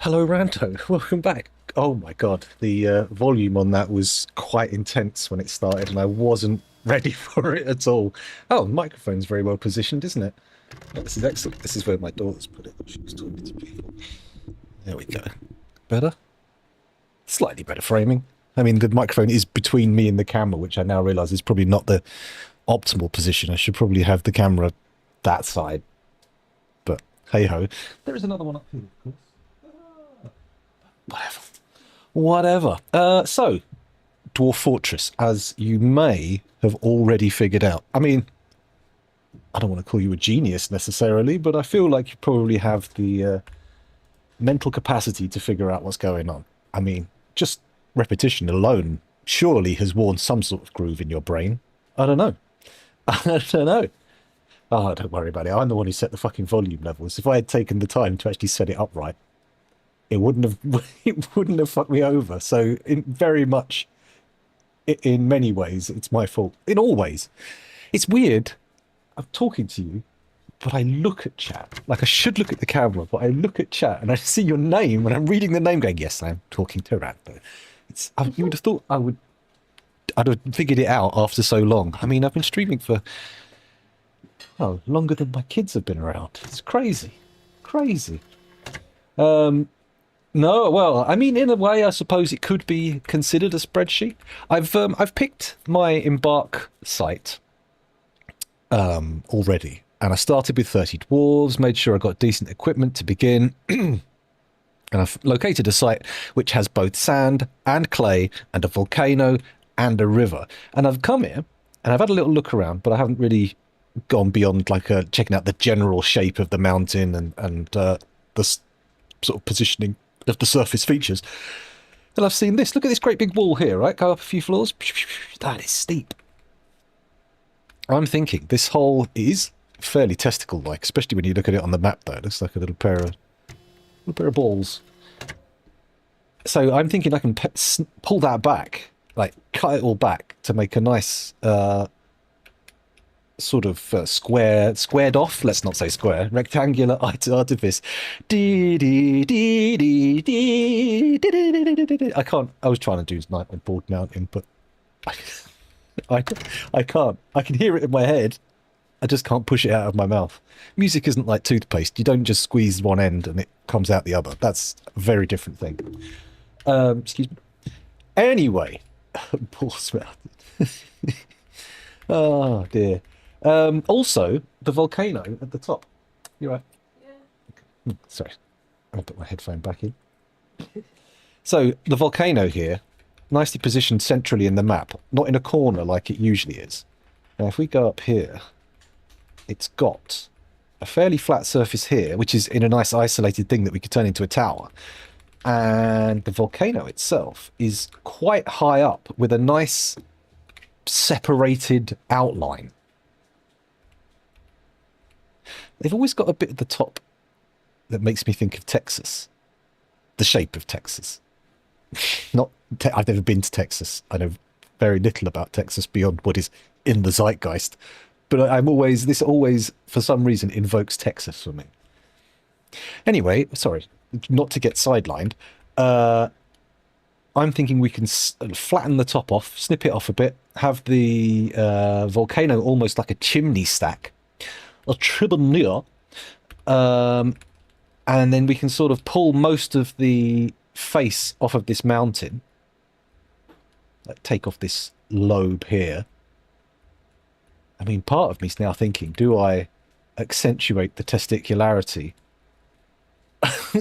Hello, Ranto. Welcome back. Oh my God, the volume on that was quite intense when it started, and I wasn't ready for it at all. Oh, the microphone's very well positioned, isn't it? Oh, this is excellent. This is where my daughter's put it. She was talking to people. There we go. Better? Slightly better framing. I mean, the microphone is between me and the camera, which I now realise is probably not the optimal position. I should probably have the camera that side. But hey ho. There is another one up here, of course. Whatever. Whatever. So, Dwarf Fortress, as you may have already figured out. I mean, I don't want to call you a genius necessarily, but I feel like you probably have the mental capacity to figure out what's going on. I mean, just repetition alone surely has worn some sort of groove in your brain. I don't know. I don't know. Oh, don't worry about it. I'm the one who set the fucking volume levels. If I had taken the time to actually set it up right, it wouldn't have it wouldn't have fucked me over. So, very much, in many ways, it's my fault. In all ways, it's weird. I'm talking to you, but I look at chat. Like I should look at the camera, but I look at chat and I see your name and I'm reading the name, going, "Yes, I'm talking to Rando." You would have thought I'd have figured it out after so long. I mean, I've been streaming for longer than my kids have been around. It's crazy, crazy. No, well, I mean, in a way, I suppose it could be considered a spreadsheet. I've picked my Embark site already, and I started with 30 dwarves, made sure I got decent equipment to begin, and I've located a site which has both sand and clay and a volcano and a river. And I've come here and I've had a little look around, but I haven't really gone beyond like checking out the general shape of the mountain and the sort of positioning of the surface features. And I've seen this. Look at this great big wall here, right? Go up a few floors. That is steep. I'm thinking this hole is fairly testicle-like, especially when you look at it on the map, though. It looks like a little pair of balls. So I'm thinking I can pull that back, like cut it all back to make a nice sort of squared off, let's not say square, rectangular artifice. I can't, I was trying to do Night on Board Mountain, but I can't. I can hear it in my head. I just can't push it out of my mouth. Music isn't like toothpaste. You don't just squeeze one end and it comes out the other. That's a very different thing. Excuse me. Anyway, Portsmouth. Oh dear. Also, the volcano at the top. You're right. Yeah. Sorry, I'll put my headphone back in. So the volcano here, nicely positioned centrally in the map, not in a corner like it usually is. Now, if we go up here, it's got a fairly flat surface here, which is in a nice isolated thing that we could turn into a tower. And the volcano itself is quite high up with a nice separated outline. They've always got a bit at the top that makes me think of Texas. The shape of Texas. I've never been to Texas. I know very little about Texas beyond what is in the zeitgeist. But this always, for some reason, invokes Texas for me. Anyway, sorry, not to get sidelined. I'm thinking we can flatten the top off, snip it off a bit, have the volcano almost like a chimney stack. A chimney, and then we can sort of pull most of the face off of this mountain. Like take off this lobe here. I mean, part of me's now thinking, do I accentuate the testicularity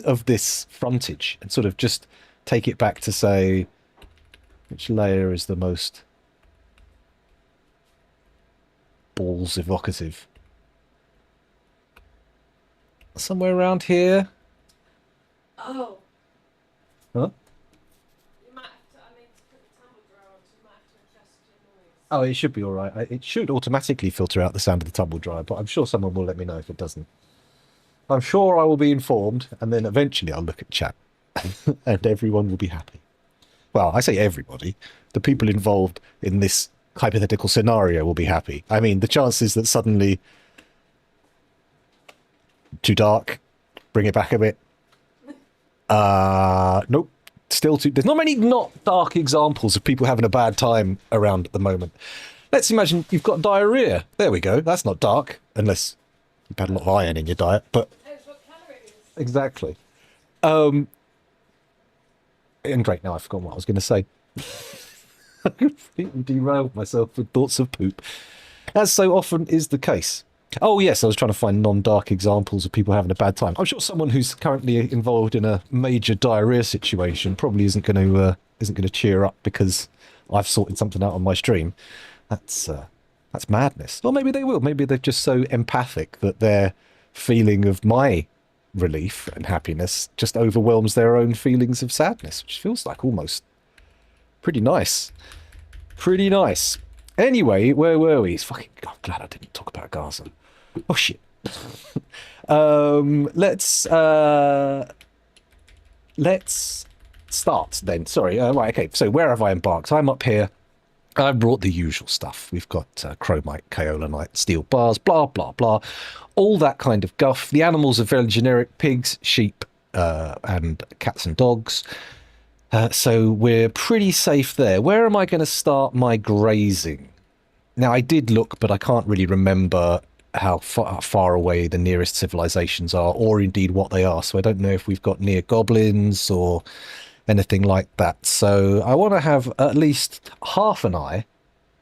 of this frontage and sort of just take it back to say, which layer is the most balls evocative? Somewhere around here. Oh. Huh? You might have to, I mean, to put the tumble dryer on, so you might have to adjust your noise. Oh, it should be all right. It should automatically filter out the sound of the tumble dryer, but I'm sure someone will let me know if it doesn't. I'm sure I will be informed, and then eventually I'll look at chat, and everyone will be happy. Well, I say everybody. The people involved in this hypothetical scenario will be happy. I mean, the chances that suddenly too dark, bring it back a bit. Nope. Still too. There's not many not dark examples of people having a bad time around at the moment. Let's imagine you've got diarrhea. There we go. That's not dark, unless you've had a lot of iron in your diet. But Depends what colour it is. exactly. And great. Now I've forgotten what I was going to say. I completely derailed myself with thoughts of poop, as so often is the case. Oh yes, I was trying to find non-dark examples of people having a bad time. I'm sure someone who's currently involved in a major diarrhea situation probably isn't going to cheer up because I've sorted something out on my stream. That's madness. Or maybe they will. Maybe they're just so empathic that their feeling of my relief and happiness just overwhelms their own feelings of sadness, which feels like almost pretty nice. Pretty nice. Anyway, where were we? Fucking, I'm glad I didn't talk about Gaza. Oh shit. Let's start then. Sorry. Right. Okay. So where have I embarked? I'm up here. I've brought the usual stuff. We've got chromite, kaolinite, steel bars, blah blah blah, all that kind of guff. The animals are very generic: pigs, sheep, and cats and dogs. So we're pretty safe there. Where am I going to start my grazing? Now, I did look, but I can't really remember how far away the nearest civilizations are, or indeed what they are. So I don't know if we've got near goblins or anything like that. So I want to have at least half an eye,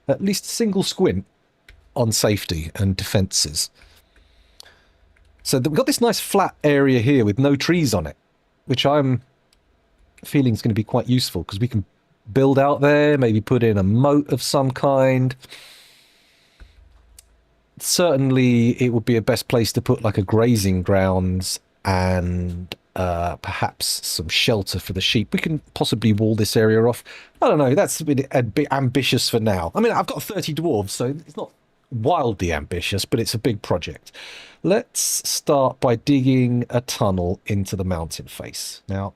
at least a single squint on safety and defenses. So we've got this nice flat area here with no trees on it, which I'm feeling is going to be quite useful because we can build out there, maybe put in a moat of some kind. Certainly it would be a best place to put like a grazing grounds and perhaps some shelter for the sheep. We can possibly wall this area off. I don't know, that's a bit ambitious for now. I mean, I've got 30 dwarves, so it's not wildly ambitious, but it's a big project. Let's start by digging a tunnel into the mountain face. Now,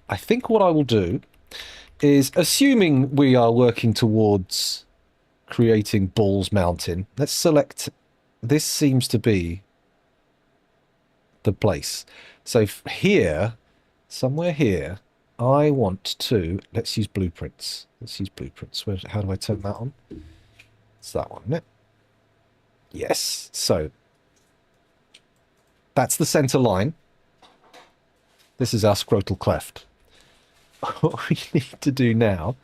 I think what I will do is, assuming we are working towards creating Balls Mountain, let's select, this seems to be the place. So here, somewhere here, I want to, let's use blueprints. Let's use blueprints. How do I turn that on? It's that one, isn't it? Yes. So that's the center line. This is our scrotal cleft. What we need to do now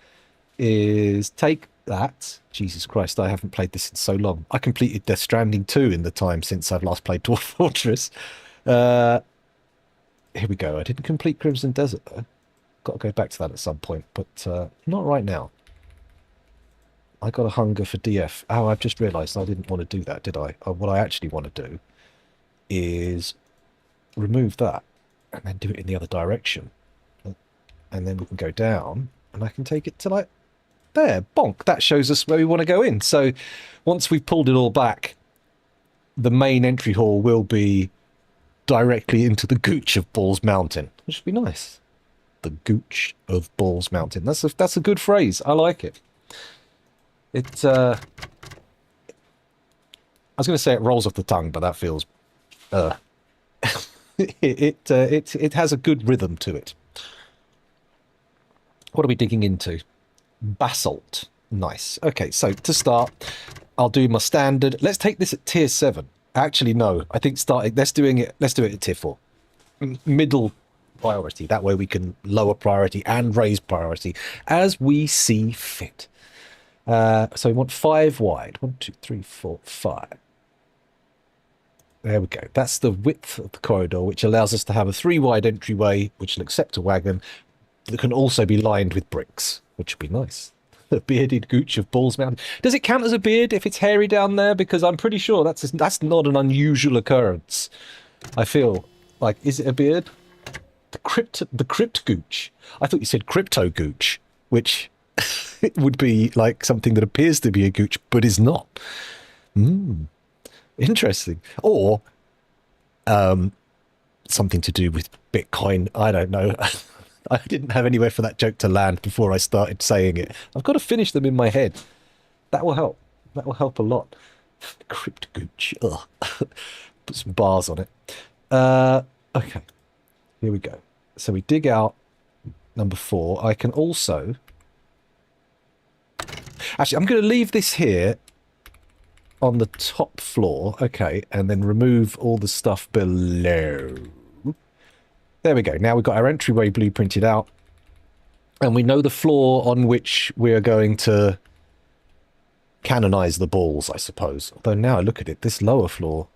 is take that. Jesus Christ, I haven't played this in so long. I completed Death Stranding 2 in the time since I've last played Dwarf Fortress. Here we go. I didn't complete Crimson Desert, though. Got to go back to that at some point, but not right now. I got a hunger for DF. Oh, I've just realised I didn't want to do that, did I? What I actually want to do is remove that and then do it in the other direction. And then we can go down and I can take it to like there. Bonk. That shows us where we want to go in. So once we've pulled it all back, the main entry hall will be directly into the gooch of Balls Mountain, which would be nice. The gooch of Balls Mountain. That's a good phrase. I like it. It I was going to say it rolls off the tongue, but that feels it has a good rhythm to it. What are we digging into? Basalt. Nice. Okay, so to start, I'll do my standard. Let's take this at tier 7. Actually, no. I think starting. Let's do it at tier 4. Middle priority. That way we can lower priority and raise priority as we see fit. So we want 5 wide. 1, 2, 3, 4, 5. There we go. That's the width of the corridor, which allows us to have a 3 wide entryway, which will accept a wagon, that can also be lined with bricks, which would be nice. The bearded gooch of Balls Mountain. Does it count as a beard if it's hairy down there? Because I'm pretty sure that's not an unusual occurrence. I feel like, is it a beard? The crypt gooch. I thought you said crypto gooch, which it would be like something that appears to be a gooch but is not. Interesting. Or something to do with Bitcoin. I don't know. I didn't have anywhere for that joke to land before I started saying it. I've got to finish them in my head. That will help. That will help a lot. Crypt gooch. Ugh. Put some bars on it. Okay. Here we go. So we dig out number 4. I can also... Actually, I'm going to leave this here on the top floor. Okay, and then remove all the stuff below. There we go. Now we've got our entryway blueprinted out. And we know the floor on which we're going to canonize the balls, I suppose. Although now I look at it, this lower floor,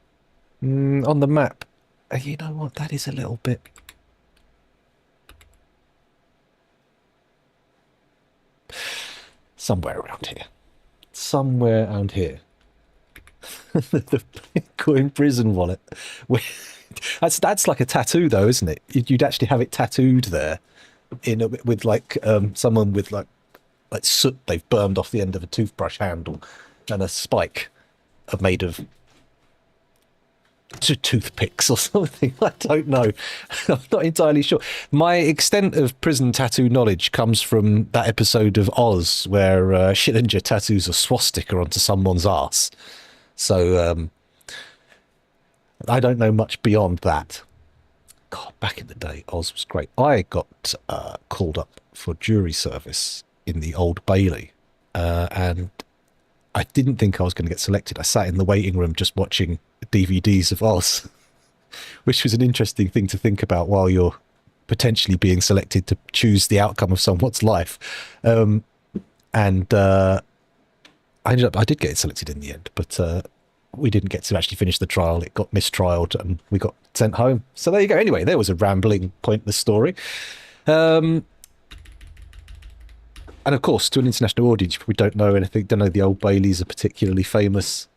on the map, you know what, that is a little bit... Somewhere around here. Somewhere around here. The Bitcoin prison wallet. That's like a tattoo though, isn't it? You'd actually have it tattooed there with like someone with like soot they've burned off the end of a toothbrush handle and a spike made of toothpicks or something. I don't know. I'm not entirely sure. My extent of prison tattoo knowledge comes from that episode of Oz where Schillinger tattoos a swastika onto someone's ass. So I don't know much beyond that. God, back in the day, Oz was great. I got called up for jury service in the Old Bailey, and I didn't think I was going to get selected. I sat in the waiting room just watching DVDs of Oz, which was an interesting thing to think about while you're potentially being selected to choose the outcome of someone's life. I did get selected in the end, but we didn't get to actually finish the trial. It got mistrialed and we got sent home. So there you go. Anyway, there was a rambling, pointless story. And of course, to an international audience, you probably don't know anything, don't know the Old Bailey's a particularly famous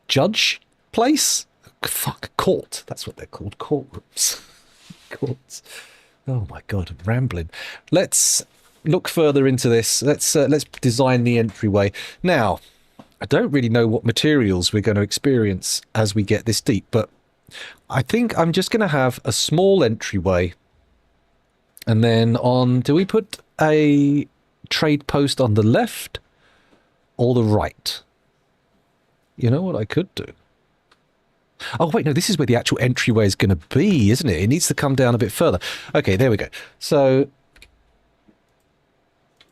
judge place? Fuck, court. That's what they're called. Courtrooms. Courts. Oh my God, I'm rambling. Let's look further into this. Let's design the entryway. Now, I don't really know what materials we're going to experience as we get this deep, but I think I'm just going to have a small entryway. And then do we put a trade post on the left or the right? You know what I could do? Oh, wait, no, this is where the actual entryway is going to be, isn't it? It needs to come down a bit further. Okay, there we go. So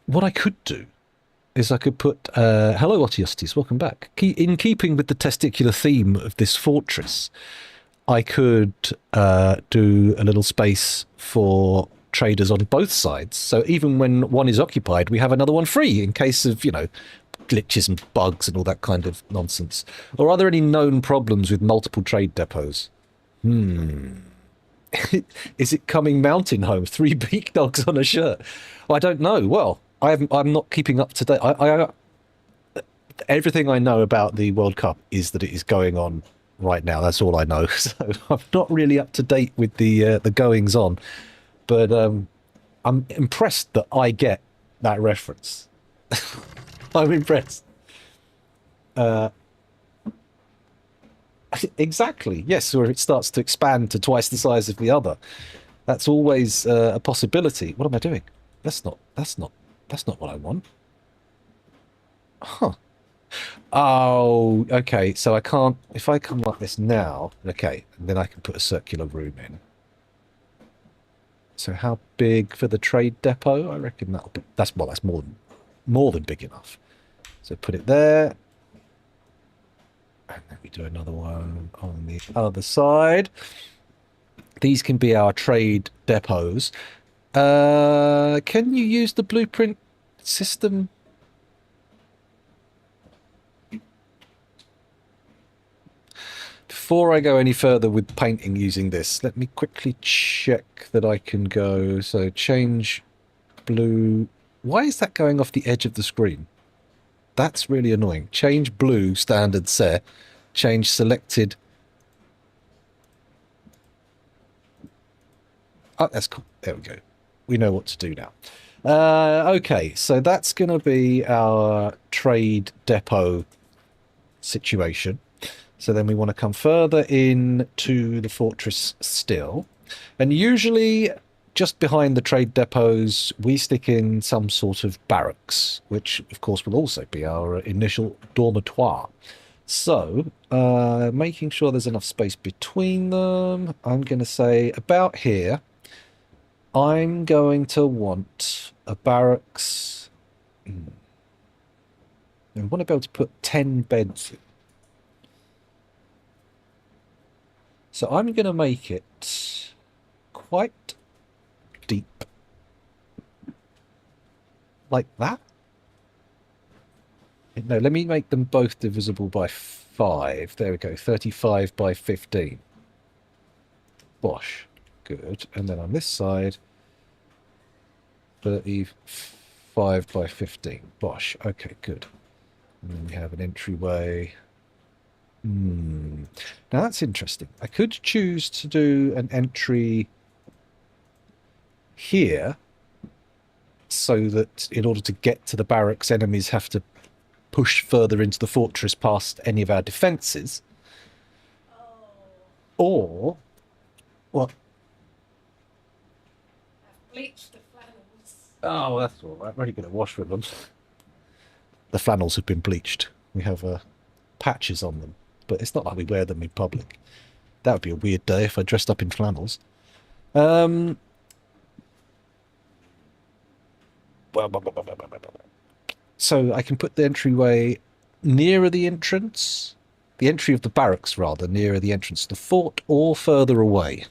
what I could do is I could put, hello, Otiostes, welcome back. In keeping with the testicular theme of this fortress, I could do a little space for traders on both sides. So even when one is occupied, we have another one free in case of, you know, glitches and bugs and all that kind of nonsense. Or are there any known problems with multiple trade depots? Is it coming mountain home? 3 beak dogs on a shirt? Well, I don't know. Well, I'm not keeping up to date. Everything I know about the World Cup is that it is going on right now. That's all I know. So I'm not really up to date with the goings on. But I'm impressed that I get that reference. I'm impressed. Exactly. Yes, or if it starts to expand to twice the size of the other, that's always a possibility. What am I doing? That's not what I want. Huh. Oh, okay. So I can't, if I come like this now, okay, and then I can put a circular room in. So how big for the trade depot? I reckon that'll be, that's more than big enough. So put it there. And then we do another one on the other side. These can be our trade depots. Can you use the blueprint system? Before I go any further with painting using this, let me quickly check that I can go. So change blue. Why is that going off the edge of the screen? That's really annoying. Change blue standard set. Change selected. Oh, that's cool. There we go. We know what to do now. Okay, so that's going to be our trade depot situation. So then we want to come further in to the fortress still. And usually just behind the trade depots, we stick in some sort of barracks, which of course will also be our initial dormitoire. So, making sure there's enough space between them, I'm going to say about here, I'm going to want a barracks. I want to be able to put 10 beds in. So I'm going to make it quite deep. Like that? No, let me make them both divisible by 5. There we go, 35 by 15. Bosh. Good. And then on this side, 35 by 15. Bosh. Okay, good. And then we have an entryway. Now that's interesting. I could choose to do an entry here so that in order to get to the barracks, enemies have to push further into the fortress past any of our defences. Or, what? I've bleached the flannels. Oh, that's all right. I'm only going to wash with them. The flannels have been bleached. We have patches on them, but it's not like we wear them in public. That would be a weird day if I dressed up in flannels. So I can put the entryway nearer the entrance, the entry of the barracks rather, nearer the entrance to the fort, or further away.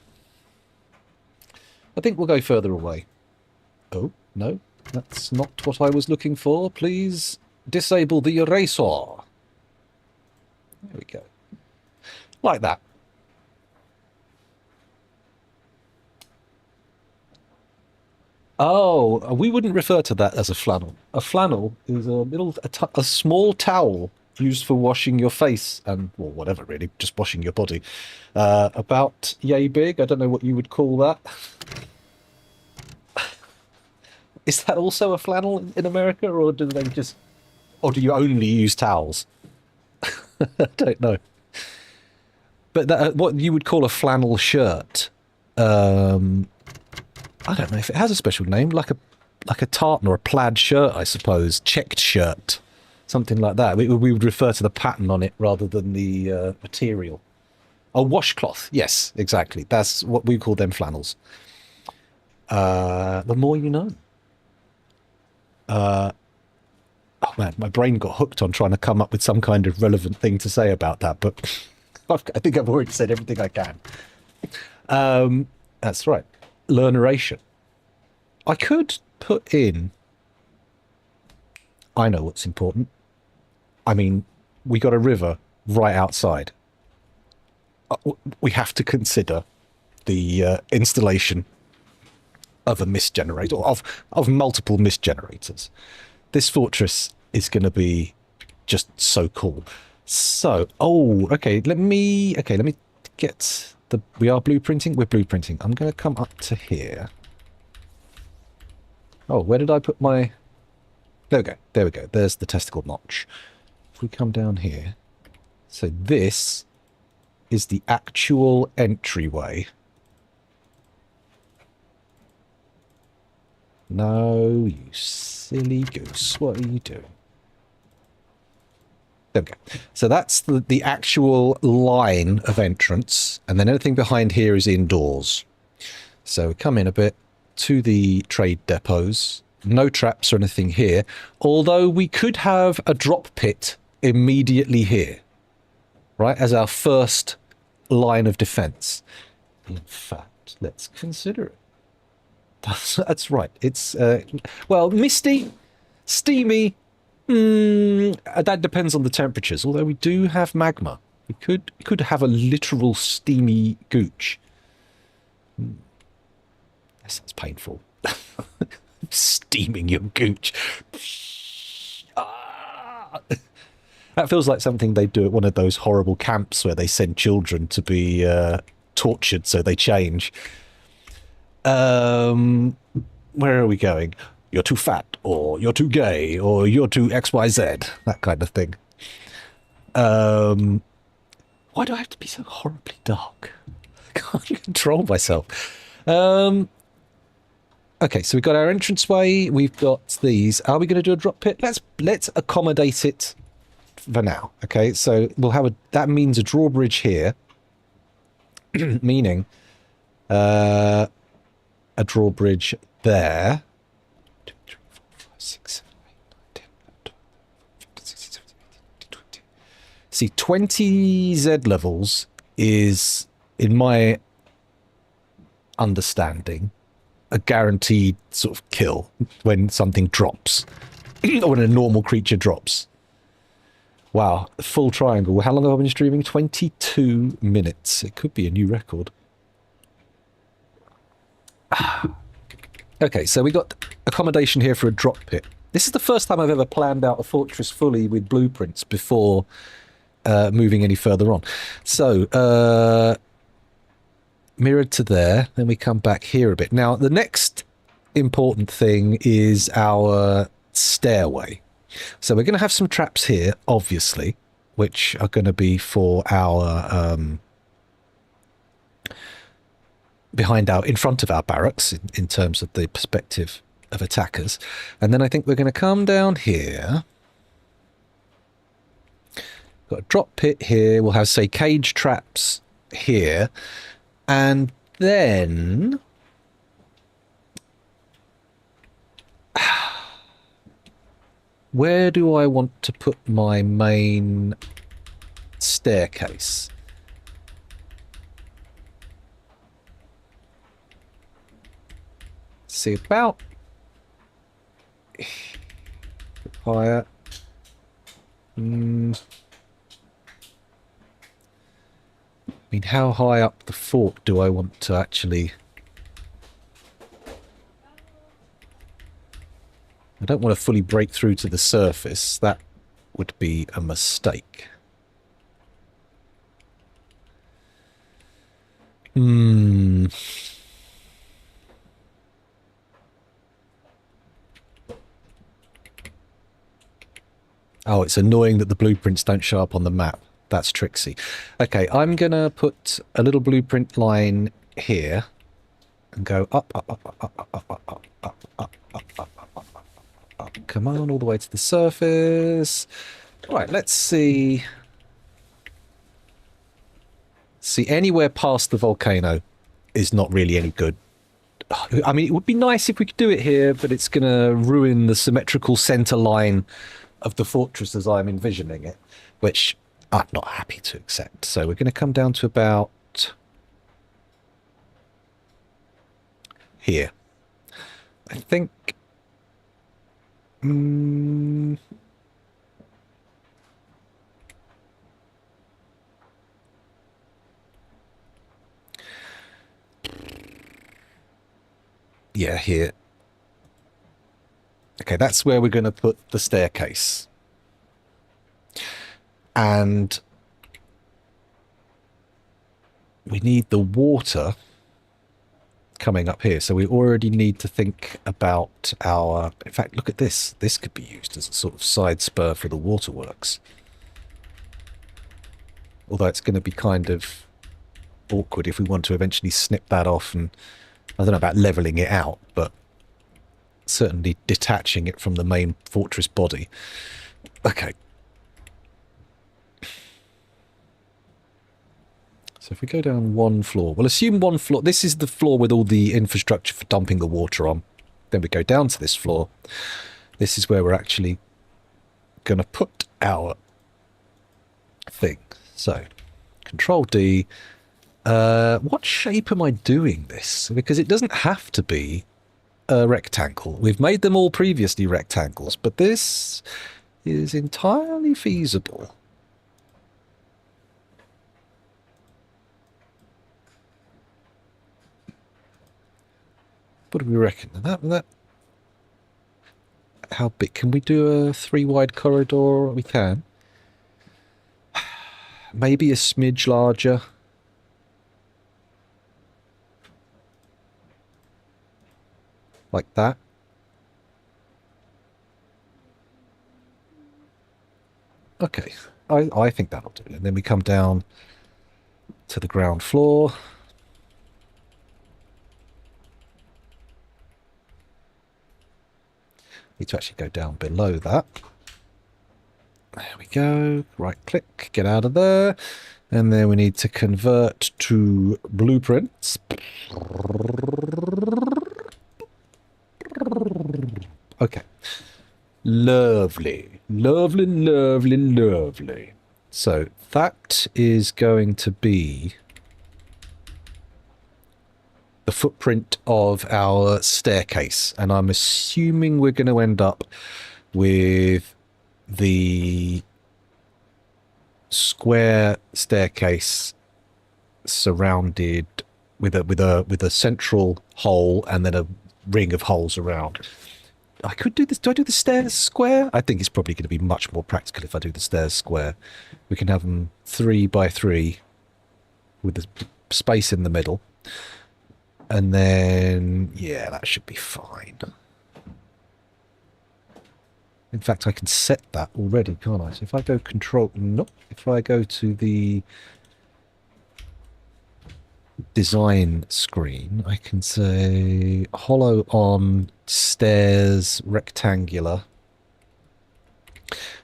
I think we'll go further away. Oh, no, that's not what I was looking for. Please disable the eraser. There we go. Like that. Oh, we wouldn't refer to that as a flannel. A flannel is a small towel used for washing your face and, well, whatever really, just washing your body. About yay big. I don't know what you would call that. Is that also a flannel in America, or do they just, or do you only use towels? I don't know. But that, what you would call a flannel shirt. I don't know if it has a special name, like a tartan or a plaid shirt, I suppose, checked shirt, something like that. We would refer to the pattern on it rather than the material. A washcloth, yes, exactly. That's what we call them, flannels. The more you know. Oh man, my brain got hooked on trying to come up with some kind of relevant thing to say about that, but I think I've already said everything I can. That's right. Learneration. I could put in... I know what's important. I mean, we got a river right outside. We have to consider the installation of a mist generator, of multiple mist generators. This fortress is going to be just so cool. So, okay, let me get the... We are blueprinting? We're blueprinting. I'm going to come up to here. Oh, where did I put my... There we go. There we go. There's the testicle notch. If we come down here... So this is the actual entryway. No, you silly goose. What are you doing? There we go. So that's the actual line of entrance, and then anything behind here is indoors. So we come in a bit to the trade depots. No traps or anything here, although we could have a drop pit immediately here, right, as our first line of defense. In fact, let's consider it. That's right. It's, well, misty, steamy. That depends on the temperatures, although we do have magma. We could have a literal steamy gooch. That sounds painful. Steaming your gooch. That feels like something they do at one of those horrible camps where they send children to be tortured so they change. Where are we going? You're too fat, or you're too gay, or you're too XYZ, that kind of thing. Why do I have to be so horribly dark? I can't control myself. Okay, so we've got our entranceway, we've got these. Are we going to do a drop pit? Let's accommodate it for now. Okay, so we'll have that means a drawbridge here, meaning a drawbridge there. 2, 3, 4, 5, 6, 7, 8, 9, 10, 11, 12, 13, 14, 15, 16, 17, 18, 20. See, 20 Z levels is, in my understanding, a guaranteed sort of kill when something drops, or when a normal creature drops. Wow, full triangle. How long have I been streaming? 22 minutes. It could be a new record. Okay, so we got accommodation here for a drop pit. This is the first time I've ever planned out a fortress fully with blueprints before moving any further on. So, mirrored to there, then we come back here a bit. Now, the next important thing is our stairway. So we're going to have some traps here, obviously, which are going to be for our in front of our barracks in terms of the perspective of attackers. And then I think we're going to come down here. Got a drop pit here. We'll have, say, cage traps here. And then where do I want to put my main staircase? See, about higher. I mean, how high up the fort do I want to actually... I don't want to fully break through to the surface. That would be a mistake. Oh, it's annoying that the blueprints don't show up on the map. That's tricksy. Okay, I'm going to put a little blueprint line here and go up, up, up, up, up, up, up, up, up, up, up, up, up, up. Come on, all the way to the surface. All right, let's see. See, anywhere past the volcano is not really any good. I mean, it would be nice if we could do it here, but it's going to ruin the symmetrical center line of the fortress as I'm envisioning it, which I'm not happy to accept. So we're going to come down to about here. I think... yeah, here. Okay, that's where we're going to put the staircase. And we need the water coming up here. So we already need to think about our... In fact, look at this. This could be used as a sort of side spur for the waterworks. Although it's going to be kind of awkward if we want to eventually snip that off, and I don't know about levelling it out, but certainly detaching it from the main fortress body. Okay. So if we go down one floor, we'll assume one floor. This is the floor with all the infrastructure for dumping the water on. Then we go down to this floor. This is where we're actually going to put our thing. So, Control D. What shape am I doing this? Because it doesn't have to be a rectangle. We've made them all previously rectangles, but this is entirely feasible. What do we reckon? That how big? Can we do a 3-wide corridor? We can. Maybe a smidge larger. Like that. Okay, I think that'll do. And then we come down to the ground floor. Need to actually go down below that. There we go. Right click, get out of there. And then we need to convert to blueprints. Okay. Lovely. Lovely, lovely, lovely. So that is going to be the footprint of our staircase. And I'm assuming we're going to end up with the square staircase surrounded with a central hole and then a ring of holes around. I could do this. Do I do the stairs square? I think it's probably going to be much more practical if I do the stairs square. We can have them 3 by 3 with the space in the middle. And then, yeah, that should be fine. In fact, I can set that already, can't I? So if I go control... Nope. If I go to the design screen, I can say hollow on, stairs, rectangular.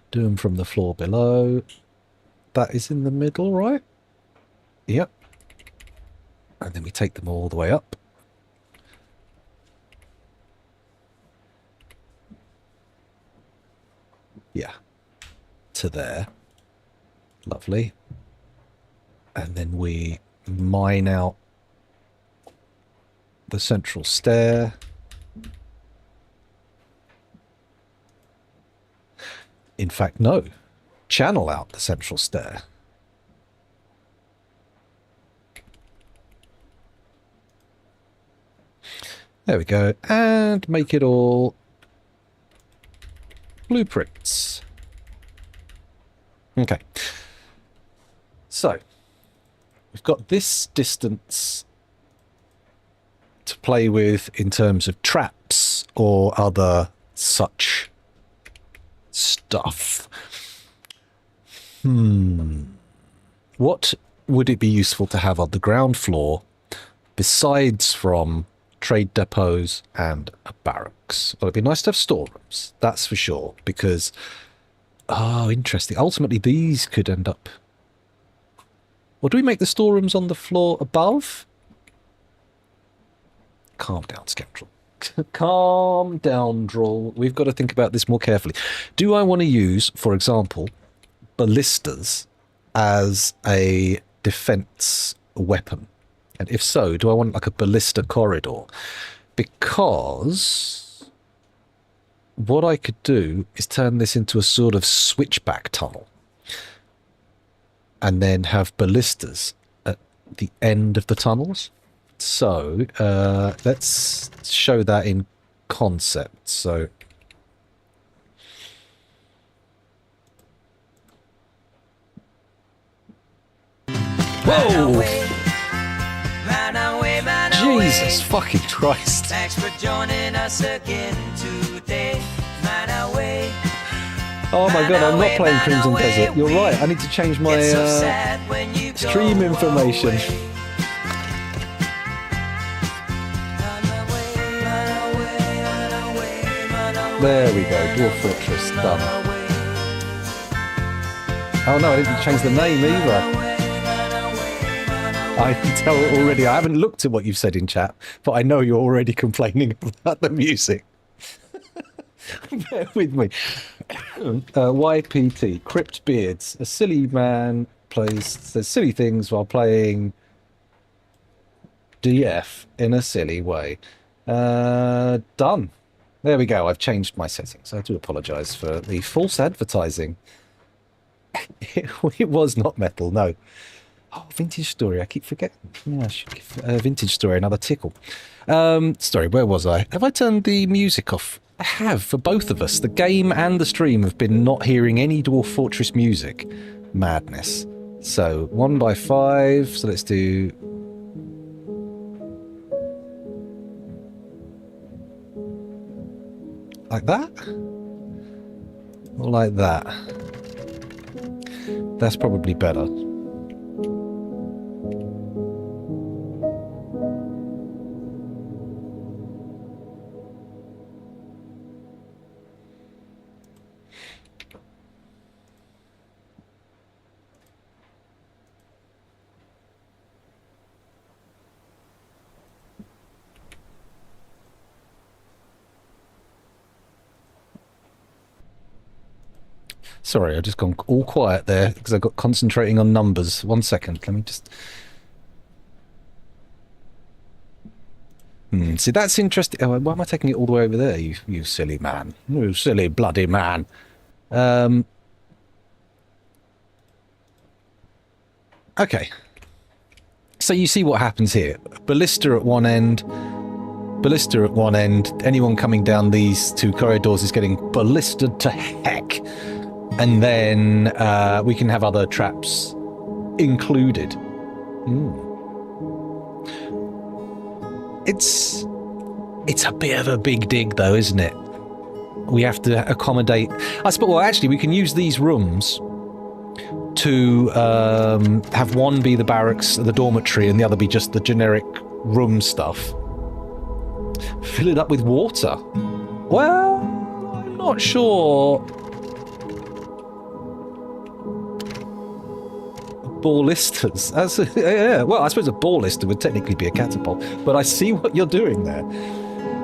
Do them from the floor below. That is in the middle, right? Yep. And then we take them all the way up. Yeah. To there. Lovely. And then we mine out the central stair. In fact, no. Channel out the central stair. There we go. And make it all blueprints. Okay. So, we've got this distance to play with in terms of traps or other such stuff. What would it be useful to have on the ground floor besides from trade depots and a barracks? Well, it'd be nice to have storerooms, that's for sure, because... Oh, interesting. Ultimately, these could end up... Or do we make the storerooms on the floor above? Calm down, scoundrel. Calm down, Droll. We've got to think about this more carefully. Do I want to use, for example, ballistas as a defense weapon? And if so, do I want like a ballista corridor? Because what I could do is turn this into a sort of switchback tunnel and then have ballistas at the end of the tunnels. So let's show that in concept. So whoa! Jesus fucking Christ! Thanks for joining us again today. Oh my god, I'm not playing Crimson Desert. You're right, I need to change my stream information. There we go, Dwarf Fortress, done. Oh no, I didn't change the name either. I can tell already, I haven't looked at what you've said in chat, but I know you're already complaining about the music. Bear with me. YPT, Cryptbeards. A silly man says silly things while playing DF in a silly way. Done. There we go. I've changed my settings. I do apologise for the false advertising. It was not metal, no. Oh, Vintage Story. I keep forgetting. Yeah, I should give Vintage Story another tickle. Story, where was I? Have I turned the music off? I have, for both of us. The game and the stream have been not hearing any Dwarf Fortress music. Madness. So, 1 by 5. So let's do... Like that? Or like that? That's probably better. Sorry, I've just gone all quiet there because I got concentrating on numbers. 1 second. Let me just... see, that's interesting. Oh, why am I taking it all the way over there, you silly man? You silly bloody man. Okay. So you see what happens here. Ballista at one end. Ballista at one end. Anyone coming down these two corridors is getting ballistaed to heck. And then we can have other traps included. It's a bit of a big dig, though, isn't it? We have to accommodate... I suppose, well, actually, we can use these rooms to have one be the barracks, the dormitory, and the other be just the generic room stuff. Fill it up with water. Well, I'm not sure. Ballistas. Yeah, well, I suppose a ballista would technically be a catapult, but I see what you're doing there.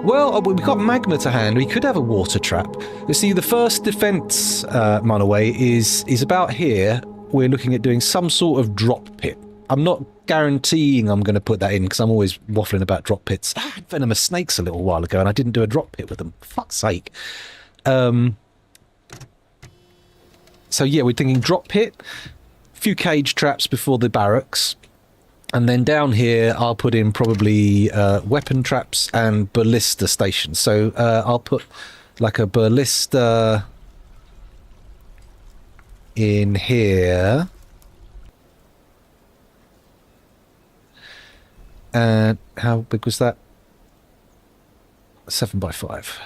Well, we've got magma to hand. We could have a water trap. You see, the first defense runaway is about here. We're looking at doing some sort of drop pit. I'm not guaranteeing I'm going to put that in because I'm always waffling about drop pits. I had venomous snakes a little while ago and I didn't do a drop pit with them. For fuck's sake. So yeah, we're thinking drop pit, a few cage traps before the barracks, and then down here I'll put in probably weapon traps and ballista stations. So I'll put like a ballista in here. And how big was that? 7 by 5.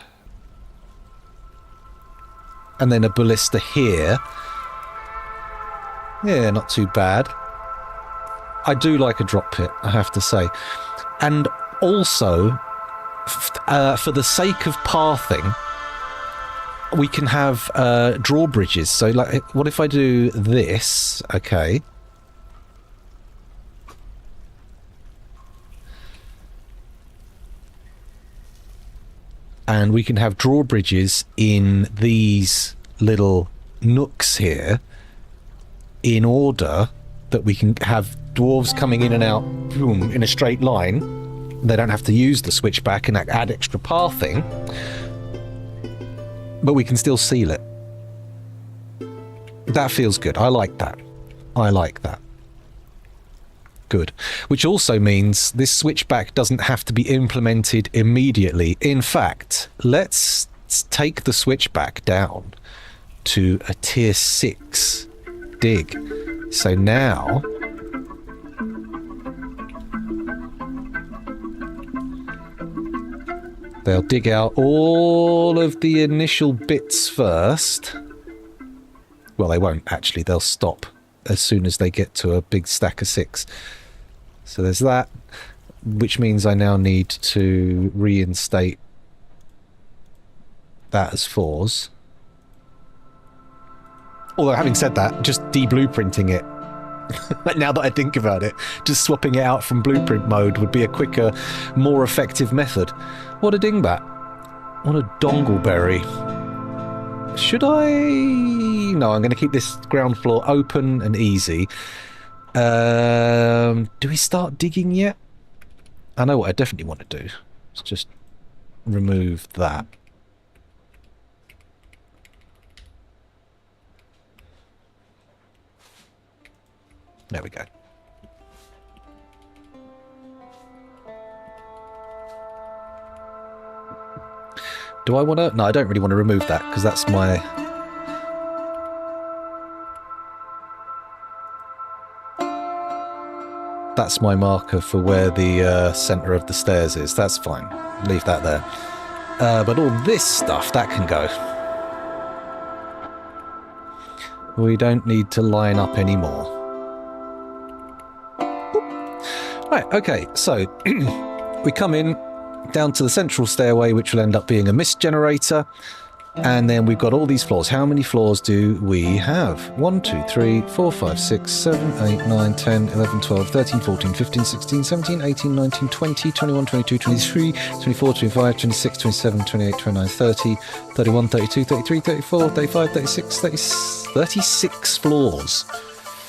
And then a ballista here. Yeah, not too bad. I do like a drop pit, I have to say. And also, for the sake of pathing, we can have drawbridges. So, like, what if I do this? Okay. And we can have drawbridges in these little nooks here in order that we can have dwarves coming in and out boom, in a straight line. They don't have to use the switchback and add extra pathing, but we can still seal it. That feels good. I like that. I like that. Good. Which also means this switchback doesn't have to be implemented immediately. In fact, let's take the switchback down to a tier 6 dig. So now they'll dig out all of the initial bits first. Well, they won't actually. They'll stop as soon as they get to a big stack of 6. So there's that, which means I now need to reinstate that as 4s. Although, having said that, just de-blueprinting it, now that I think about it, just swapping it out from blueprint mode would be a quicker, more effective method. What a dingbat. What a dongleberry. Should I... No, I'm going to keep this ground floor open and easy. Do we start digging yet? I know what I definitely want to do. Let's just remove that. There we go. Do I want to... No, I don't really want to remove that because that's my... That's my marker for where the centre of the stairs is. That's fine. Leave that there. But all this stuff, that can go. We don't need to line up anymore. Right, okay, so we come in down to the central stairway, which will end up being a mist generator. And then we've got all these floors. How many floors do we have? 1, 2, 3, 4, 5, 6, 7, 8, 9, 10, 11, 12, 13, 14, 15, 16, 17, 18, 19, 20, 21, 22, 23, 24, 25, 26, 27, 28, 29, 30, 31, 32, 33, 34, 35, 36, 36 floors.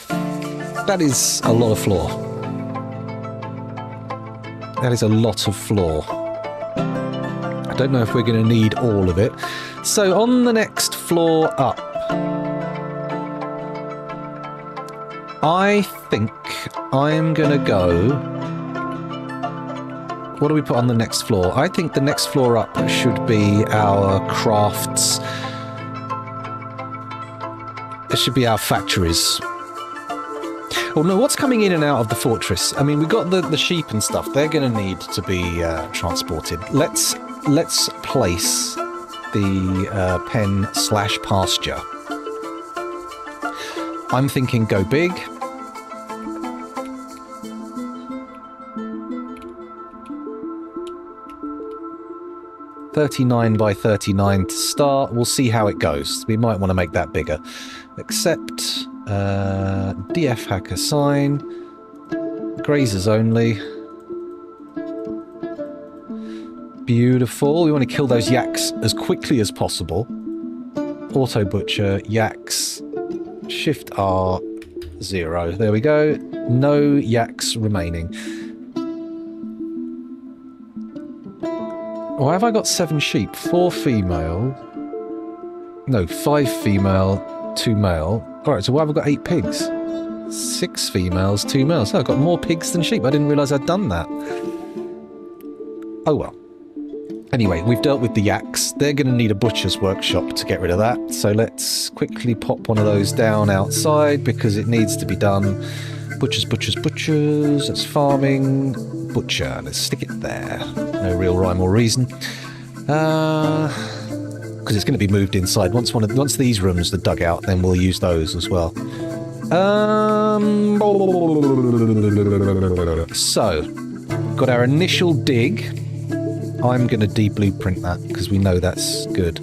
That is a lot of floor. That is a lot of floor. I don't know if we're going to need all of it. So on the next floor up, I think I'm going to go... What do we put on the next floor? I think the next floor up should be our crafts. It should be our factories. Oh no, what's coming in and out of the fortress? I mean, we got the sheep and stuff. They're going to need to be transported. Let's place the pen/pasture. I'm thinking go big. $39 by $39 to start. We'll see how it goes. We might want to make that bigger. Accept DF hacker sign. Grazers only. Beautiful. We want to kill those yaks as quickly as possible. Auto butcher, yaks. Shift R, 0. There we go. No yaks remaining. Why have I got 7 sheep? 4 female. No, 5 female, 2 male. Alright, so why have I got 8 pigs? 6 females, 2 males. Oh, I've got more pigs than sheep. I didn't realise I'd done that. Oh well. Anyway, we've dealt with the yaks. They're going to need a butcher's workshop to get rid of that. So let's quickly pop one of those down outside because it needs to be done. Butchers, butchers, butchers. That's farming. Butcher. Let's stick it there. No real rhyme or reason. Because it's going to be moved inside. Once these rooms are dug out, then we'll use those as well. So, got our initial dig. I'm going to de-blueprint that because we know that's good.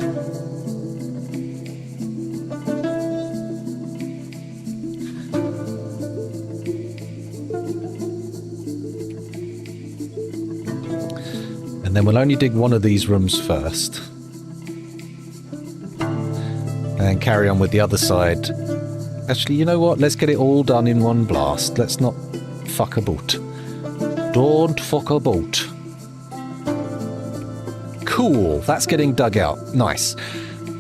And then we'll only dig one of these rooms first. And then carry on with the other side. Actually, you know what? Let's get it all done in one blast. Let's not fuck about. Don't fuck about. Cool, that's getting dug out. Nice.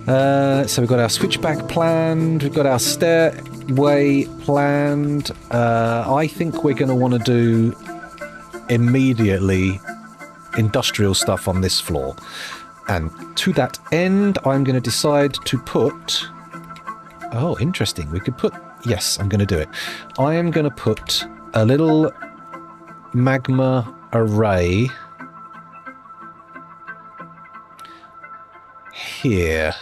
So we've got our switchback planned. We've got our stairway planned. I think we're going to want to do immediately industrial stuff on this floor. And to that end, I'm going to decide to put... Oh, interesting. We could put... Yes, I'm going to do it. I am going to put a little magma array... here.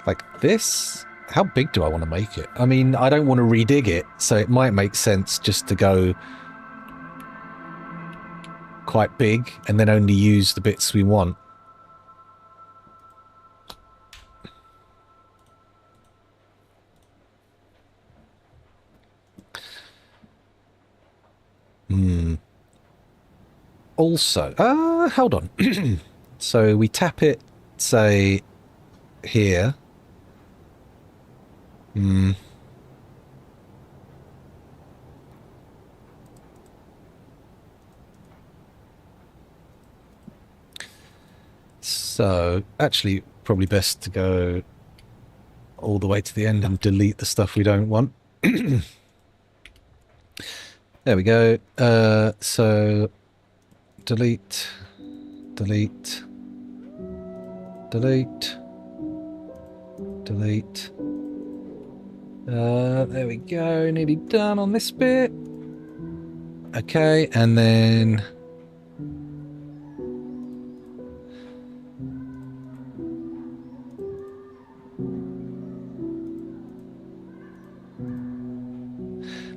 Like this? How big do I want to make it? I mean, I don't want to redig it, so it might make sense just to go quite big and then only use the bits we want. Also, hold on. So we tap it, say, here. So, actually, probably best to go all the way to the end and delete the stuff we don't want. There we go. So, delete, delete, delete, delete. There we go, nearly done on this bit. Okay, and then...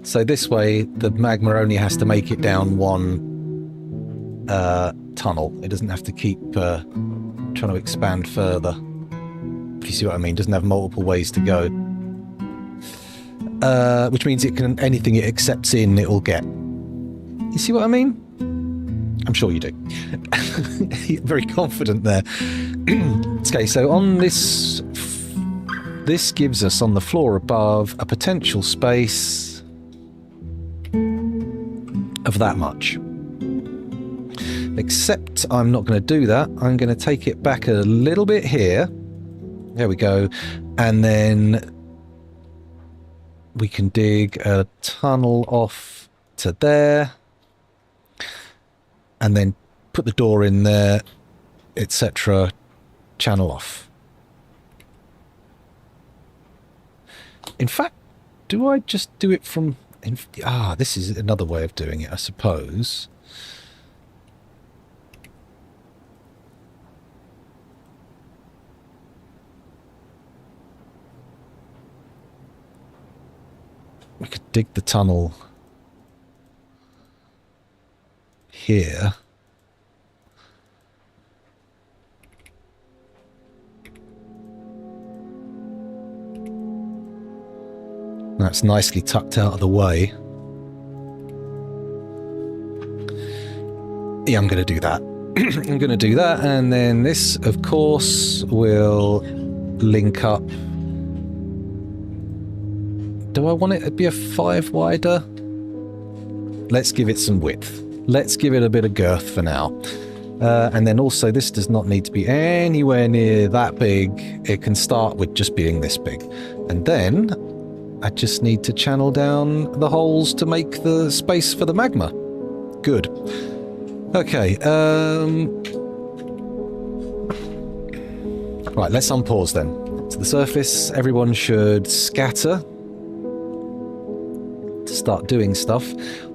So this way, the magma only has to make it down one tunnel. It doesn't have to keep trying to expand further. If you see what I mean, it doesn't have multiple ways to go. Which means it can anything it accepts in, it will get. You see what I mean? I'm sure you do. Very confident there. Okay, so on this gives us on the floor above a potential space of that much. Except I'm not going to do that. I'm going to take it back a little bit here. There we go. And then we can dig a tunnel off to there. And then put the door in there, etc. Channel off. In fact, do I just do it from... this is another way of doing it, I suppose. We could dig the tunnel here. That's nicely tucked out of the way. Yeah, I'm going to do that. I'm going to do that, and then this, of course, will link up. Do I want it to be a 5 wider? Let's give it some width. Let's give it a bit of girth for now. And then also, this does not need to be anywhere near that big. It can start with just being this big. And then I just need to channel down the holes to make the space for the magma. Good. Okay. Right, let's unpause then. To the surface, everyone should scatter to start doing stuff.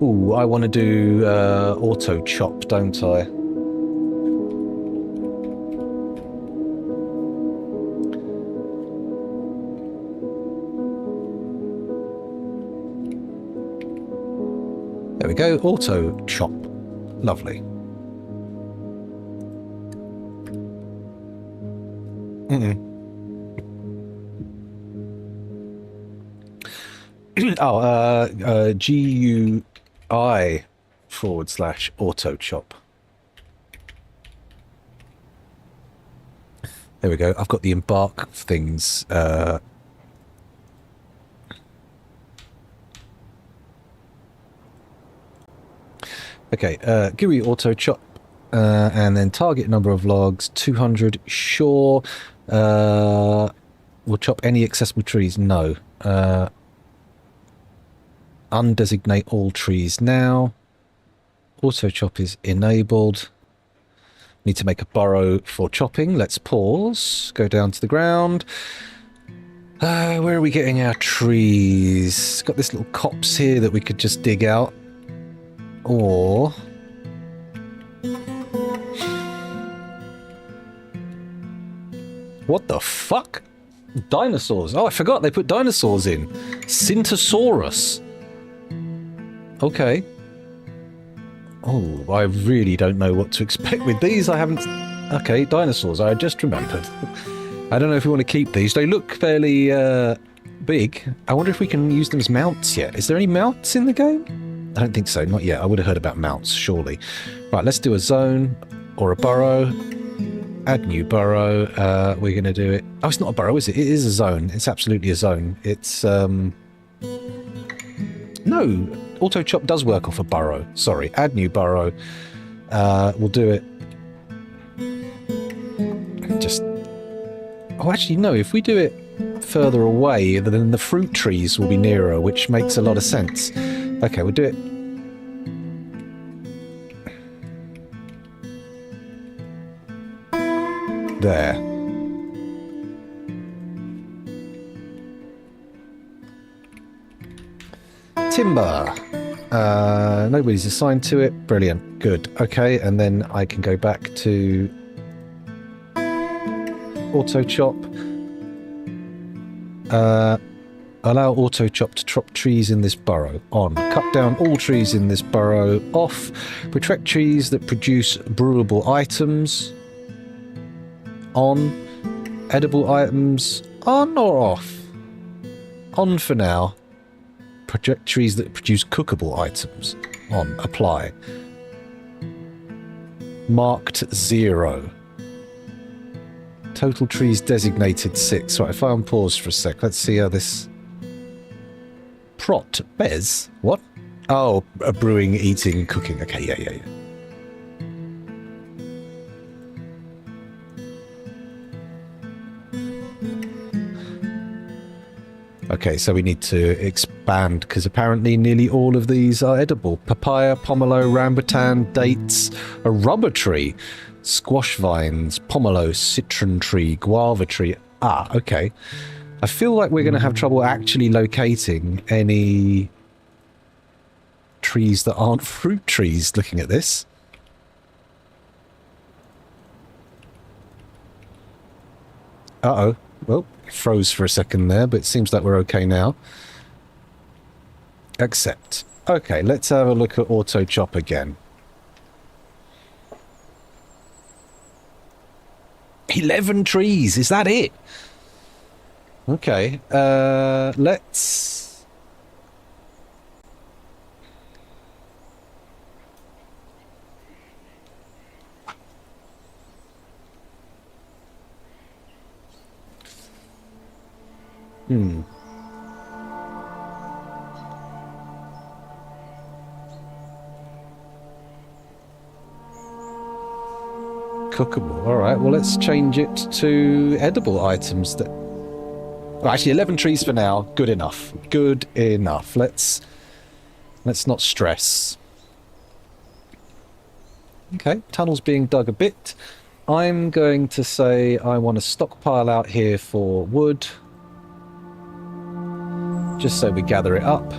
Ooh, I want to do auto chop, don't I? There we go, auto chop. Lovely. GUI/auto chop. There we go. I've got the embark things. Okay, GUI auto chop, and then target number of logs 200. Sure. We'll chop any accessible trees. No. Undesignate all trees now. Auto chop is enabled. Need to make a burrow for chopping. Let's pause. Go down to the ground. Where are we getting our trees? Got this little copse here that we could just dig out. Or... what the fuck? Dinosaurs. Oh, I forgot they put dinosaurs in. Syntosaurus. Okay. Oh, I really don't know what to expect with these. I haven't... okay, dinosaurs. I just remembered. I don't know if we want to keep these. They look fairly big. I wonder if we can use them as mounts yet. Is there any mounts in the game? I don't think so. Not yet. I would have heard about mounts, surely. Right, let's do a zone or a burrow. Add new burrow. We're going to do it... oh, it's not a burrow, is it? It is a zone. It's absolutely a zone. It's... no, auto chop does work off a burrow. Sorry, add new burrow. We'll do it. Just... oh, actually, no. If we do it further away, then the fruit trees will be nearer, which makes a lot of sense. Okay, we'll do it. There. Timber. Nobody's assigned to it. Brilliant. Good. Okay, and then I can go back to auto chop. Allow auto chop to chop trees in this burrow. On. Cut down all trees in this burrow. Off. Protect trees that produce brewable items. On. Edible items. On or off? On for now. Protect trees that produce cookable items. On. Apply. Marked 0. Total trees designated 6. Right, if I unpause for a sec, let's see how this... Prot. Bez? What? Oh, brewing, eating, cooking. Okay, yeah. Okay, so we need to expand, because apparently nearly all of these are edible. Papaya, pomelo, rambutan, dates, a rubber tree, squash vines, pomelo, citron tree, guava tree. Ah, okay. I feel like we're going to have trouble actually locating any trees that aren't fruit trees looking at this. Uh-oh. Well, it froze for a second there, but it seems like we're okay now. Accept. Okay, let's have a look at auto chop again. 11 trees, is that it? Okay, let's... Cookable. Alright, well let's change it to edible items that... Well, actually 11 trees for now. Good enough. Good enough. Let's not stress. Okay, tunnel's being dug a bit. I'm going to say I want to stockpile out here for wood. Just so we gather it up.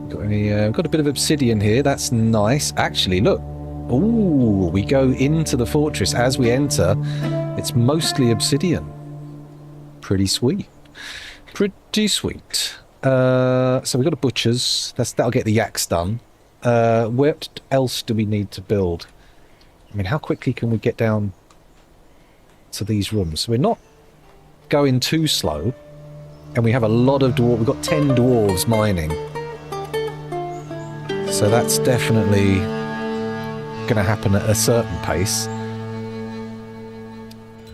Got a bit of obsidian here. That's nice. Actually, look. Ooh, we go into the fortress. As we enter, it's mostly obsidian. Pretty sweet. Pretty sweet. So we've got a butcher's. That'll get the yaks done. What else do we need to build? I mean, how quickly can we get down to these rooms? We're not going too slow. And we have a lot of dwarves. We've got 10 dwarves mining. So that's definitely going to happen at a certain pace.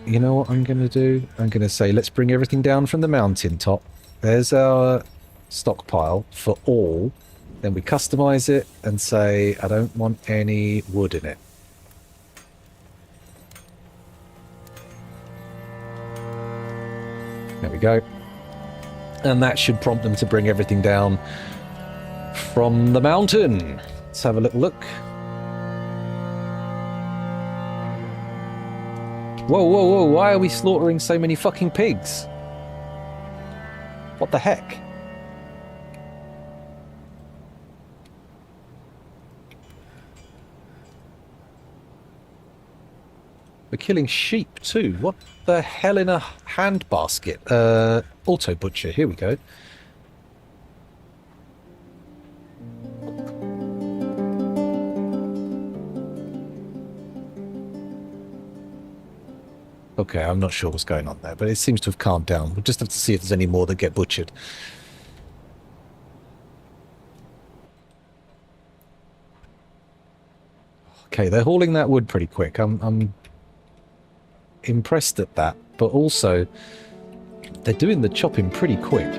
You know what I'm going to do? I'm going to say, let's bring everything down from the mountain top. There's our stockpile for all. Then we customize it and say, I don't want any wood in it. There we go. And that should prompt them to bring everything down from the mountain. Let's have a little look. Whoa, whoa, whoa, why are we slaughtering so many fucking pigs? What the heck? We're killing sheep too. What the hell in a handbasket? Auto butcher, here we go. Okay, I'm not sure what's going on there, but it seems to have calmed down. We'll just have to see if there's any more that get butchered. Okay, they're hauling that wood pretty quick. I'm impressed at that, but also they're doing the chopping pretty quick.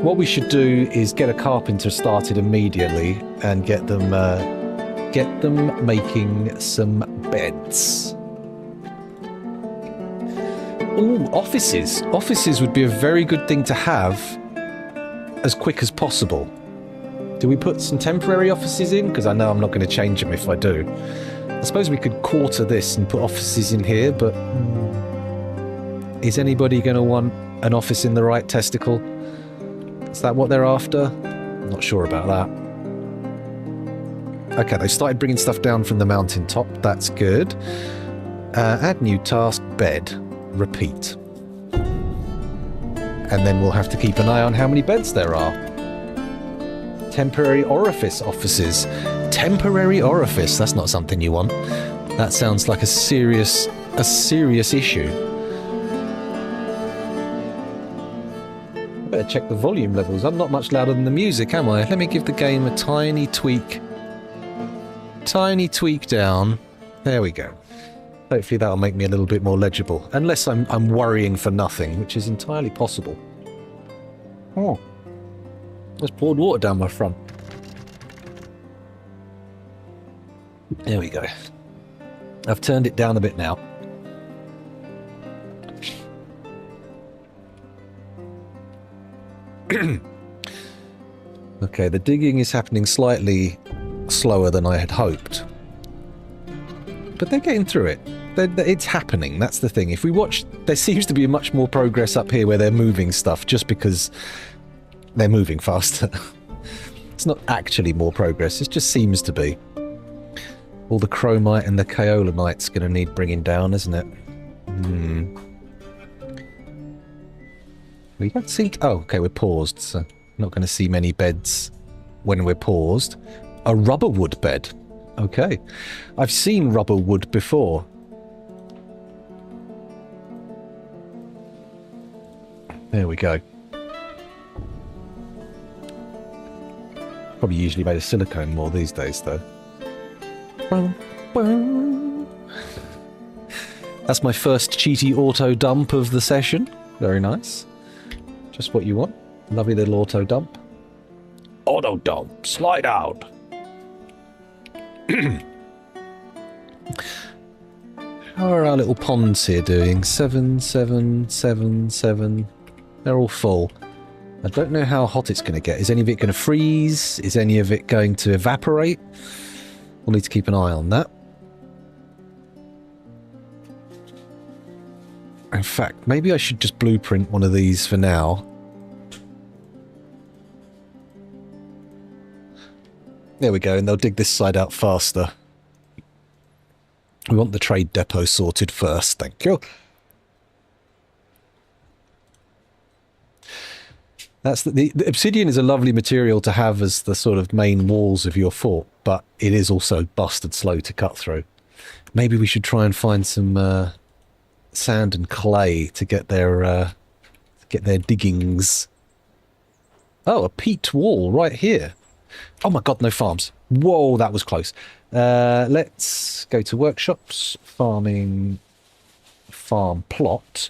What we should do is get a carpenter started immediately and get them making some beds. Ooh, offices. Offices would be a very good thing to have as quick as possible. Do we put some temporary offices in? Because I know I'm not going to change them if I do. I suppose we could quarter this and put offices in here, but is anybody going to want an office in the right testicle? Is that what they're after? I'm not sure about that. Okay, they started bringing stuff down from the mountain top. That's good. Add new task, bed. Repeat. And then we'll have to keep an eye on how many beds there are. Temporary orifice offices. Temporary orifice. That's not something you want. That sounds like a serious issue. Better check the volume levels. I'm not much louder than the music, am I? Let me give the game a tiny tweak. Tiny tweak down. There we go. Hopefully that'll make me a little bit more legible. Unless I'm worrying for nothing, which is entirely possible. Oh. Just poured water down my front. There we go. I've turned it down a bit now. Okay, the digging is happening slightly slower than I had hoped. But they're getting through it. It's happening, that's the thing. If we watch, there seems to be much more progress up here where they're moving stuff just because they're moving faster. It's not actually more progress, it just seems to be. All the chromite and the kaolinite's going to need bringing down, isn't it? We don't see... Oh, okay, we're paused, so not going to see many beds when we're paused. A rubber wood bed. Okay. I've seen rubber wood before. There we go. Probably usually made of silicone more these days, though. That's my first cheaty auto dump of the session. Very nice. Just what you want. Lovely little auto dump. Auto dump. Slide out. How are our little ponds here doing? 7, 7, 7, 7. They're all full. I don't know how hot it's going to get. Is any of it going to freeze? Is any of it going to evaporate? We'll need to keep an eye on that. In fact, maybe I should just blueprint one of these for now. There we go, and they'll dig this side out faster. We want the trade depot sorted first, thank you. That's the obsidian is a lovely material to have as the sort of main walls of your fort, but it is also busted slow to cut through. Maybe we should try and find some sand and clay to get their diggings. Oh, a peat wall right here. Oh my god, no farms. Whoa, that was close. Let's go to workshops, farming, farm plot,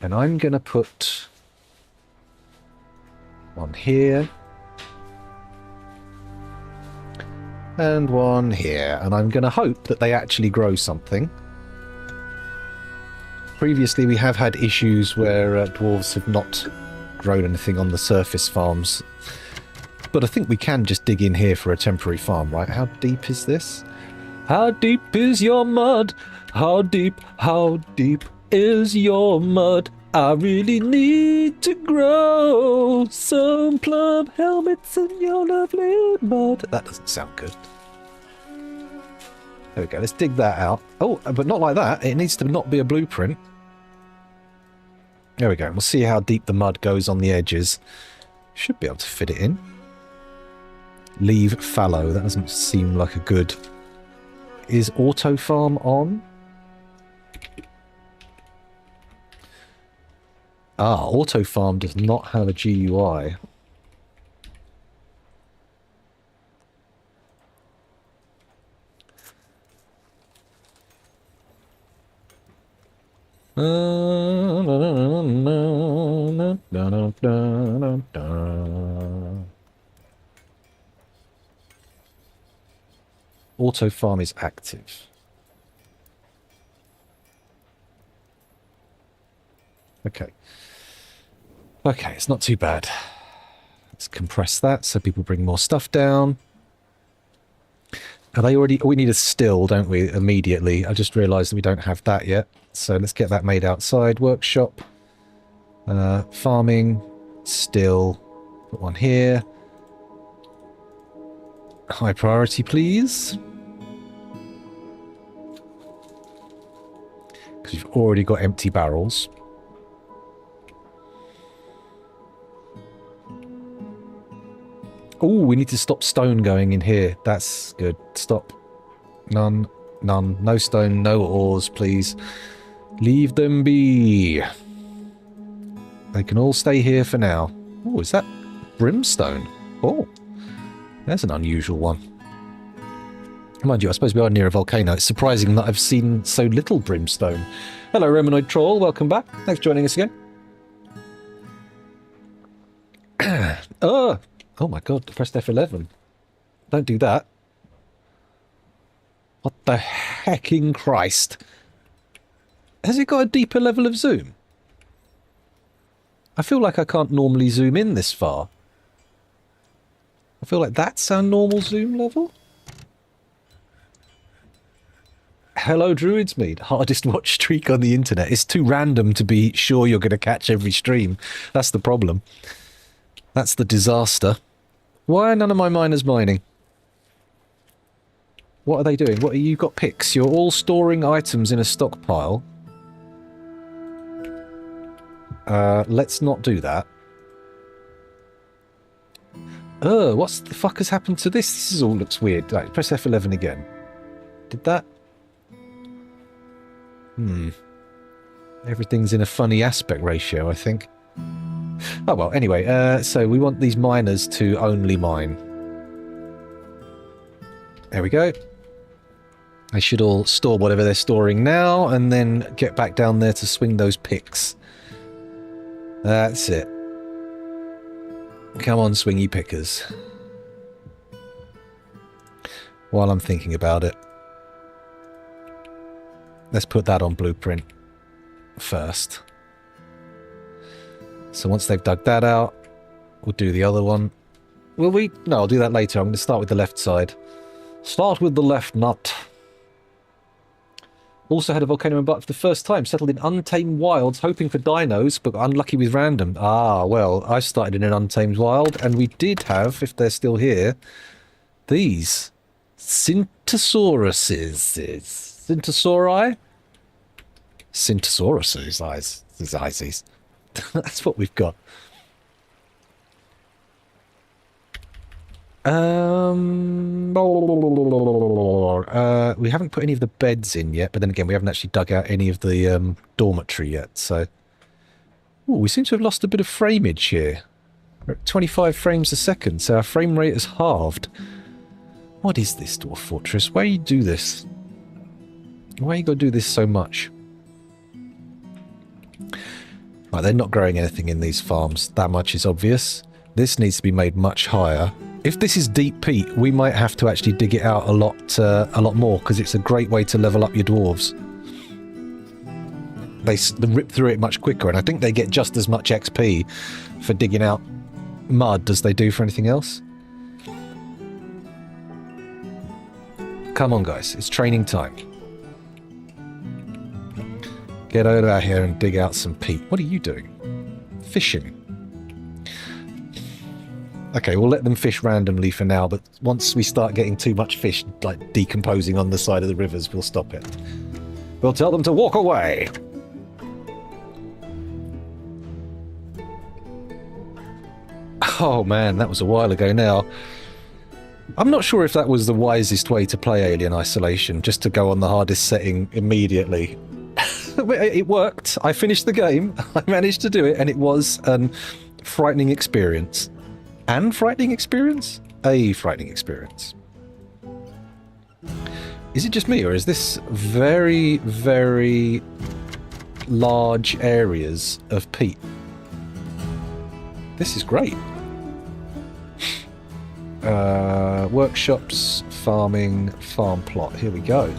and I'm going to put one here and one here, and I'm going to hope that they actually grow something. Previously we have had issues where dwarves have not grown anything on the surface farms. But I think we can just dig in here for a temporary farm, right? How deep is this? How deep is your mud? How deep is your mud? I really need to grow some plum helmets in your lovely mud. That doesn't sound good. There we go, let's dig that out. Oh, but not like that. It needs to not be a blueprint. There we go. We'll see how deep the mud goes on the edges. Should be able to fit it in. Leave fallow. That doesn't seem like a good... Is auto farm on? Ah, auto farm does not have a GUI. Auto farm is active. Okay. Okay, it's not too bad. Let's compress that so people bring more stuff down. Are they already... We need a still, don't we, immediately? I just realised that we don't have that yet. So let's get that made outside. Workshop. Farming. Still. Put one here. High priority, please. Because you've already got empty barrels. Oh, we need to stop stone going in here. That's good. Stop. None. None. No stone, no ores, please. Leave them be. They can all stay here for now. Oh, is that brimstone? Oh, there's an unusual one. Mind you, I suppose we are near a volcano. It's surprising that I've seen so little brimstone. Hello, Romanoid Troll. Welcome back. Thanks for joining us again. Oh my god, I pressed F11. Don't do that. What the hecking Christ? Has it got a deeper level of zoom? I feel like I can't normally zoom in this far. I feel like that's our normal zoom level. Hello, Druidsmead. Hardest watch streak on the internet. It's too random to be sure you're going to catch every stream. That's the problem. That's the disaster. Why are none of my miners mining? What are they doing? What, you got picks? You're all storing items in a stockpile. Let's not do that. What the fuck has happened to this? This all looks weird. Right, press F11 again. Did that? Everything's in a funny aspect ratio, I think. Oh well, anyway, so we want these miners to only mine. There we go. They should all store whatever they're storing now, and then get back down there to swing those picks. That's it. Come on, swingy pickers. While I'm thinking about it, let's put that on blueprint first. So once they've dug that out, we'll do the other one. Will we? No, I'll do that later. I'm going to start with the left side. Start with the left nut. Also had a volcano in Butt for the first time. Settled in untamed wilds, hoping for dinos, but unlucky with random. Ah, well, I started in an untamed wild, and we did have, if they're still here, these. Syntosauruses. Syntosauri? Syntosauruses. These eyesies. That's what we've got. We haven't put any of the beds in yet, but then again, we haven't actually dug out any of the dormitory yet, so... Ooh, we seem to have lost a bit of frameage here. We're at 25 frames a second, so our frame rate has halved. What is this, Dwarf Fortress? Why you do this? Why you gotta do this so much? Right, they're not growing anything in these farms. That much is obvious. This needs to be made much higher. If this is deep peat, we might have to actually dig it out a lot more, because it's a great way to level up your dwarves. They rip through it much quicker, and I think they get just as much XP for digging out mud as they do for anything else. Come on, guys. It's training time. Get over here and dig out some peat. What are you doing? Fishing. Okay, we'll let them fish randomly for now, but once we start getting too much fish, like, decomposing on the side of the rivers, we'll stop it. We'll tell them to walk away! Oh man, that was a while ago now. I'm not sure if that was the wisest way to play Alien Isolation, just to go on the hardest setting immediately. It worked. I finished the game. I managed to do it, and it was a frightening experience. An frightening experience? A frightening experience. Is it just me, or is this very, very large areas of peat? This is great. Workshops, farming, farm plot. Here we go.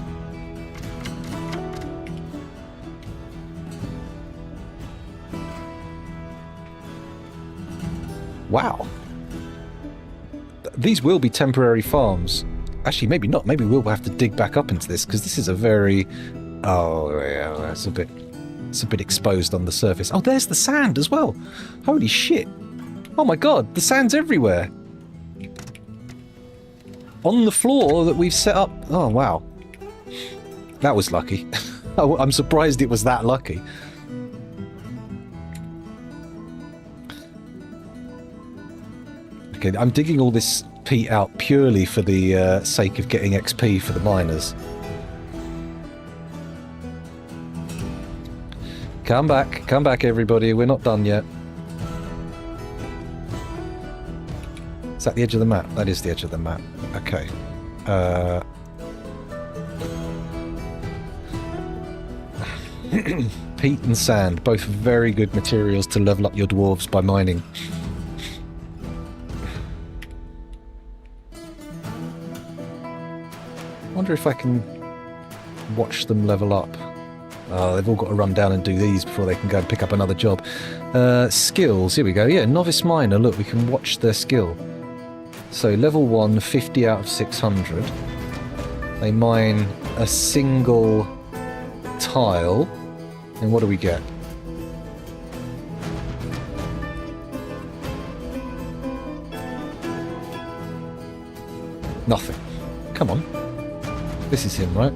Wow. These will be temporary farms. Actually, maybe not. Maybe we'll have to dig back up into this, because this is a very... Oh, yeah, it's a bit exposed on the surface. Oh, there's the sand as well. Holy shit. Oh my god, the sand's everywhere. On the floor that we've set up. Oh, wow. That was lucky. I'm surprised it was that lucky. Okay, I'm digging all this peat out purely for the sake of getting XP for the miners. Come back everybody, we're not done yet. Is that the edge of the map? That is the edge of the map. Okay. Peat and sand, both very good materials to level up your dwarves by mining. Wonder if I can watch them level up. Oh, they've all got to run down and do these before they can go and pick up another job. Skills, here we go. Yeah, novice miner, look, we can watch their skill. So level 1, 50 out of 600. They mine a single tile. And what do we get? Nothing. Come on. This is him, right?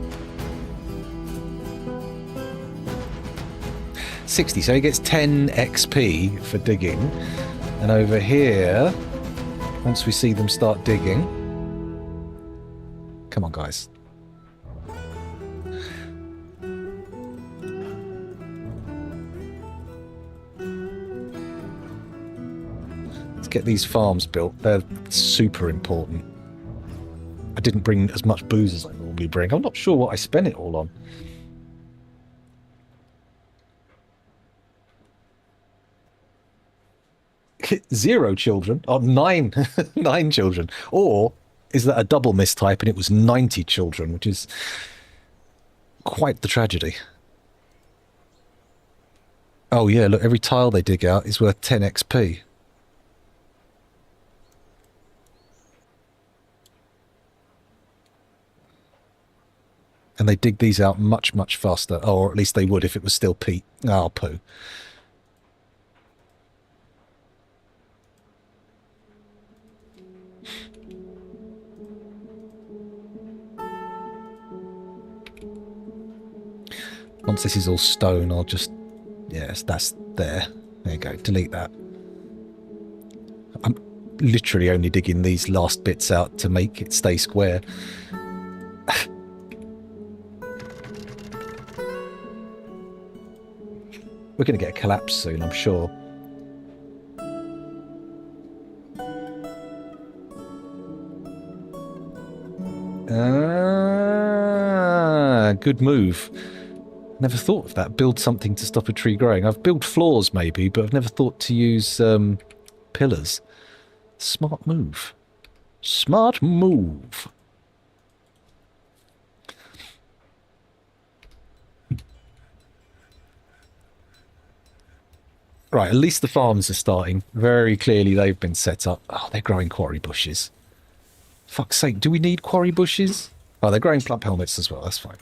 60, so he gets 10 XP for digging. And over here, once we see them start digging... Come on, guys. Let's get these farms built. They're super important. I didn't bring as much booze as I normally bring. I'm not sure what I spent it all on. Zero children. Oh, 9. 9 children. Or is that a double mistype and it was 90 children, which is quite the tragedy. Oh yeah, look, every tile they dig out is worth 10 XP. And they dig these out much, much faster. Or at least they would if it was still peat. Oh, poo. Once this is all stone, I'll just... Yes, that's there. There you go. Delete that. I'm literally only digging these last bits out to make it stay square. We're going to get a collapse soon, I'm sure. Ah, good move. Never thought of that. Build something to stop a tree growing. I've built floors maybe, but I've never thought to use pillars. Smart move. Smart move. Right, at least the farms are starting. Very clearly they've been set up. Oh, they're growing quarry bushes. Fuck's sake, do we need quarry bushes? Oh, they're growing plump helmets as well, that's fine.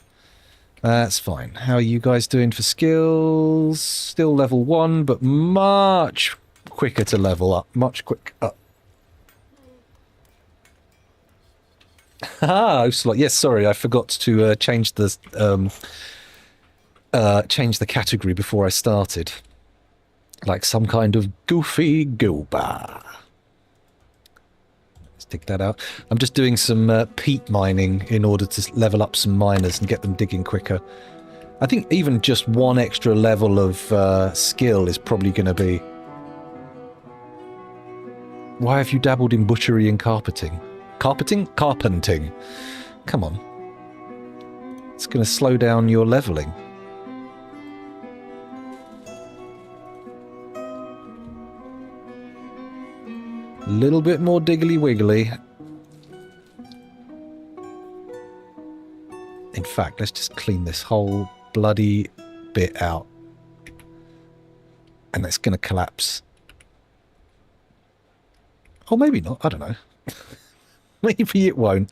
That's fine. How are you guys doing for skills? Still level 1, but much quicker to level up. Much quicker. Ah, Ocelot. Yes, sorry, I forgot to change the category before I started. Like some kind of goofy goober. Let's dig that out. I'm just doing some peat mining in order to level up some miners and get them digging quicker. I think even just one extra level of skill is probably going to be... Why have you dabbled in butchery and carpeting? Carpeting? Carpenting. Come on. It's going to slow down your leveling. A little bit more diggly wiggly. In fact, let's just clean this whole bloody bit out. And it's going to collapse. Or maybe not, I don't know. Maybe it won't.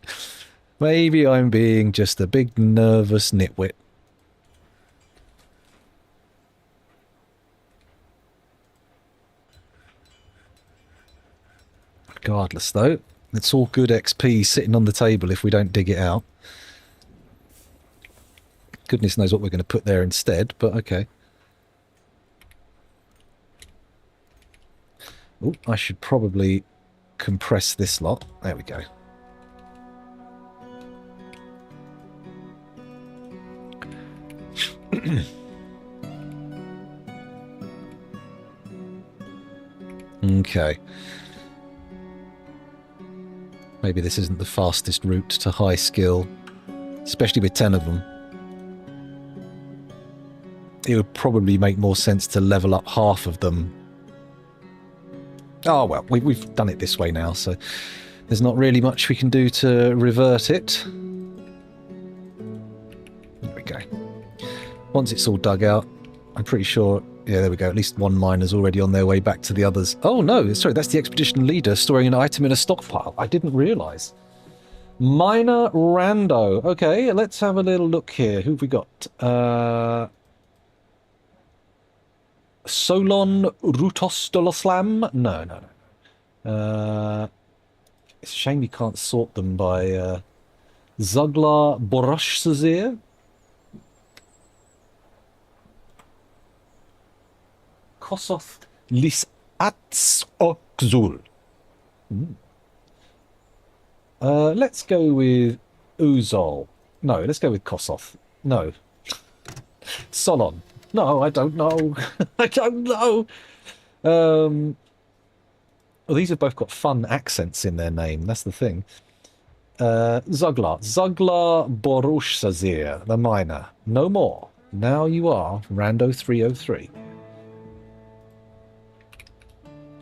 Maybe I'm being just a big nervous nitwit. Regardless, though, it's all good XP sitting on the table if we don't dig it out. Goodness knows what we're going to put there instead, but okay. Oh, I should probably compress this lot. There we go. Okay. Maybe this isn't the fastest route to high skill, especially with 10 of them. It would probably make more sense to level up half of them. Oh, well, we've done it this way now, so there's not really much we can do to revert it. There we go. Once it's all dug out, I'm pretty sure... Yeah, there we go. At least one miner's already on their way back to the others. Oh, no, sorry, that's the expedition leader storing an item in a stockpile. I didn't realise. Miner Rando. Okay, let's have a little look here. Who've we got? Solon Rutostoloslam? No. It's a shame you can't sort them by Zuglar Boroshsazir. Kosoth Lisatzokzul. Let's go with Uzol. No, let's go with Kosoth. No. Solon. No, I don't know. I don't know. Well, these have both got fun accents in their name. That's the thing. Zuglar. Zuglar Boroshsazir, the miner. No more. Now you are Rando 303.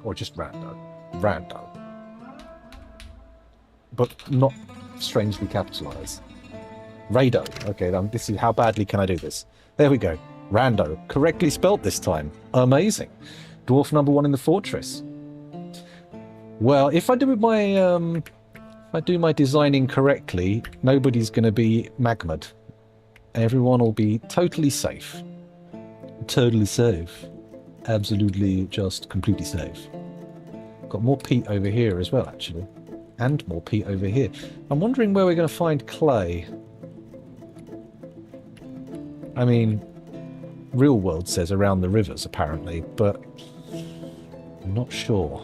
Or just Rando. Rando. But not strangely capitalised. Rado. Okay, this is how badly can I do this? There we go. Rando. Correctly spelt this time. Amazing. Dwarf number 1 in the fortress. Well, if I do my designing correctly, nobody's going to be magma'd. Everyone will be totally safe. Totally safe. Absolutely just completely safe. Got more peat over here as well, actually. And more peat over here. I'm wondering where we're going to find clay. I mean, real world says around the rivers, apparently, but I'm not sure.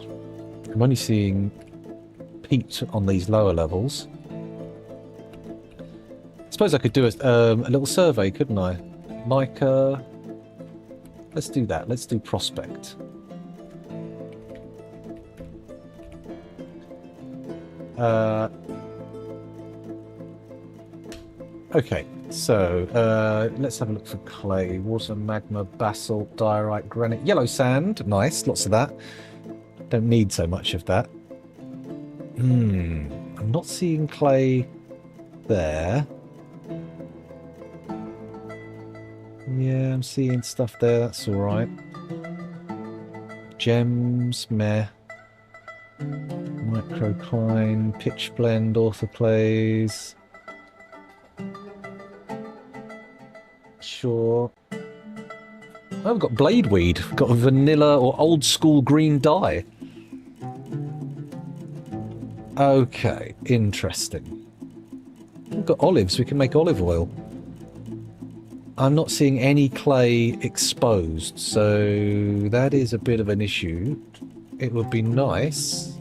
I'm only seeing peat on these lower levels. I suppose I could do a little survey, couldn't I? Like, let's do that. Let's do prospect. Okay, so let's have a look for clay. Water, magma, basalt, diorite, granite, yellow sand. Nice, lots of that. Don't need so much of that. I'm not seeing clay there. Yeah, I'm seeing stuff there. That's all right. Gems, meh. Microcline, pitch blend, orthoclase. Sure. Oh, we've got bladeweed. We've got a vanilla or old school green dye. Okay, interesting. We've got olives. We can make olive oil. I'm not seeing any clay exposed, so that is a bit of an issue. It would be nice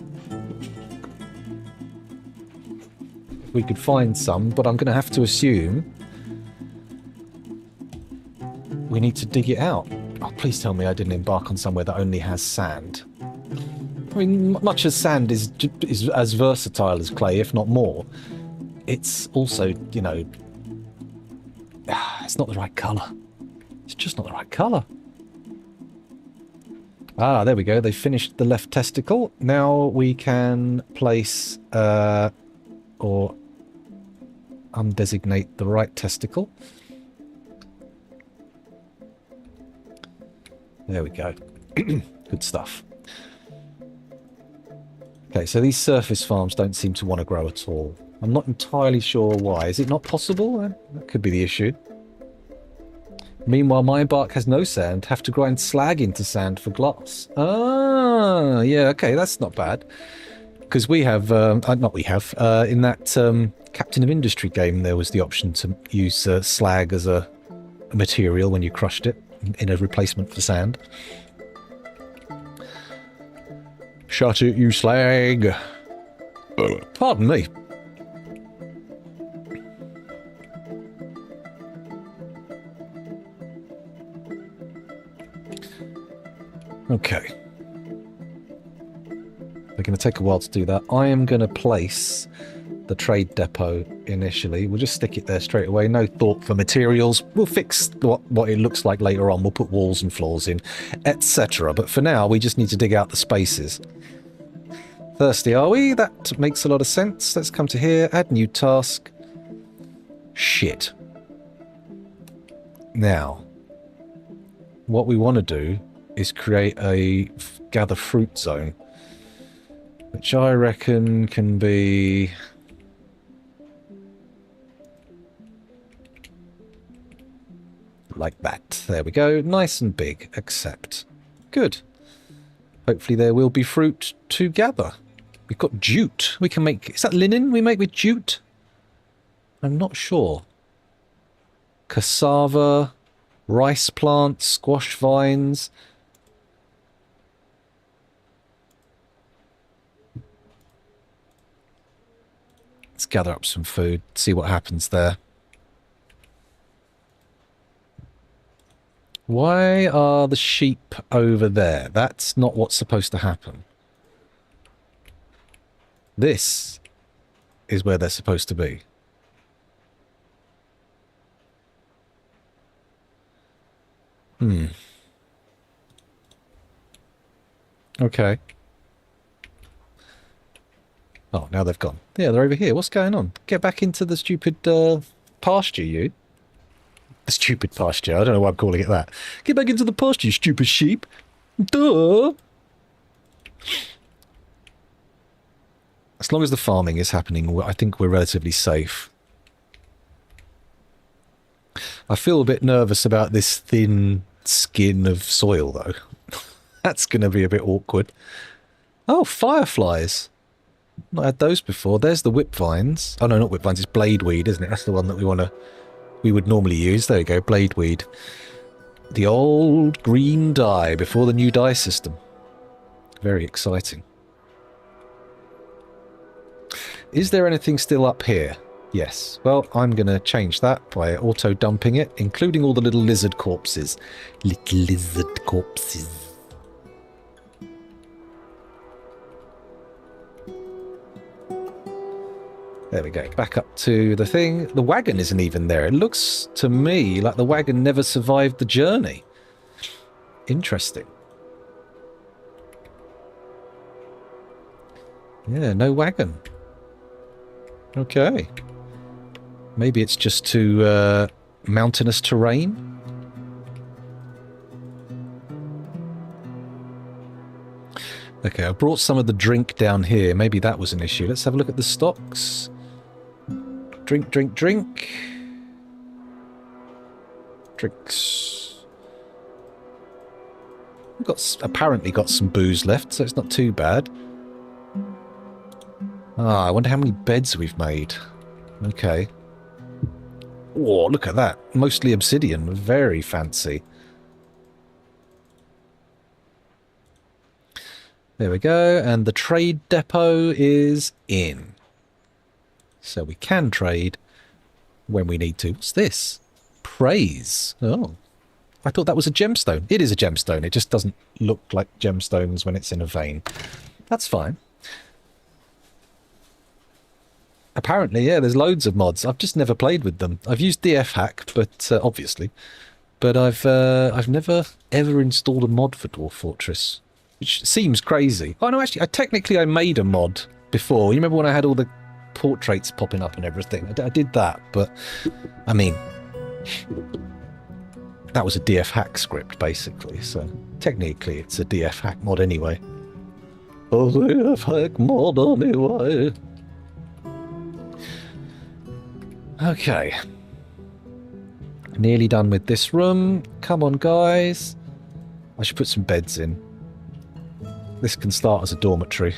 if we could find some, but I'm going to have to assume we need to dig it out. Oh, please tell me I didn't embark on somewhere that only has sand. I mean, much as sand is as versatile as clay, if not more, it's also, you know, it's not the right colour. It's just not the right colour. Ah, there we go. They finished the left testicle. Now we can place or undesignate the right testicle. There we go. Good stuff. Okay, so these surface farms don't seem to want to grow at all. I'm not entirely sure why. Is it not possible? That could be the issue. Meanwhile, my bark has no sand. Have to grind slag into sand for glass. Ah, yeah, okay, that's not bad. Because we have, in that Captain of Industry game, there was the option to use slag as a material when you crushed it in a replacement for sand. Shut it, you slag. Pardon me. Okay. They're going to take a while to do that. I am going to place the trade depot initially. We'll just stick it there straight away. No thought for materials. We'll fix what it looks like later on. We'll put walls and floors in, etc. But for now, we just need to dig out the spaces. Thirsty, are we? That makes a lot of sense. Let's come to here. Add new task. Shit. Now, what we want to do is create a gather fruit zone, which I reckon can be... like that. There we go. Nice and big. Accept. Good. Hopefully there will be fruit to gather. We've got jute. We can make... Is that linen we make with jute? I'm not sure. Cassava, rice plants, squash vines. Let's gather up some food, see what happens there. Why are the sheep over there? That's not what's supposed to happen. This is where they're supposed to be. Okay. Oh, now they've gone. Yeah, they're over here. What's going on? Get back into the stupid pasture, you. The stupid pasture. I don't know why I'm calling it that. Get back into the pasture, you stupid sheep. Duh. As long as the farming is happening, I think we're relatively safe. I feel a bit nervous about this thin skin of soil, though. That's going to be a bit awkward. Oh, fireflies. Not had those before. There's the whip vines. Oh, no, not whip vines. It's blade weed, isn't it? That's the one that we would normally use. There you go, blade weed. The old green dye before the new dye system. Very exciting. Is there anything still up here? Yes. Well, I'm going to change that by auto-dumping it, including all the little lizard corpses. Little lizard corpses. There we go. Back up to the thing. The wagon isn't even there. It looks to me like the wagon never survived the journey. Interesting. Yeah, no wagon. Okay. Maybe it's just too mountainous terrain. Okay, I brought some of the drink down here. Maybe that was an issue. Let's have a look at the stocks. Drink, drink, drink. Drinks. We've apparently got some booze left, so it's not too bad. Ah, I wonder how many beds we've made. Okay. Oh, look at that. Mostly obsidian. Very fancy. There we go. And the trade depot is in. So we can trade when we need to. What's this? Praise. Oh. I thought that was a gemstone. It is a gemstone. It just doesn't look like gemstones when it's in a vein. That's fine. Apparently, yeah, there's loads of mods. I've just never played with them. I've used DF Hack, but obviously, but I've never ever installed a mod for Dwarf Fortress, which seems crazy. Oh no, actually, I made a mod before. You remember when I had all the portraits popping up and everything? I did that, but I mean, that was a DF Hack script basically. So technically, it's a DF Hack mod anyway. A DF Hack mod anyway. Okay. Nearly done with this room. Come on, guys. I should put some beds in. This can start as a dormitory.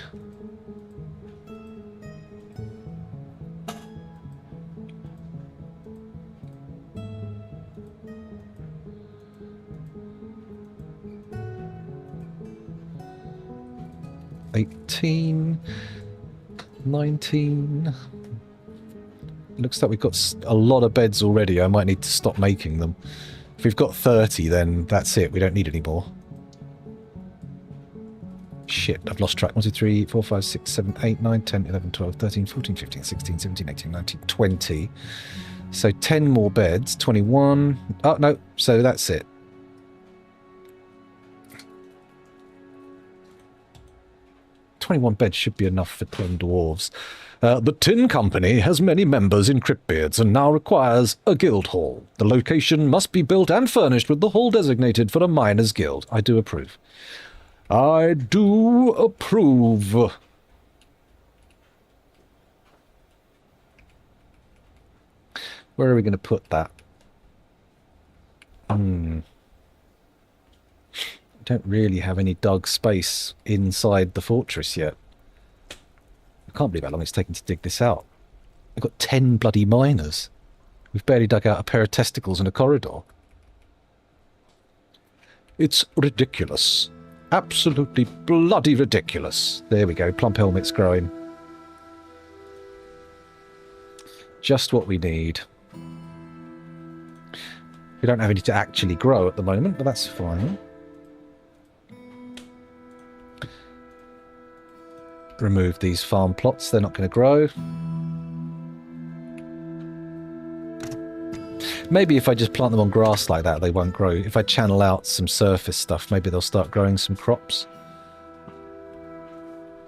18, 19. Looks like we've got a lot of beds already. I might need to stop making them. If we've got 30, then that's it. We don't need any more. Shit, I've lost track. 1, 2, 3, 4, 5, 6, 7, 8, 9, 10, 11, 12, 13, 14, 15, 16, 17, 18, 19, 20. So 10 more beds. 21. Oh, no. So that's it. "21 beds should be enough for 10 dwarves. The Tin Company has many members in Cryptbeards and now requires a guild hall. The location must be built and furnished with the hall designated for a miners' guild." I do approve. I do approve. Where are we going to put that? Don't really have any dug space inside the fortress yet. I can't believe how long it's taken to dig this out. I've got 10 bloody miners. We've barely dug out a pair of testicles in a corridor. It's ridiculous. Absolutely bloody ridiculous. There we go. Plump helmet's growing. Just what we need. We don't have any to actually grow at the moment, but that's fine. Remove these farm plots. They're not going to grow. Maybe if I just plant them on grass like that, they won't grow. If I channel out some surface stuff, maybe they'll start growing some crops.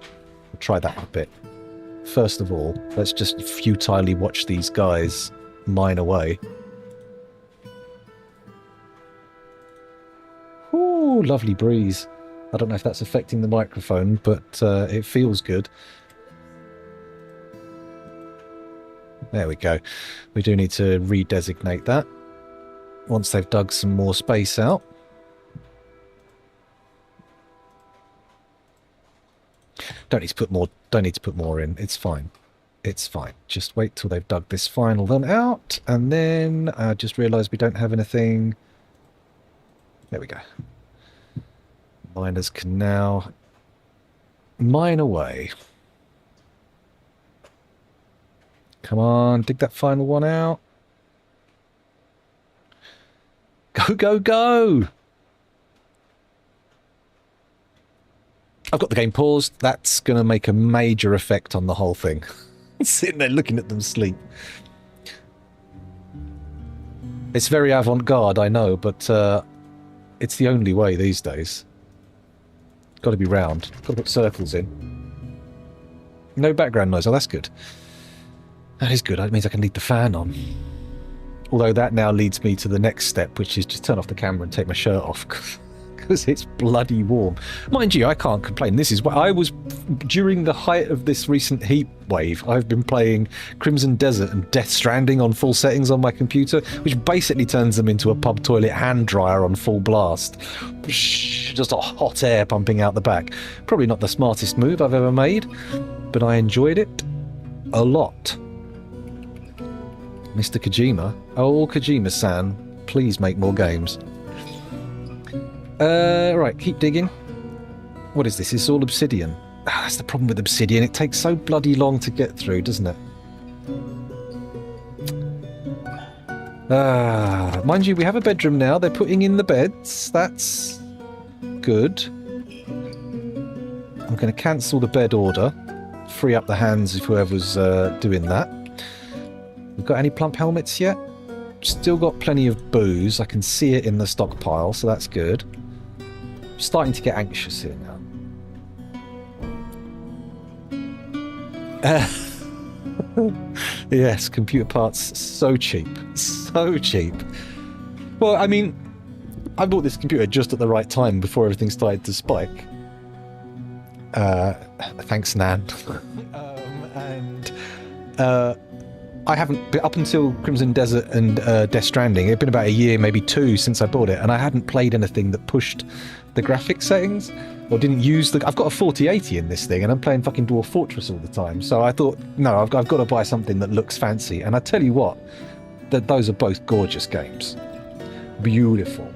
We'll try that a bit. First of all, let's just futilely watch these guys mine away. Ooh, lovely breeze. I don't know if that's affecting the microphone, but it feels good. There we go. We do need to redesignate that once they've dug some more space out. Don't need to put more. Don't need to put more in. It's fine. It's fine. Just wait till they've dug this final one out, and then I just realised we don't have anything. There we go. Miners can now mine away. Come on, dig that final one out. Go, go, go! I've got the game paused. That's going to make a major effect on the whole thing. Sitting there looking at them sleep. It's very avant-garde, I know, but it's the only way these days. Got to be round. Got to put circles in. No background noise. Oh, that's good. That is good. That means I can leave the fan on. Although that now leads me to the next step, which is just turn off the camera and take my shirt off. Because it's bloody warm. Mind you, I can't complain. This is what I was... During the height of this recent heat wave, I've been playing Crimson Desert and Death Stranding on full settings on my computer, which basically turns them into a pub toilet hand dryer on full blast. Just a hot air pumping out the back. Probably not the smartest move I've ever made, but I enjoyed it a lot. Mr. Kojima. Oh, Kojima-san, please make more games. Right, keep digging. What is this? It's all obsidian. Ah, that's the problem with obsidian. It takes so bloody long to get through, doesn't it? Mind you, we have a bedroom now. They're putting in the beds. That's good. I'm going to cancel the bed order. Free up the hands if whoever's doing that. We've got any plump helmets yet? Still got plenty of booze. I can see it in the stockpile, so that's good. Starting to get anxious here now. Yes, computer parts, so cheap. So cheap. Well, I mean, I bought this computer just at the right time before everything started to spike. Thanks, Nan. I haven't, up until Crimson Desert and Death Stranding, it'd been about a year, maybe 2 since I bought it, and I hadn't played anything that pushed the graphic settings, or didn't use the... I've got a 4080 in this thing, and I'm playing fucking Dwarf Fortress all the time, so I thought, no, I've got to buy something that looks fancy, and I tell you what, those are both gorgeous games. Beautiful.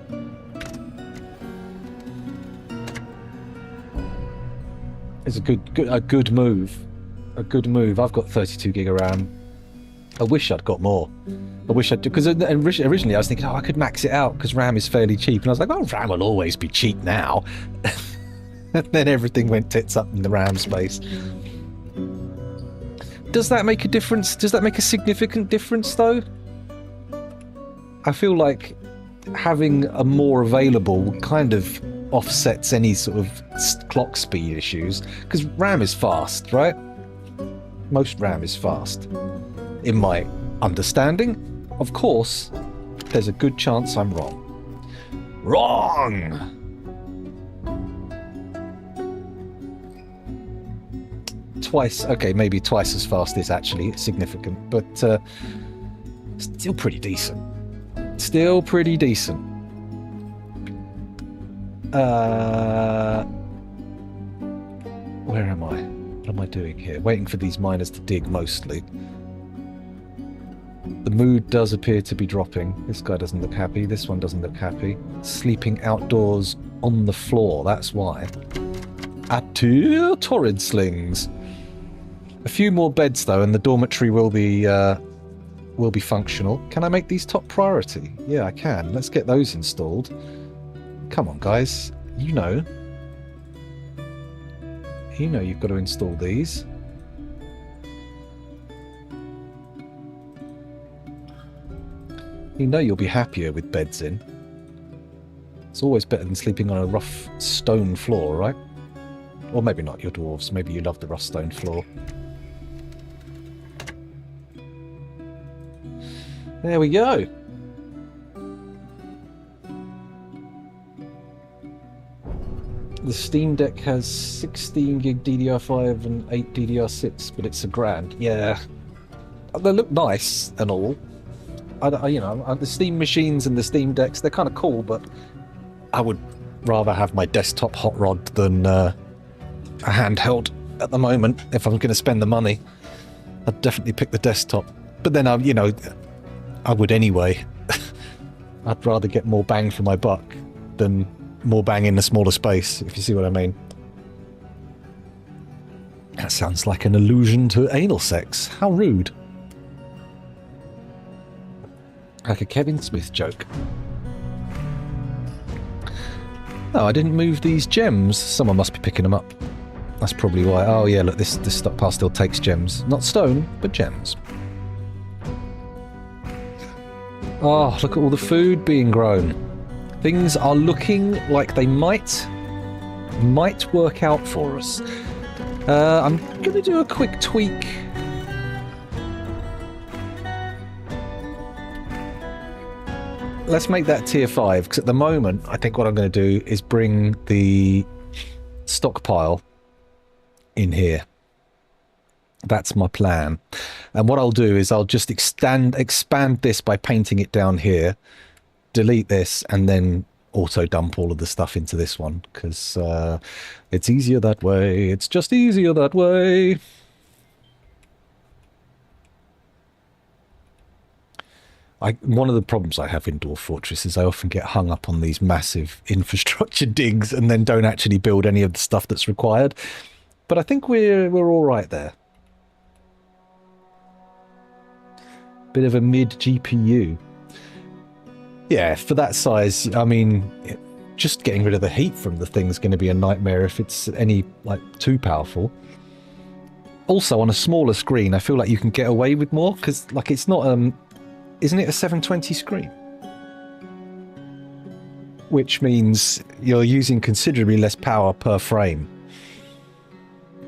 It's a good move. A good move. I've got 32 gig of RAM. I wish I'd got more. I wish I'd, because originally I was thinking, oh, I could max it out because RAM is fairly cheap, and I was like, oh, RAM will always be cheap now. And then everything went tits up in the RAM space. Does that make a difference? Does that make a significant difference, though? I feel like having a more available kind of offsets any sort of clock speed issues, because RAM is fast, right? Most RAM is fast. In my understanding, of course, there's a good chance I'm wrong. Wrong! Twice, okay, maybe twice as fast is actually significant, but still pretty decent. Still pretty decent. Where am I? What am I doing here? Waiting for these miners to dig, mostly. The mood does appear to be dropping. This guy doesn't look happy. This one doesn't look happy. Sleeping outdoors on the floor, that's why. Two torrid slings. A few more beds, though, and the dormitory will be functional. Can I make these top priority? Yeah, I can. Let's get those installed. Come on, guys. You know you've got to install these. You know you'll be happier with beds in. It's always better than sleeping on a rough stone floor, right? Or maybe not, you're dwarves. Maybe you love the rough stone floor. There we go. The Steam Deck has 16 gig DDR5 and 8 DDR6, but it's $1,000. Yeah, they look nice and all. The Steam machines and the Steam Decks, they're kind of cool, but I would rather have my desktop hot rod than a handheld at the moment. If I'm going to spend the money, I'd definitely pick the desktop. But then, I would anyway. I'd rather get more bang for my buck than more bang in a smaller space, if you see what I mean. That sounds like an allusion to anal sex. How rude. Like a Kevin Smith joke. Oh, I didn't move these gems. Someone must be picking them up. That's probably why. Oh yeah, look, this stockpile still takes gems. Not stone, but gems. Oh, look at all the food being grown. Things are looking like they might work out for us. I'm going to do a quick tweak. Let's make that tier 5, because at the moment, I think what I'm going to do is bring the stockpile in here. That's my plan. And what I'll do is I'll just expand this by painting it down here, delete this, and then auto dump all of the stuff into this one, because it's easier that way. It's just easier that way. One of the problems I have in Dwarf Fortress is I often get hung up on these massive infrastructure digs and then don't actually build any of the stuff that's required. But I think we're all right there. Bit of a mid GPU. Yeah, for that size, I mean, just getting rid of the heat from the thing's going to be a nightmare if it's any too powerful. Also, on a smaller screen, I feel like you can get away with more, because it's not isn't it a 720 screen? Which means you're using considerably less power per frame.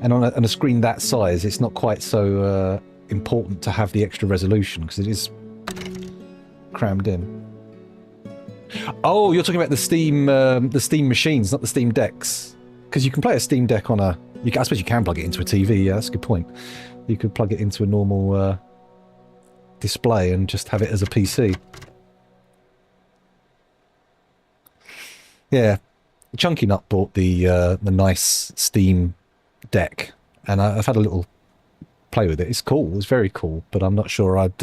And on a screen that size, it's not quite so important to have the extra resolution, because it is crammed in. Oh, you're talking about the Steam machines, not the Steam Decks. Because you can play a Steam Deck on I suppose you can plug it into a TV, yeah, that's a good point. You could plug it into a normal display and just have it as a PC. Yeah, Chunky Nut bought the nice Steam Deck, and I've had a little play with it. It's cool. It's very cool, but I'm not sure I'd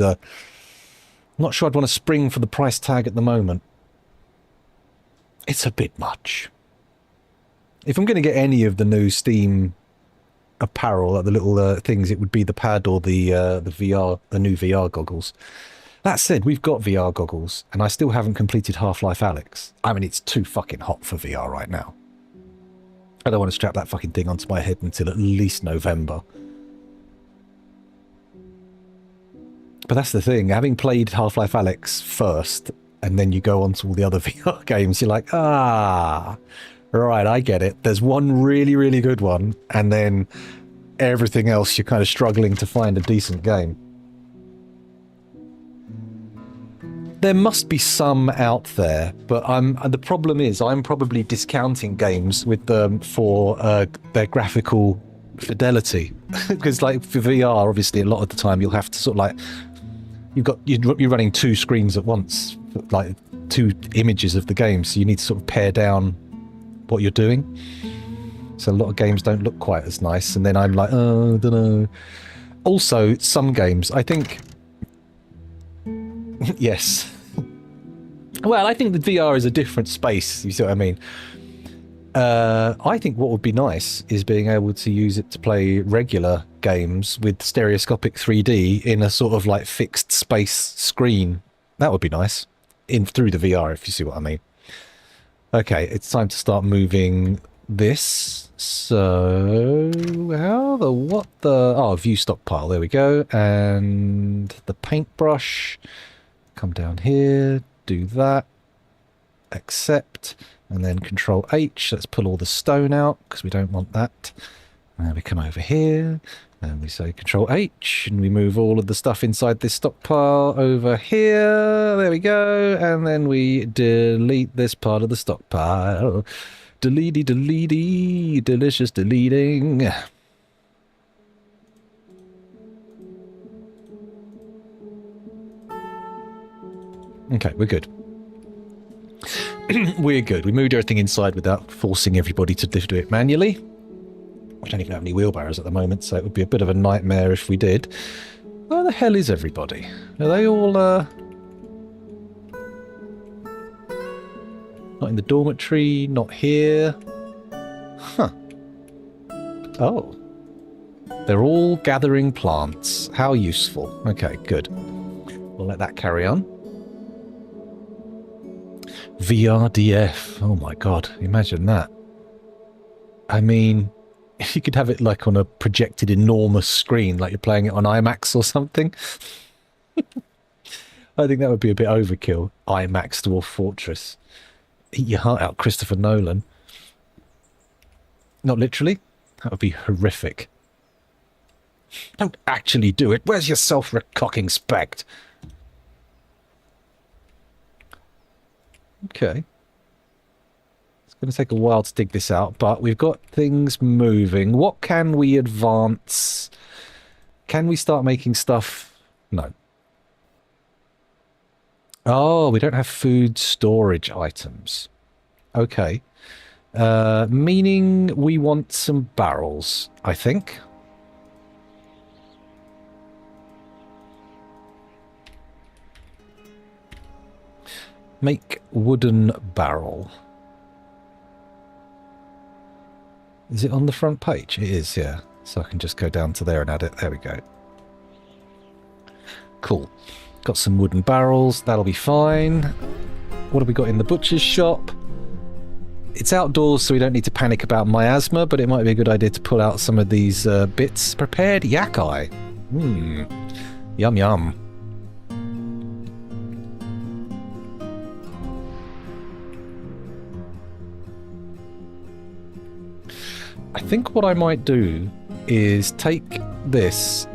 want to spring for the price tag at the moment. It's a bit much. If I'm going to get any of the new Steam apparel, like the little things, it would be the pad or the VR, the new VR goggles. That said, we've got VR goggles, and I still haven't completed Half-Life Alyx. I mean, it's too fucking hot for VR right now. I don't want to strap that fucking thing onto my head until at least November. But that's the thing, having played Half-Life Alyx first, and then you go on to all the other VR games, you're like, right, I get it. There's one really, really good one, and then everything else you're kind of struggling to find a decent game. There must be some out there, but the problem is I'm probably discounting games with them for their graphical fidelity. Because like for VR, obviously a lot of the time you'll have to sort of like, you're running two screens at once, like two images of the game, so you need to sort of pare down what you're doing. So a lot of games don't look quite as nice, and then I'm like, oh, I don't know. Also, some games, I think... Yes. Well, I think the VR is a different space, you see what I mean? I think what would be nice is being able to use it to play regular games with stereoscopic 3D in a sort of like fixed space screen. That would be nice. Through the VR, if you see what I mean. Okay, it's time to start moving this. So, view stockpile, there we go. And the paintbrush. Come down here, do that. Accept. And then Control H, let's pull all the stone out, because we don't want that. And then we come over here, and we say Control H, and we move all of the stuff inside this stockpile over here. There we go. And then we delete this part of the stockpile. Deleety, deleety, delicious deleting. Okay, we're good. We're good. We moved everything inside without forcing everybody to do it manually. We don't even have any wheelbarrows at the moment, so it would be a bit of a nightmare if we did. Where the hell is everybody? Are they all, not in the dormitory, not here? Huh. Oh. They're all gathering plants. How useful. Okay, good. We'll let that carry on. VRDF. Oh my god, imagine that. I mean, if you could have it like on a projected enormous screen, like you're playing it on IMAX or something. I think that would be a bit overkill. IMAX Dwarf Fortress. Eat your heart out, Christopher Nolan. Not literally. That would be horrific. Don't actually do it. Where's your self-recocking spect? Okay. It's going to take a while to dig this out, but we've got things moving. What can we advance? Can we start making stuff? No. Oh, we don't have food storage items. Okay. Meaning we want some barrels, I think. Make wooden barrel. Is it on the front page? It is, yeah. So I can just go down to there and add it. There we go. Cool. Got some wooden barrels. That'll be fine. What have we got in the butcher's shop? It's outdoors, so we don't need to panic about miasma, but it might be a good idea to pull out some of these bits. Prepared yak eye. Yum yum. I think what I might do is take this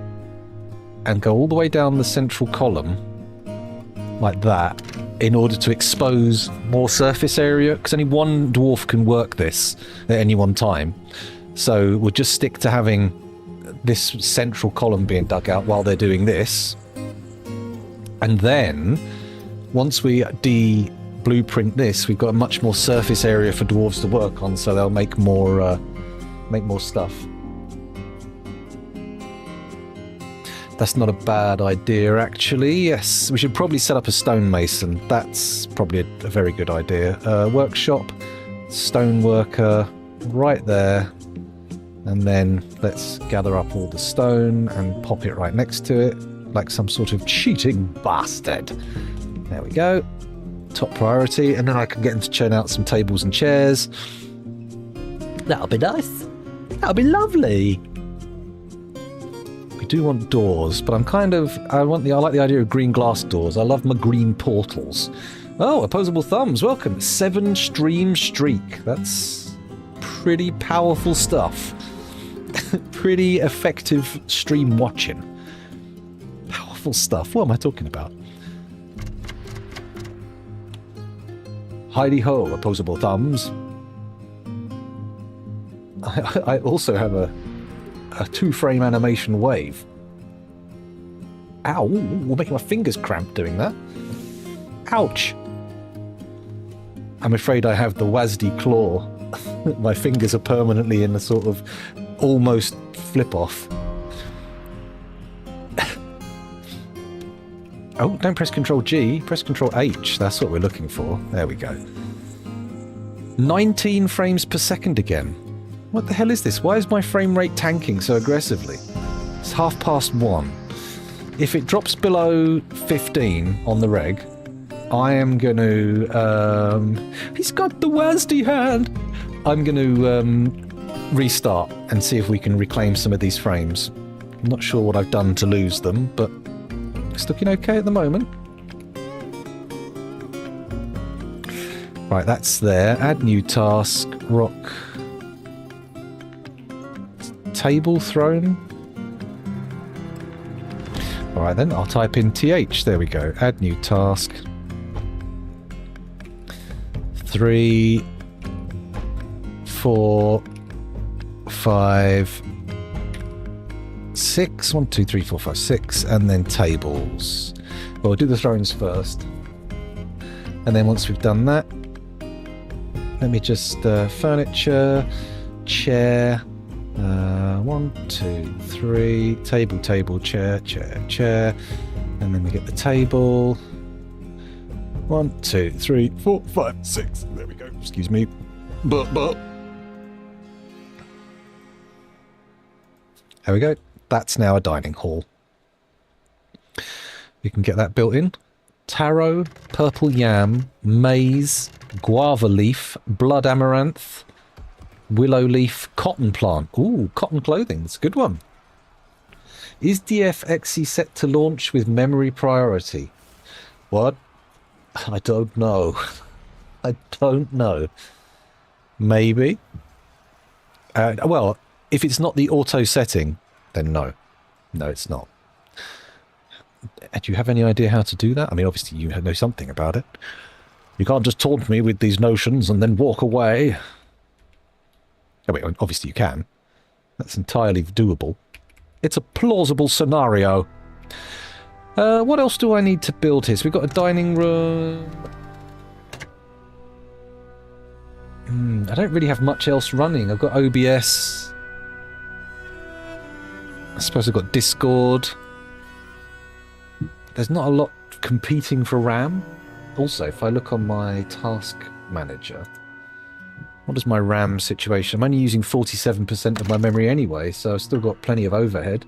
and go all the way down the central column like that in order to expose more surface area, because only one dwarf can work this at any one time. So we'll just stick to having this central column being dug out while they're doing this. And then once we de-blueprint this, we've got a much more surface area for dwarves to work on, so they'll make more stuff. That's not a bad idea, actually. Yes, we should probably set up a stonemason. That's probably a very good idea. Workshop, stoneworker, right there. And then let's gather up all the stone and pop it right next to it, like some sort of cheating bastard. There we go. Top priority. And then I can get them to churn out some tables and chairs. That'll be nice. That'll be lovely. We do want doors, but I like the idea of green glass doors. I love my green portals. Oh, opposable thumbs, welcome. 7 stream streak. That's pretty powerful stuff. Pretty effective stream watching. Powerful stuff. What am I talking about? Heidi ho, opposable thumbs. I also have a 2-frame animation wave. Ow, we're making my fingers cramp doing that. Ouch. I'm afraid I have the WASD claw. My fingers are permanently in a sort of almost flip off. Oh, don't press Control G, press Control H. That's what we're looking for. There we go. 19 frames per second again. What the hell is this? Why is my frame rate tanking so aggressively? It's 1:30. If it drops below 15 on the reg, I am going to... he's got the WASD hand! I'm going to restart and see if we can reclaim some of these frames. I'm not sure what I've done to lose them, but it's looking okay at the moment. Right, that's there. Add new task. Rock. Table thrown. Alright then, I'll type in TH. There we go. Add new task. 3, 4, 5, 6. 1, 2, 3, 4, 5, 6. And then tables. Well, we'll do the thrones first. And then once we've done that, let me just furniture, chair. 1, 2, 3. Table, table, chair, chair, chair. And then we get the table. 1, 2, 3, 4, 5, 6. There we go. Excuse me. But. There we go. That's now a dining hall. We can get that built in. Taro, purple yam, maize, guava leaf, blood amaranth, willow leaf, cotton plant. Ooh, cotton clothing. That's a good one. Is DFXE set to launch with memory priority? What? I don't know. I don't know. Maybe. Well, if it's not the auto setting, then no. No, it's not. Do you have any idea how to do that? I mean, obviously you know something about it. You can't just taunt me with these notions and then walk away. Oh, wait, obviously you can. That's entirely doable. It's a plausible scenario. What else do I need to build here? So we've got a dining room. I don't really have much else running. I've got OBS. I suppose I've got Discord. There's not a lot competing for RAM. Also, if I look on my task manager, what is my RAM situation? I'm only using 47% of my memory anyway, so I've still got plenty of overhead.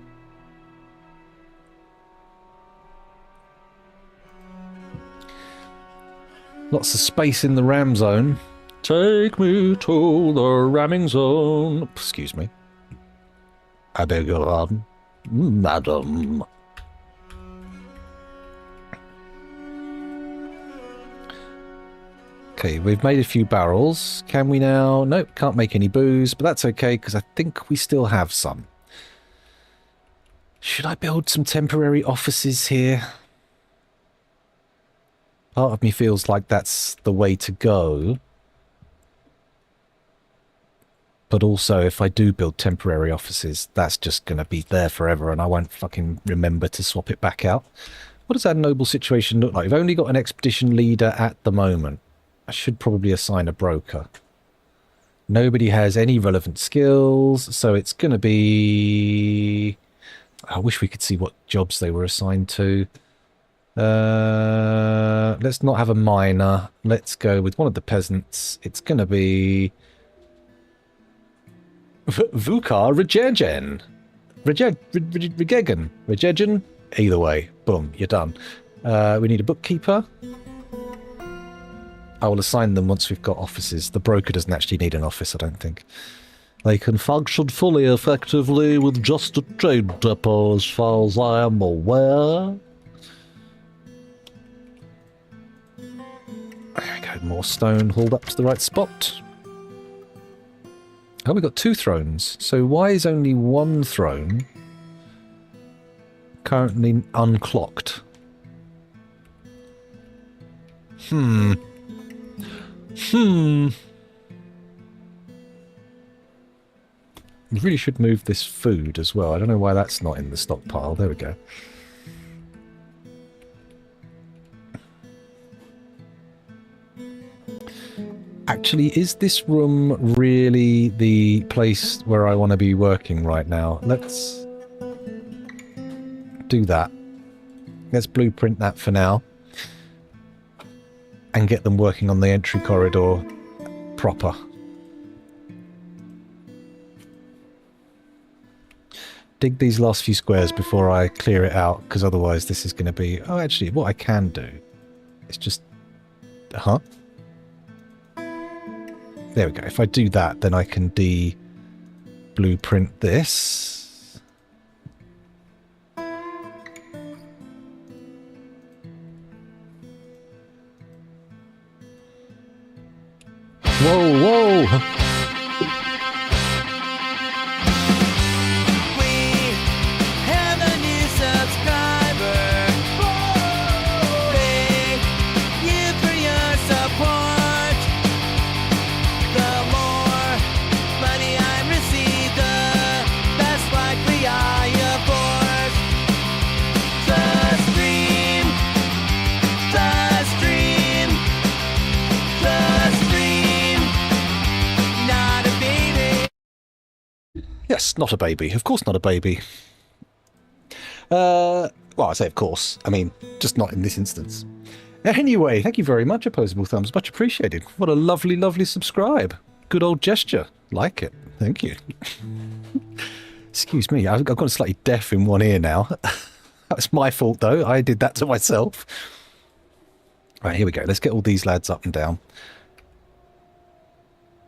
Lots of space in the RAM zone. Take me to the ramming zone. Excuse me. I beg your pardon, madam. Okay, we've made a few barrels. Can we now? Nope, can't make any booze, but that's okay because I think we still have some. Should I build some temporary offices here? Part of me feels like that's the way to go. But also, if I do build temporary offices, that's just going to be there forever and I won't fucking remember to swap it back out. What does that noble situation look like? We've only got an expedition leader at the moment. I should probably assign a broker. Nobody has any relevant skills, so it's going to be... I wish we could see what jobs they were assigned to. Let's not have a miner. Let's go with one of the peasants. It's going to be... Vukar Rejejen. Rejejen. Either way. Boom, you're done. We need a bookkeeper. I will assign them once we've got offices. The broker doesn't actually need an office, I don't think. They can function fully effectively with just a trade depot as far as I am aware. There we go, more stone hauled up to the right spot. Oh, we've got 2 thrones. So why is only 1 throne currently unclocked? We really should move this food as well. I don't know why that's not in the stockpile. There we go. Actually, is this room really the place where I want to be working right now? Let's do that. Let's blueprint that for now. And get them working on the entry corridor proper. Dig these last few squares before I clear it out, because otherwise this is going to be... Oh, actually, what I can do is just... Huh? There we go. If I do that, then I can de-blueprint this. Whoa, whoa! Yes, not a baby. Of course not a baby. Well, I say of course. I mean, just not in this instance. Anyway, thank you very much, Opposable Thumbs. Much appreciated. What a lovely, lovely subscribe. Good old gesture. Like it. Thank you. Excuse me, I've gone slightly deaf in one ear now. That's my fault, though. I did that to myself. Right, here we go. Let's get all these lads up and down.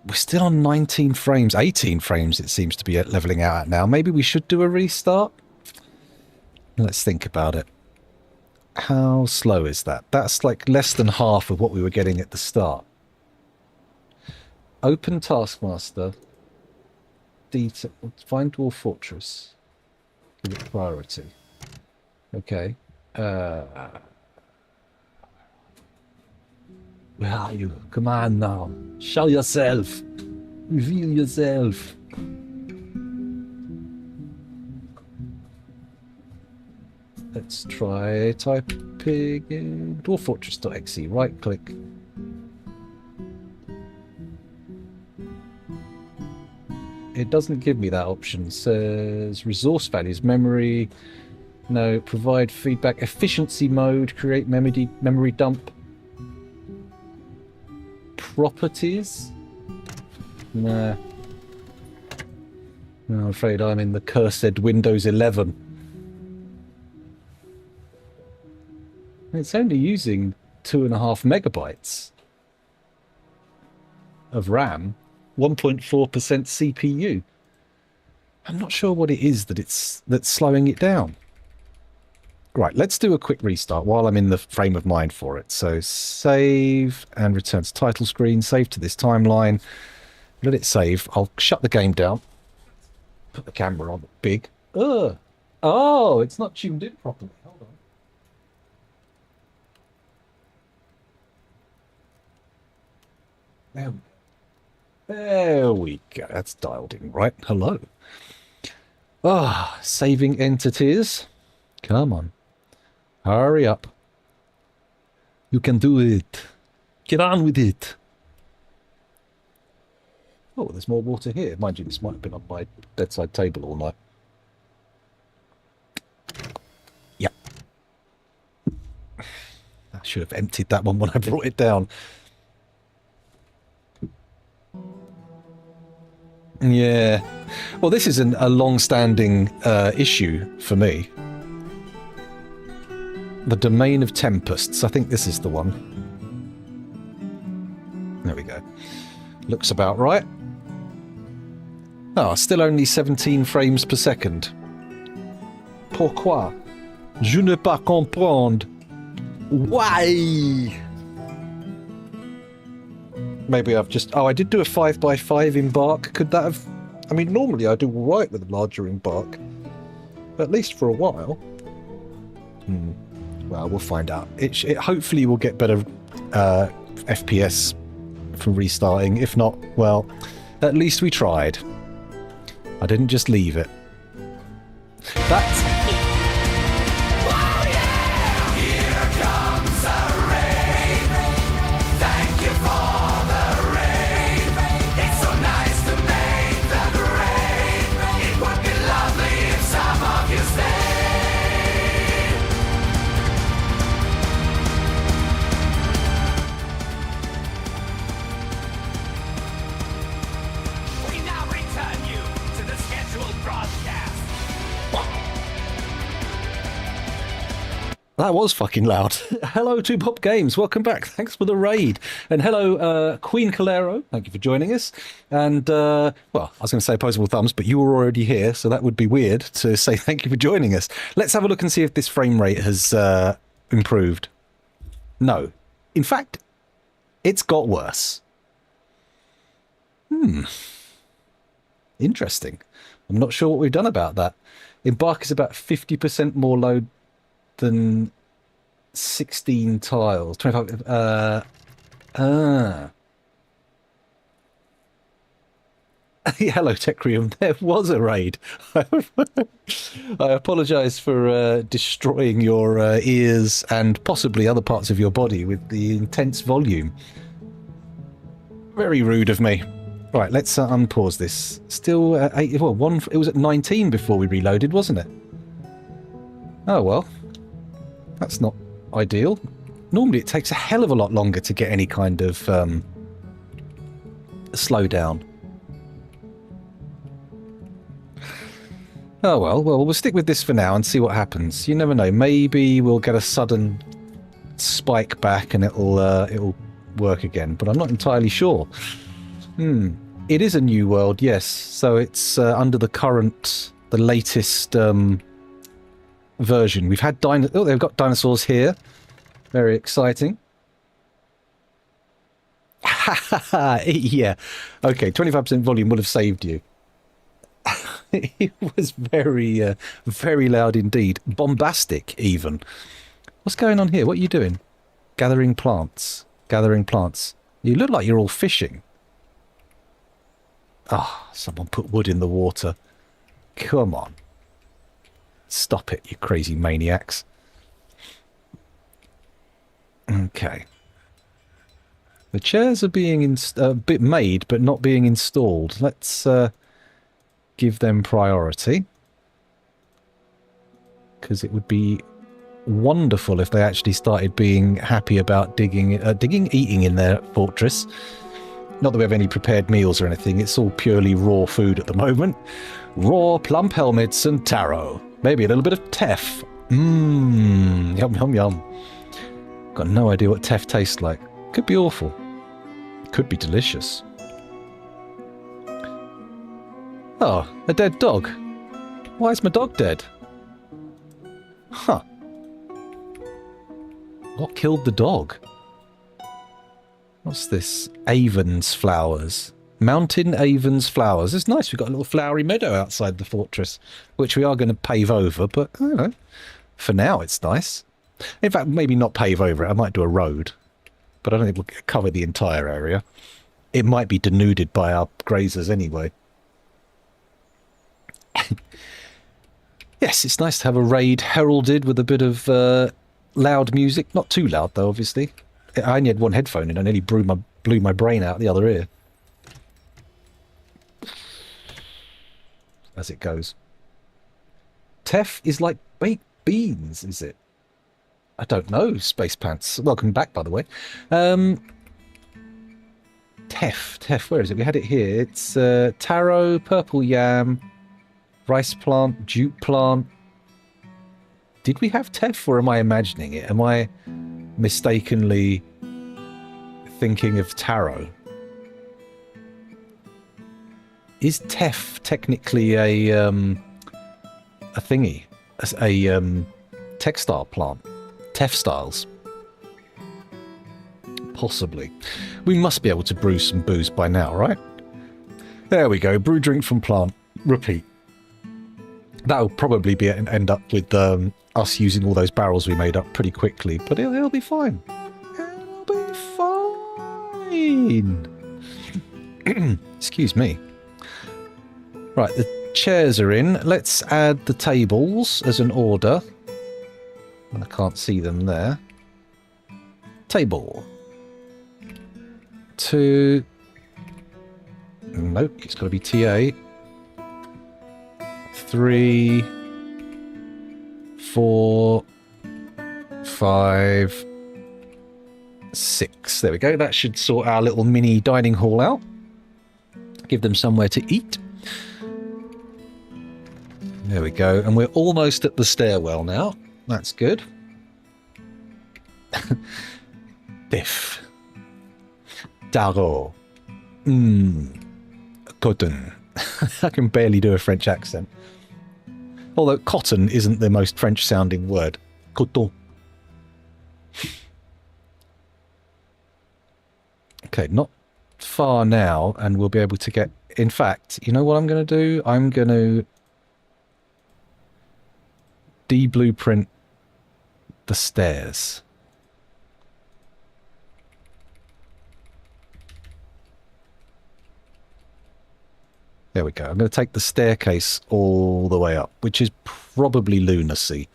We're still on 19 frames, 18 frames it seems to be leveling out at now. Maybe we should do a restart? Let's think about it. How slow is that? That's like less than half of what we were getting at the start. Open Taskmaster. Detail. Find Dwarf Fortress. Give it priority. Okay. Where are you? Come on now. Show yourself. Reveal yourself. Let's try typing in dwarffortress.exe. Right click. It doesn't give me that option. It says resource values, memory. No, provide feedback. Efficiency mode, create memory dump. Properties? Nah. No, I'm afraid I'm in the cursed Windows 11. It's only using 2.5 megabytes of RAM, 1.4% CPU. I'm not sure what it is that's slowing it down. Right, let's do a quick restart while I'm in the frame of mind for it. So save and return to title screen, save to this timeline, let it save. I'll shut the game down, put the camera on big. Ugh. Oh, it's not tuned in properly. Hold on. There we go. That's dialed in, right? Hello. Ah, saving entities. Come on. Hurry up. You can do it. Get on with it. Oh, there's more water here. Mind you, this might have been on my bedside table all night. Yep. I should have emptied that one when I brought it down. Yeah. Well, this is a long-standing issue for me. The Domain of Tempests. I think this is the one. There we go. Looks about right. Oh, still only 17 frames per second. Pourquoi? Je ne pas comprendre. Why? Maybe I've just... Oh, I did do a 5x5 embark. Could that have... I mean, normally I do all right with a larger embark. At least for a while. Well, we'll find out. It hopefully will get better FPS from restarting. If not, well, at least we tried. I didn't just leave it. That's... That was fucking loud. Hello to Pop Games. Welcome back. Thanks for the raid. And hello, Queen Calero. Thank you for joining us. And, well, I was going to say opposable thumbs, but you were already here, so that would be weird to say thank you for joining us. Let's have a look and see if this frame rate has improved. No. In fact, it's got worse. Interesting. I'm not sure what we've done about that. Embark is about 50% more load than 16 tiles. 25. Hello, Tecrium. There was a raid. I apologise for destroying your ears and possibly other parts of your body with the intense volume. Very rude of me. Right, let's unpause this. Still at 8. Well, it was at 19 before we reloaded, wasn't it? Oh well. That's not ideal. Normally it takes a hell of a lot longer to get any kind of slowdown. Oh well, we'll stick with this for now and see what happens. You never know. Maybe we'll get a sudden spike back and it'll work again. But I'm not entirely sure. It is a new world, yes. So it's under the latest version. We've had they've got dinosaurs here. Very exciting. Yeah. Okay, 25% volume would have saved you. It was very, very loud indeed. Bombastic, even. What's going on here? What are you doing? Gathering plants. Gathering plants. You look like you're all fishing. Ah, someone put wood in the water. Come on. Stop it, you crazy maniacs. Okay. The chairs are being made, but not being installed. Let's give them priority. Because it would be wonderful if they actually started being happy about eating in their fortress. Not that we have any prepared meals or anything. It's all purely raw food at the moment. Raw plump helmets and taro. Maybe a little bit of teff. Yum, yum, yum. Got no idea what teff tastes like. Could be awful. Could be delicious. Oh, a dead dog. Why is my dog dead? Huh. What killed the dog? What's this? Avens flowers. Mountain Avens flowers. It's nice. We've got a little flowery meadow outside the fortress, which we are going to pave over, but I don't know. For now, it's nice. In fact, maybe not pave over it. I might do a road, but I don't think we'll cover the entire area. It might be denuded by our grazers anyway. Yes, it's nice to have a raid heralded with a bit of loud music. Not too loud, though, obviously. I only had one headphone in. I nearly blew my brain out the other ear. As it goes. Teff is like baked beans, is it? I don't know, Space Pants. Welcome back, by the way. Teff, where is it? We had it here. It's taro, purple yam, rice plant, jute plant. Did we have teff, or am I imagining it? Am I mistakenly thinking of taro? Is teff technically a thingy? A textile plant? Teff styles? Possibly. We must be able to brew some booze by now, right? There we go. Brew drink from plant. Repeat. That'll probably be end up with us using all those barrels we made up pretty quickly, but it'll be fine. It'll be fine. Excuse me. Right, the chairs are in. Let's add the tables as an order. I can't see them there. Table. 2. Nope, it's got to be TA. 3, 4, 5, 6. There we go. That should sort our little mini dining hall out. Give them somewhere to eat. There we go. And we're almost at the stairwell now. That's good. Biff. Daro. Cotton. I can barely do a French accent. Although cotton isn't the most French sounding word. Coton. Okay, not far now, and we'll be able to get... In fact, you know what I'm going to do? I'm going to de-blueprint the stairs. There we go. I'm going to take the staircase all the way up, which is probably lunacy.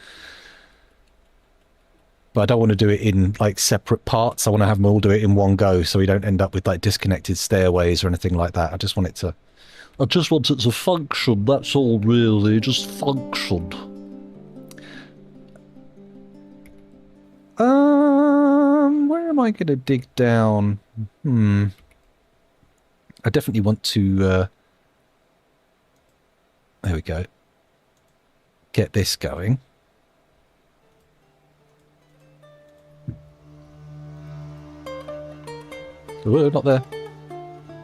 But I don't want to do it in like separate parts. I want to have them all do it in one go, so we don't end up with like disconnected stairways or anything like that. I just want it to function. That's all, really. Just function. Where am I going to dig down? I definitely want to. There we go. Get this going. Ooh, not there.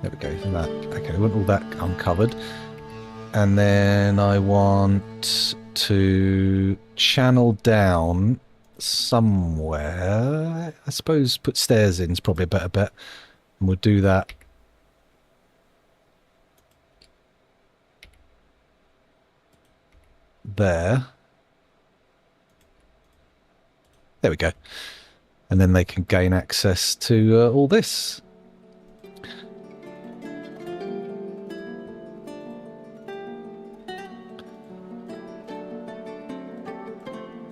There we go. That. Okay, we want all that uncovered. And then I want to channel down somewhere. I suppose put stairs in is probably a better bet. And we'll do that. There we go. And then they can gain access to all this.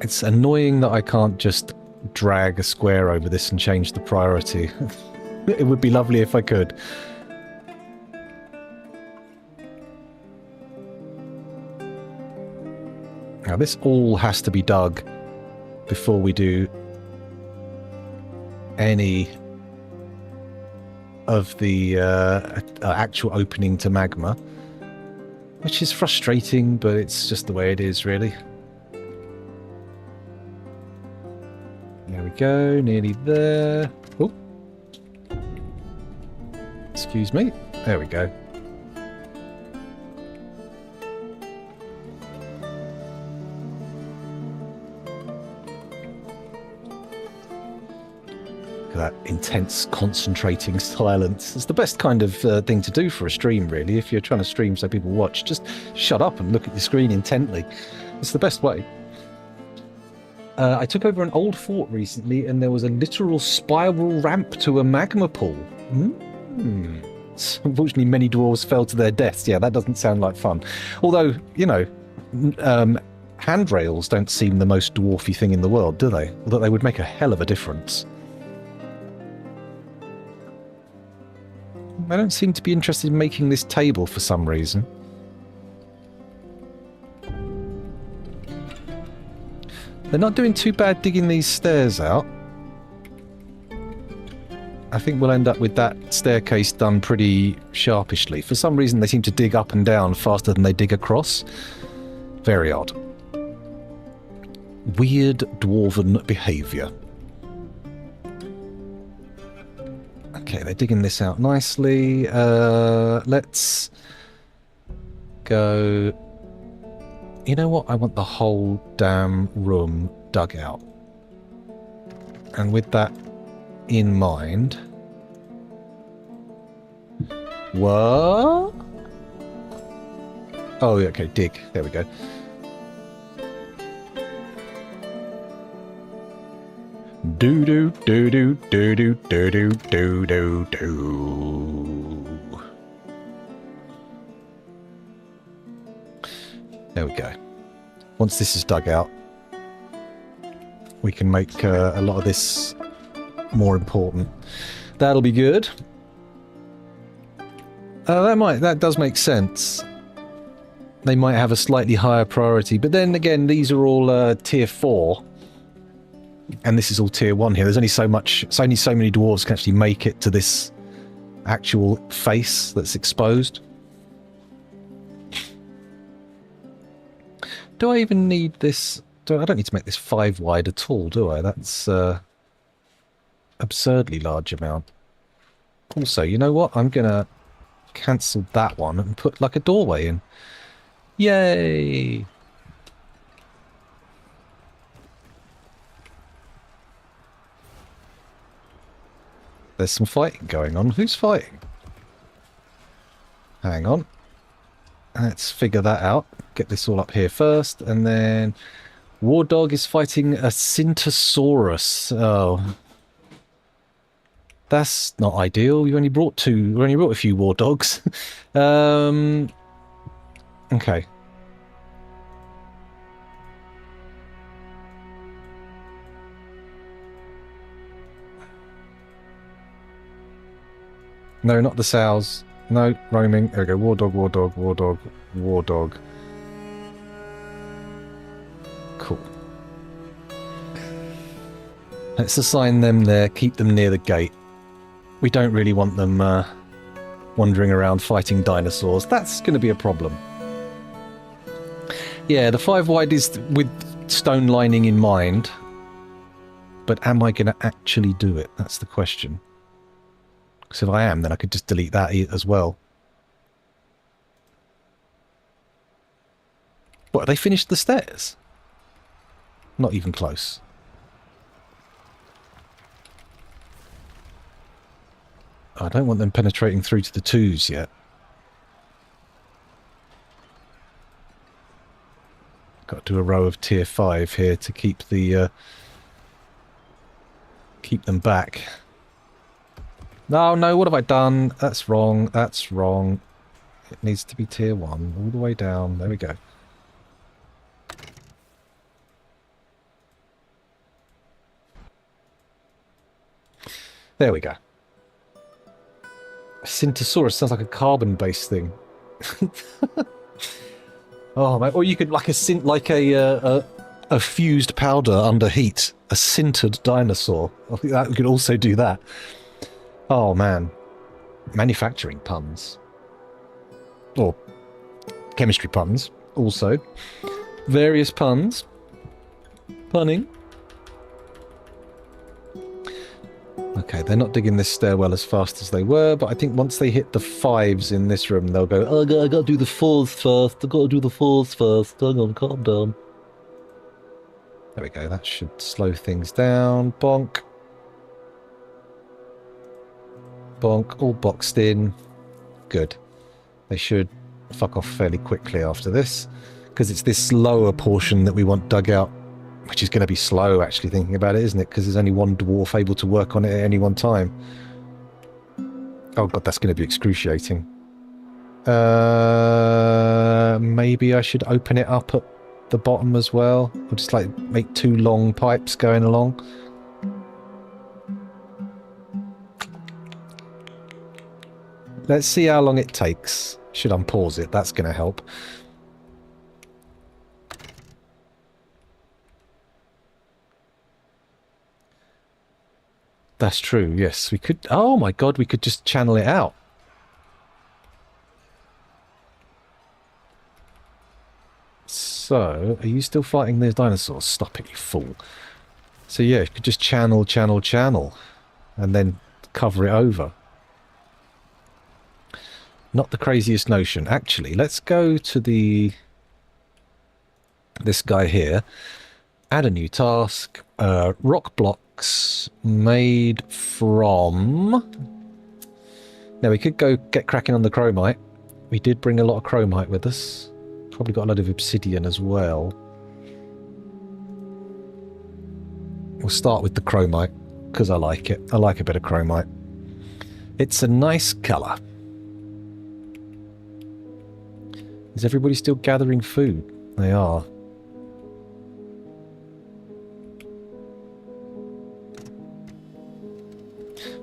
It's annoying that I can't just drag a square over this and change the priority. It would be lovely if I could. Now this all has to be dug before we do any of the actual opening to magma, which is frustrating, but it's just the way it is, really. There we go, nearly there. Oh, excuse me. There we go. That intense concentrating silence. It's the best kind of thing to do for a stream, really. If you're trying to stream so people watch, just shut up and look at the screen intently. It's the best way. I took over an old fort recently and there was a literal spiral ramp to a magma pool. Unfortunately, many dwarves fell to their deaths. Yeah, that doesn't sound like fun. Although, you know, handrails don't seem the most dwarfy thing in the world, do they? Although they would make a hell of a difference. I don't seem to be interested in making this table for some reason. They're not doing too bad digging these stairs out. I think we'll end up with that staircase done pretty sharpishly. For some reason, they seem to dig up and down faster than they dig across. Very odd. Weird dwarven behaviour. Okay, they're digging this out nicely. Let's go... You know what? I want the whole damn room dug out. And with that in mind... What? Oh, okay, dig. There we go. Do do do do do do do do do do do. There we go. Once this is dug out, we can make a lot of this more important. That'll be good. That does make sense. They might have a slightly higher priority, but then again, these are all tier 4. And this is all tier 1 here. There's only so many dwarves can actually make it to this actual face that's exposed. Do I even need this? I don't need to make this 5 wide at all, do I? That's absurdly large amount. Also, you know what? I'm gonna cancel that one and put like a doorway in. Yay! There's some fighting going on. Who's fighting? Hang on. Let's figure that out. Get this all up here first, and then War Dog is fighting a Syntosaurus. Oh, that's not ideal. You only brought 2. You only brought a few War Dogs. Okay. No, not the sows. No, roaming. There we go. War Dog, War Dog, War Dog, War Dog. Cool. Let's assign them there. Keep them near the gate. We don't really want them wandering around fighting dinosaurs. That's going to be a problem. Yeah, the 5 wide is with stone lining in mind. But am I going to actually do it? That's the question. Because if I am, then I could just delete that as well. What, have they finished the stairs? Not even close. I don't want them penetrating through to the 2s yet. Got to do a row of tier 5 here to keep the keep them back. No, what have I done? That's wrong. That's wrong. It needs to be tier 1 all the way down. There we go. There we go. Syntosaurus sounds like a carbon-based thing. Oh man! Or you could like a fused powder under heat, a sintered dinosaur. I think that we could also do that. Oh man, manufacturing puns, or chemistry puns, also various puns, punning. Okay, they're not digging this stairwell as fast as they were, but I think once they hit the 5s in this room, they'll go, oh, I gotta do the 4s first, I gotta do the 4s first, hang on, calm down. There we go, that should slow things down. Bonk. Bonk, all boxed in. Good. They should fuck off fairly quickly after this, because it's this lower portion that we want dug out. Which is going to be slow, actually, thinking about it, isn't it? Because there's only one dwarf able to work on it at any one time. Oh god, that's going to be excruciating. Maybe I should open it up at the bottom as well. Or just, like, make 2 long pipes going along. Let's see how long it takes. Should unpause it. That's going to help. That's true, yes. We could... Oh my god, we could just channel it out. So, are you still fighting those dinosaurs? Stop it, you fool. So yeah, you could just channel, and then cover it over. Not the craziest notion. Actually, let's go to this guy here. Add a new task. Rock blocks made from... Now, we could go get cracking on the chromite. We did bring a lot of chromite with us. Probably got a lot of obsidian as well. We'll start with the chromite, because I like it. I like a bit of chromite. It's a nice colour. Is everybody still gathering food? They are.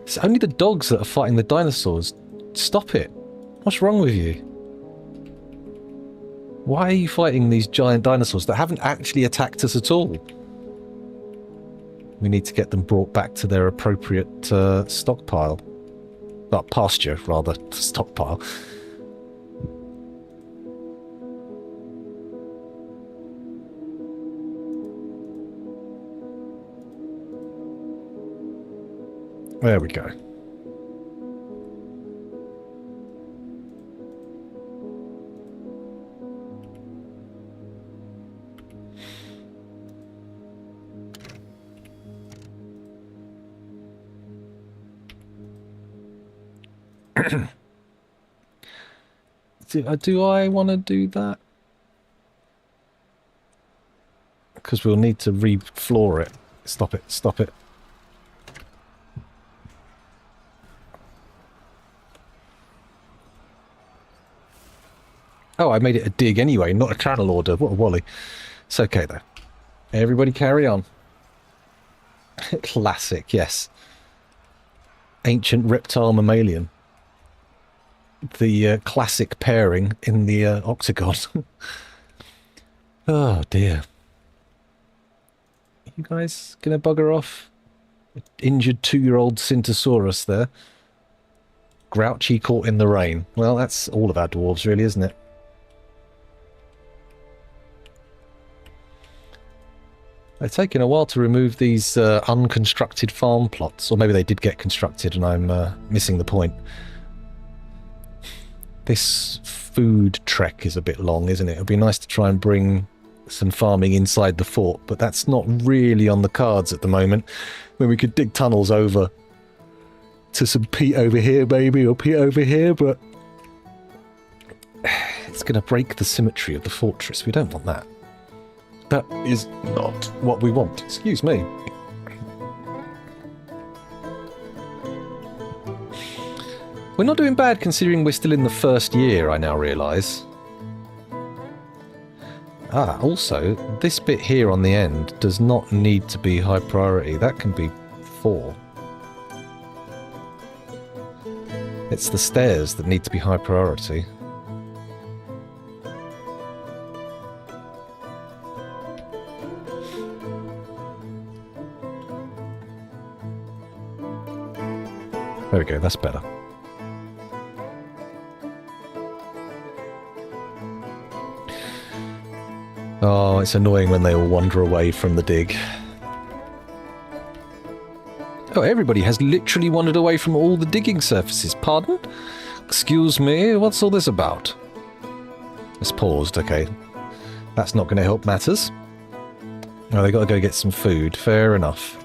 It's only the dogs that are fighting the dinosaurs. Stop it. What's wrong with you? Why are you fighting these giant dinosaurs that haven't actually attacked us at all? We need to get them brought back to their appropriate stockpile. Well, pasture, rather. Stockpile. There we go. Do I want to do that? Because we'll need to re-floor it. Stop it, stop it. Oh, I made it a dig anyway, not a channel order. What a wally. It's okay, though. Everybody carry on. Classic, yes. Ancient reptile mammalian. The classic pairing in the octagon. Oh, dear. You guys gonna bugger off? Injured 2-year-old Syntosaurus there. Grouchy caught in the rain. Well, that's all of our dwarves, really, isn't it? It's taken a while to remove these unconstructed farm plots. Or maybe they did get constructed and I'm missing the point. This food trek is a bit long, isn't it? It would be nice to try and bring some farming inside the fort, but that's not really on the cards at the moment. When we could dig tunnels over to some peat over here, maybe, or peat over here, but it's going to break the symmetry of the fortress. We don't want that. That is not what we want. Excuse me. We're not doing bad considering we're still in the first year, I now realise. Ah, also, this bit here on the end does not need to be high priority. That can be 4. It's the stairs that need to be high priority. There we go, that's better. Oh, it's annoying when they all wander away from the dig. Oh, everybody has literally wandered away from all the digging surfaces. Pardon? Excuse me, what's all this about? It's paused, okay. That's not going to help matters. Oh, they got to go get some food. Fair enough.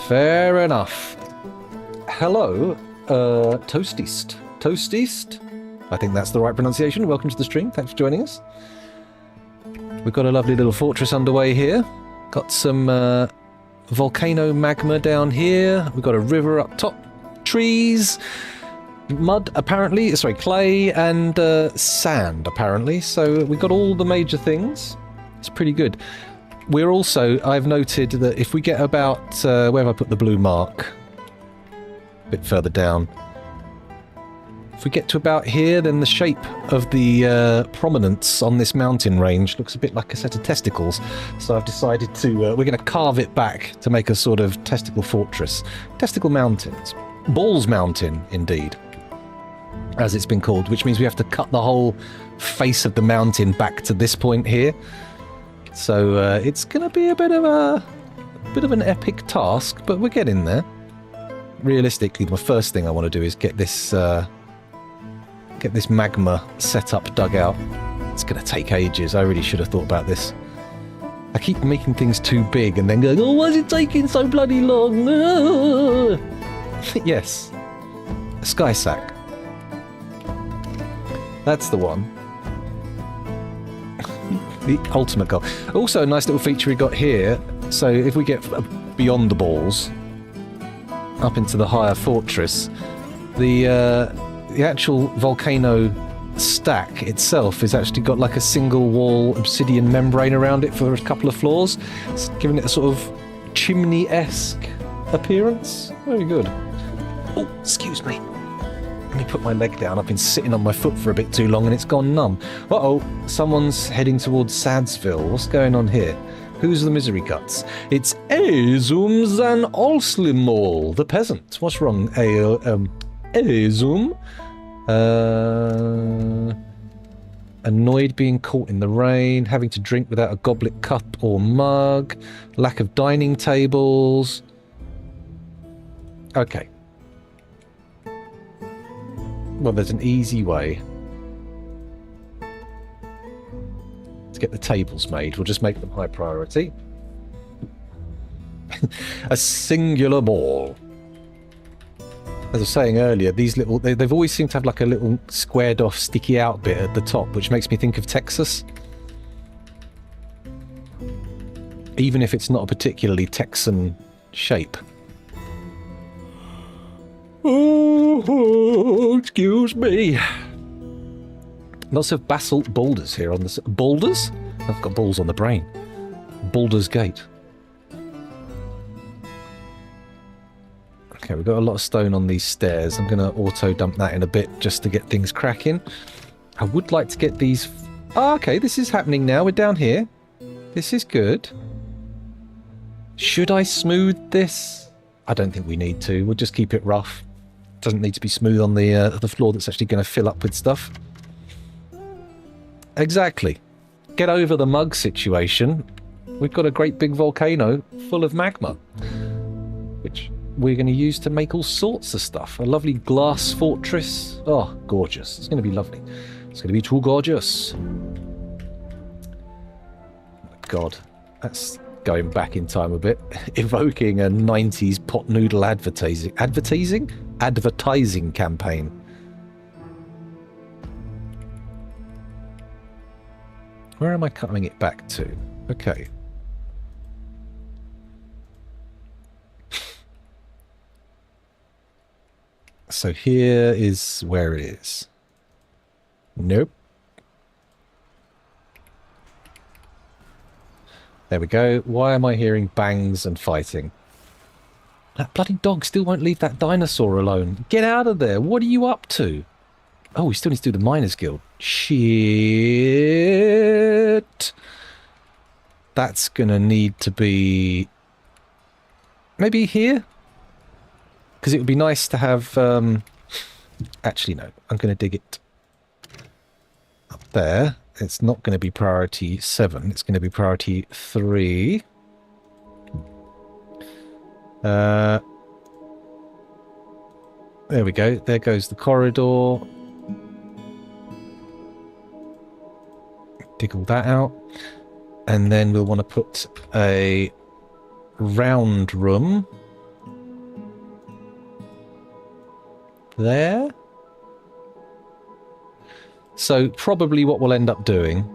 Fair enough. Hello, Toasteast. Toasteast? I think that's the right pronunciation. Welcome to the stream. Thanks for joining us. We've got a lovely little fortress underway here. Got some volcano magma down here. We've got a river up top. Trees. Mud, apparently. Sorry, clay and sand, apparently. So we've got all the major things. It's pretty good. We're also, I've noted that if we get about, where have I put the blue mark? A bit further down. If we get to about here, then the shape of the prominence on this mountain range looks a bit like a set of testicles. So I've decided to, we're going to carve it back to make a sort of testicle fortress. Testicle mountains. Balls Mountain, indeed, as it's been called, which means we have to cut the whole face of the mountain back to this point here. So it's going to be a bit of an epic task, but we're getting there. Realistically, my first thing I want to do is get this magma set up, dug out. It's going to take ages. I really should have thought about this. I keep making things too big and then going, oh, why is it taking so bloody long? Yes. A sky sack. That's the one. The ultimate goal. Also, a nice little feature we got here. So if we get beyond the balls, up into the higher fortress, the actual volcano stack itself has actually got like a single wall obsidian membrane around it for a couple of floors. It's giving it a sort of chimney-esque appearance. Very good. Oh, excuse me. Let me put my leg down. I've been sitting on my foot for a bit too long and it's gone numb. Uh-oh, someone's heading towards Sadsville. What's going on here? Who's the misery guts? It's Azum Zan Olslimol, the peasant. What's wrong? Azum? Annoyed being caught in the rain, having to drink without a goblet, cup or mug, lack of dining tables. Okay. Well, there's an easy way to get the tables made. We'll just make them high priority. A singular ball. As I was saying earlier, these little, they've always seemed to have like a little squared off, sticky out bit at the top, which makes me think of Texas. Even if it's not a particularly Texan shape. Oh, excuse me. Lots of basalt boulders here on the... Boulders? I've got balls on the brain. Baldur's Gate. Okay, we've got a lot of stone on these stairs. I'm going to auto-dump that in a bit just to get things cracking. I would like to get these... Oh, okay, this is happening now. We're down here. This is good. Should I smooth this? I don't think we need to. We'll just keep it rough. Doesn't need to be smooth on the floor that's actually going to fill up with stuff. Exactly. Get over the mug situation. We've got a great big volcano full of magma, which we're going to use to make all sorts of stuff. A lovely glass fortress. Oh, gorgeous. It's going to be lovely. It's going to be too gorgeous. Oh my God. That's going back in time a bit. Evoking a 90s pot noodle advertising campaign. Where am I cutting it back to? Okay. So here is where it is. Nope. There we go. Why am I hearing bangs and fighting? That bloody dog still won't leave that dinosaur alone. Get out of there. What are you up to? Oh, we still need to do the Miners Guild. Shit. That's going to need to be... maybe here? Because it would be nice to have... Actually, no. I'm going to dig it up there. It's not going to be priority 7. It's going to be priority 3. There we go. There goes the corridor. Dig all that out. And then we'll want to put a round room there. So probably what we'll end up doing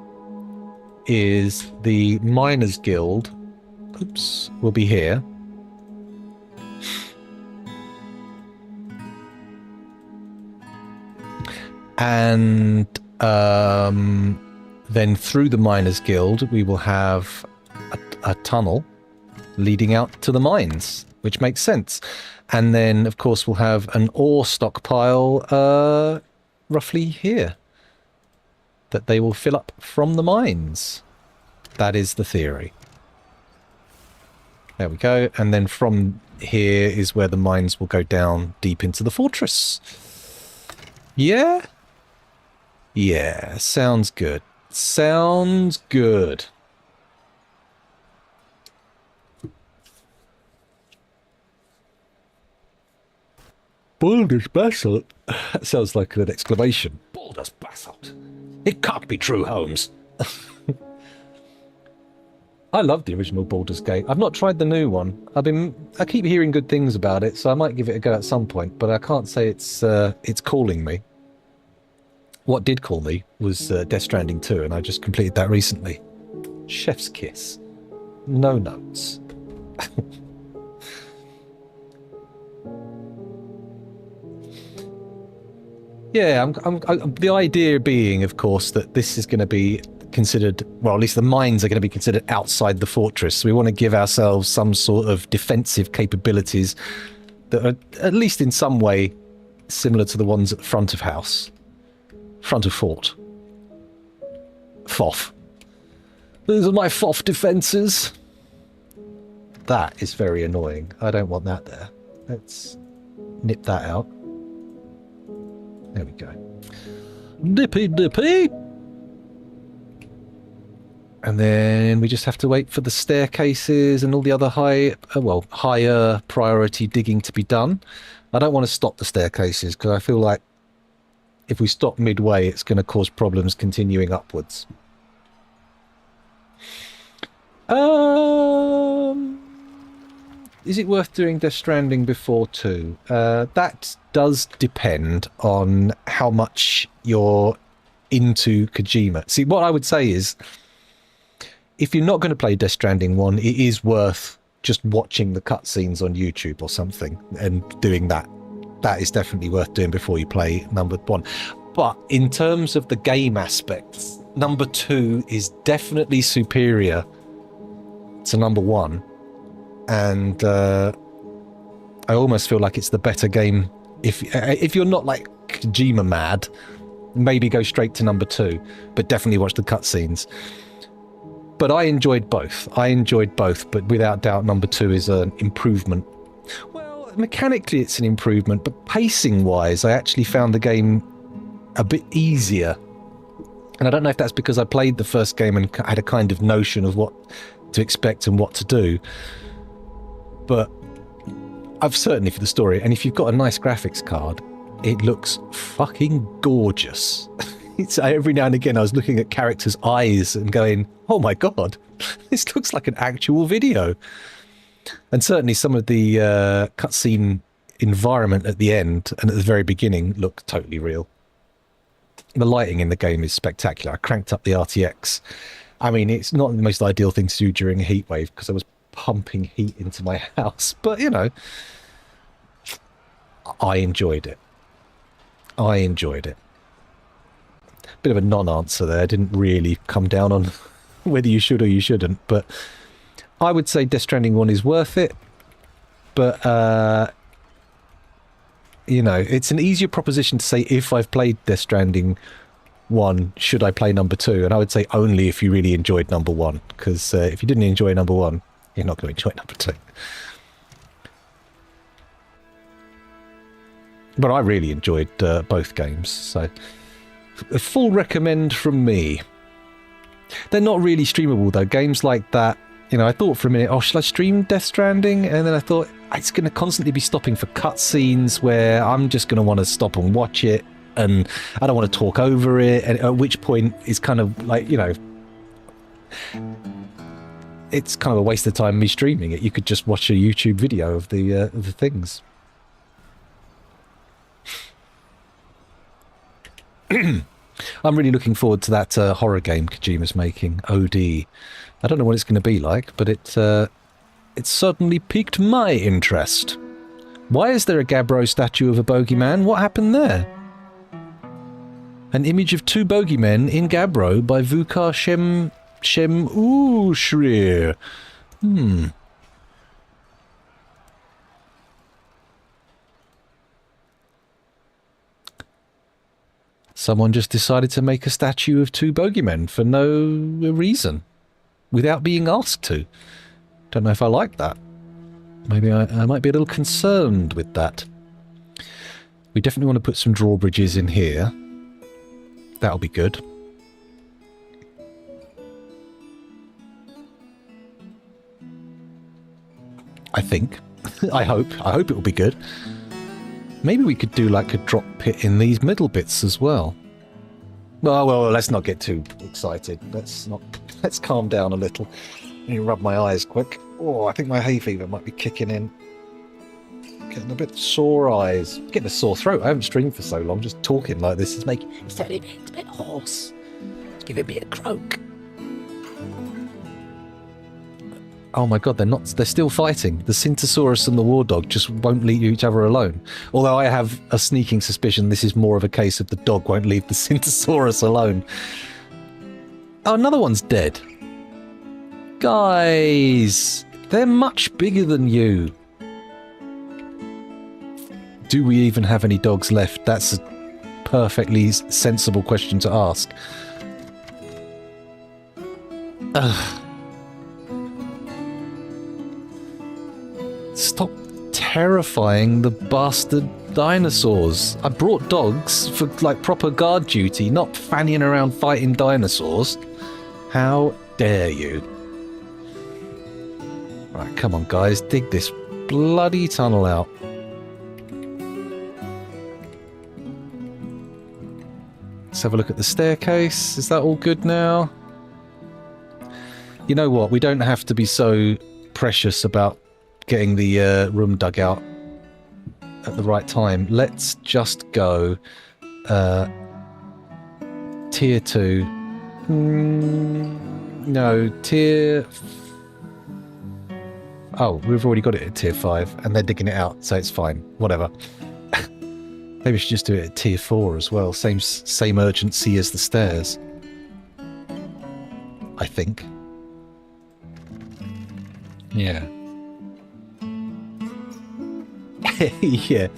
is the Miners Guild, oops, will be here. And then through the Miners Guild, we will have a tunnel leading out to the mines, which makes sense. And then, of course, we'll have an ore stockpile roughly here. That they will fill up from the mines. That is the theory. There we go. And then from here is where the mines will go down deep into the fortress. Yeah? Yeah, sounds good. Sounds good. Boulders basalt? That sounds like an exclamation. Boulders basalt. It can't be true, Holmes. I love the original Baldur's Gate. I've not tried the new one. I keep hearing good things about it, so I might give it a go at some point, but I can't say it's calling me. What did call me was Death Stranding 2, and I just completed that recently. Chef's kiss. No notes. Yeah, the idea being, of course, that this is going to be considered, well, at least the mines are going to be considered outside the fortress. So we want to give ourselves some sort of defensive capabilities that are, at least in some way, similar to the ones at the front of house. Front of fort. FOF. These are my FOF defences. That is very annoying. I don't want that there. Let's nip that out. There we go. Nippy nippy! And then we just have to wait for the staircases and all the other higher priority digging to be done. I don't want to stop the staircases because I feel like if we stop midway, it's going to cause problems continuing upwards. Is it worth doing Death Stranding before 2? That does depend on how much you're into Kojima. See, what I would say is, if you're not going to play Death Stranding 1, it is worth just watching the cutscenes on YouTube or something and doing that. That is definitely worth doing before you play number 1. But in terms of the game aspects, number 2 is definitely superior to number 1. And I almost feel like it's the better game. If you're not like Kojima mad, maybe go straight to number 2, but definitely watch the cutscenes. But I enjoyed both. But without doubt, number 2 is an improvement. Well, mechanically it's an improvement, but pacing-wise, I actually found the game a bit easier. And I don't know if that's because I played the first game and had a kind of notion of what to expect and what to do. But I've certainly for the story, and if you've got a nice graphics card, it looks fucking gorgeous. Every now and again I was looking at characters' eyes and going, oh my god, this looks like an actual video. And certainly some of the cutscene environment at the end and at the very beginning look totally real. The lighting in the game is spectacular. I cranked up the RTX. I mean, it's not the most ideal thing to do during a heat wave because I was pumping heat into my house, but you know, I enjoyed it. Bit of a non-answer there. I didn't really come down on whether you should or you shouldn't, but I would say Death Stranding 1 is worth it. But you know, it's an easier proposition to say if I've played Death Stranding 1, should I play number 2? And I would say only if you really enjoyed number 1, because if you didn't enjoy number 1, you're not going to enjoy number 2. But I really enjoyed both games, so a full recommend from me. They're not really streamable though. Games like that, you know, I thought for a minute, oh, should I stream Death Stranding? And then I thought, it's going to constantly be stopping for cutscenes where I'm just going to want to stop and watch it, and I don't want to talk over it, and at which point it's kind of like, you know, it's kind of a waste of time me streaming it. You could just watch a YouTube video of the things. I'm really looking forward to that horror game Kojima's making, OD. I don't know what it's going to be like, but it certainly piqued my interest. Why is there a Gabbro statue of a bogeyman? What happened there? An image of 2 bogeymen in Gabbro by Vukar Shrir. Someone just decided to make a statue of two bogeymen for no reason, without being asked to. Don't know if I like that. Maybe I might be a little concerned with that. We definitely want to put some drawbridges in here. That'll be good. I think. I hope it will be good. Maybe we could do like a drop pit in these middle bits as well. Well, let's not get too excited. Let's calm down a little. Let me rub my eyes quick. Oh, I think my hay fever might be kicking in. Getting a bit sore eyes. Getting a sore throat. I haven't streamed for so long. Just talking like this is making it's a bit hoarse. It's giving me a croak. Oh my god, they're still fighting. The Syntosaurus and the War Dog just won't leave each other alone. Although I have a sneaking suspicion this is more of a case of the dog won't leave the Syntosaurus alone. Oh, another one's dead. Guys, they're much bigger than you. Do we even have any dogs left? That's a perfectly sensible question to ask. Ugh. Stop terrifying the bastard dinosaurs. I brought dogs for like proper guard duty, not fannying around fighting dinosaurs. How dare you? Right, come on guys, dig this bloody tunnel out. Let's have a look at the staircase. Is that all good now? You know what? We don't have to be so precious about getting the room dug out at the right time. Let's just go tier 2. No, tier... Oh, we've already got it at tier 5 and they're digging it out, so it's fine. Whatever. Maybe we should just do it at tier 4 as well. Same urgency as the stairs. I think. Yeah. Yeah.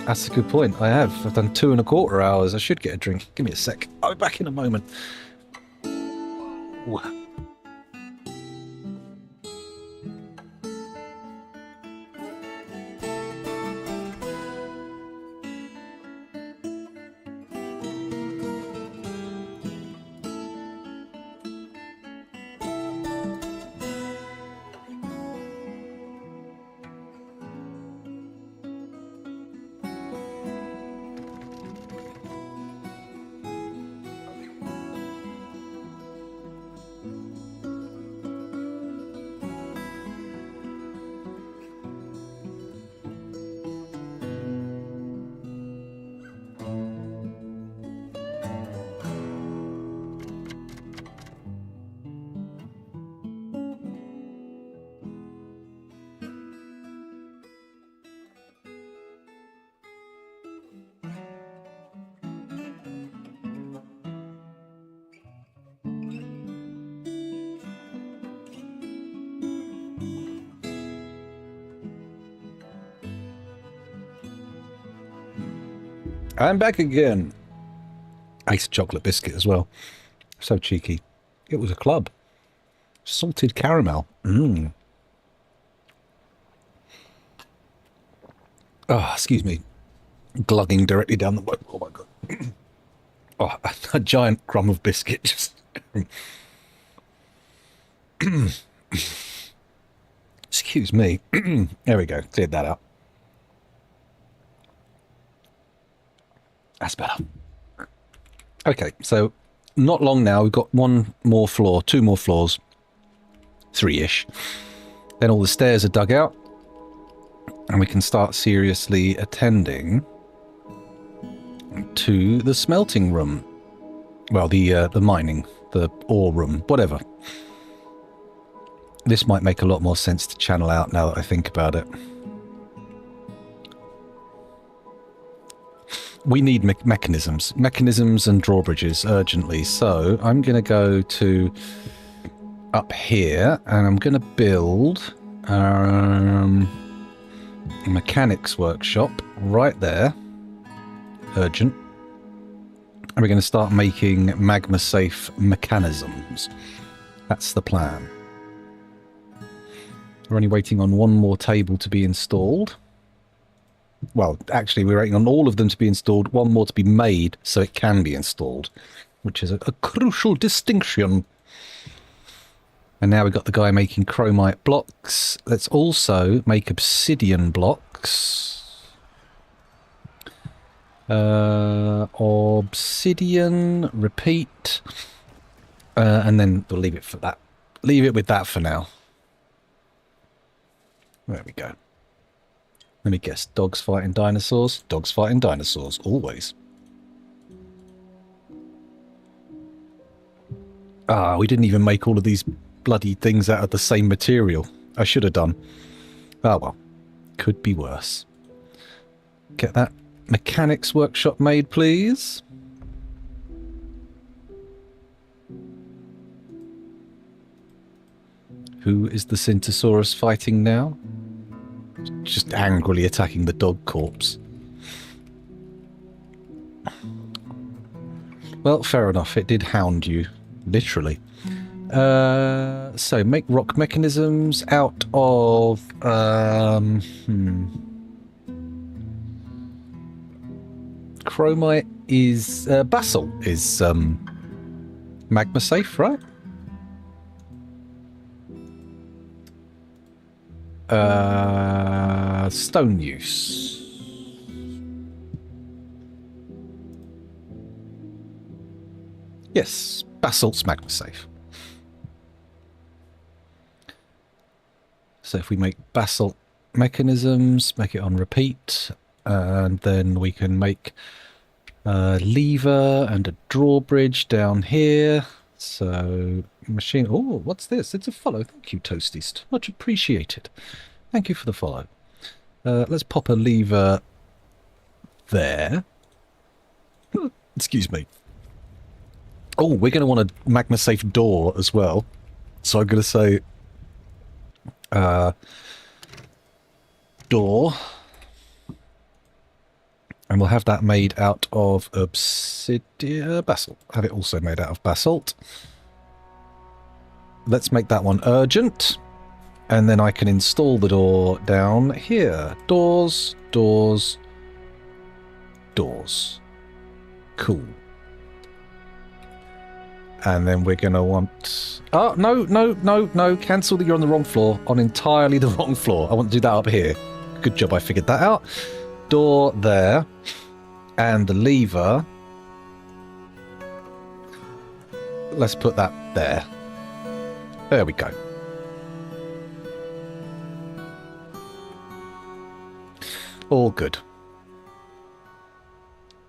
That's a good point. I've done 2.25 hours. I should get a drink. Give me a sec. I'll be back in a moment. Ooh. I'm back again. I ate a chocolate biscuit as well. So cheeky. It was a club. Salted caramel. Mmm. Oh, excuse me. Glugging directly down the... Oh my god. Oh, a giant crumb of biscuit. Just... Excuse me. There we go. Cleared that out. That's better. Okay, so not long now. We've got one more floor, 2 more floors. 3-ish. Then all the stairs are dug out. And we can start seriously attending to the smelting room. Well, the mining, the ore room, whatever. This might make a lot more sense to channel out now that I think about it. We need mechanisms and drawbridges urgently. So I'm going to go to up here and I'm going to build a mechanics workshop right there. urgent. And we're going to start making magma-safe mechanisms. That's the plan. We're only waiting on one more table to be installed. Well, actually, we're waiting on all of them to be installed, one more to be made so it can be installed, which is a crucial distinction. And now we've got the guy making chromite blocks. Let's also make obsidian blocks. Obsidian, repeat, and then we'll leave it for that. Leave it with that for now. There we go. Let me guess. Dogs fighting dinosaurs? Dogs fighting dinosaurs, always. Ah, we didn't even make all of these bloody things out of the same material. I should have done. Oh well. Could be worse. Get that mechanics workshop made, please. Who is the Syntosaurus fighting now? Just angrily attacking the dog corpse. Well, fair enough. It did hound you. Literally. So, make rock mechanisms out of... Chromite is... basalt is magma safe, right? Stone use. Yes, basalt's magma safe. So if we make basalt mechanisms, make it on repeat, and then we can make a lever and a drawbridge down here. So machine... Oh, what's this? It's a follow. Thank you, Toasties. Much appreciated. Thank you for the follow. Let's pop a lever there. Excuse me. Oh, we're going to want a magma-safe door as well. So I'm going to say... door. And we'll have that made out of obsidian... basalt. Have it also made out of basalt. Let's make that one urgent. And then I can install the door down here. Doors, doors, doors. Cool. And then we're going to want... Oh, no, no, no, no. Cancel that you're on the wrong floor. On entirely the wrong floor. I want to do that up here. Good job I figured that out. Door there. And the lever. Let's put that there. There we go. All good.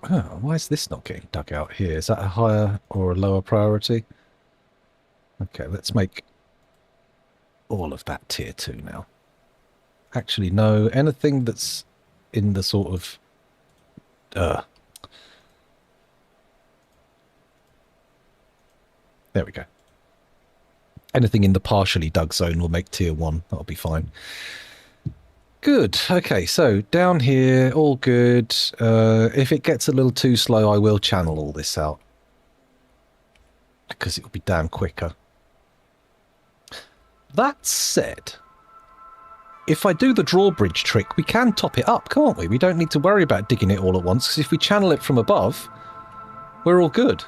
Oh, why is this not getting dug out here? Is that a higher or a lower priority? Okay, let's make all of that tier 2 now. Actually, no. Anything that's in the sort of... There we go. Anything in the partially dug zone will make tier 1. That'll be fine. Good. Okay, so down here, all good. If it gets a little too slow, I will channel all this out. Because it will be damn quicker. That said, if I do the drawbridge trick, we can top it up, can't we? We don't need to worry about digging it all at once, because if we channel it from above, we're all good.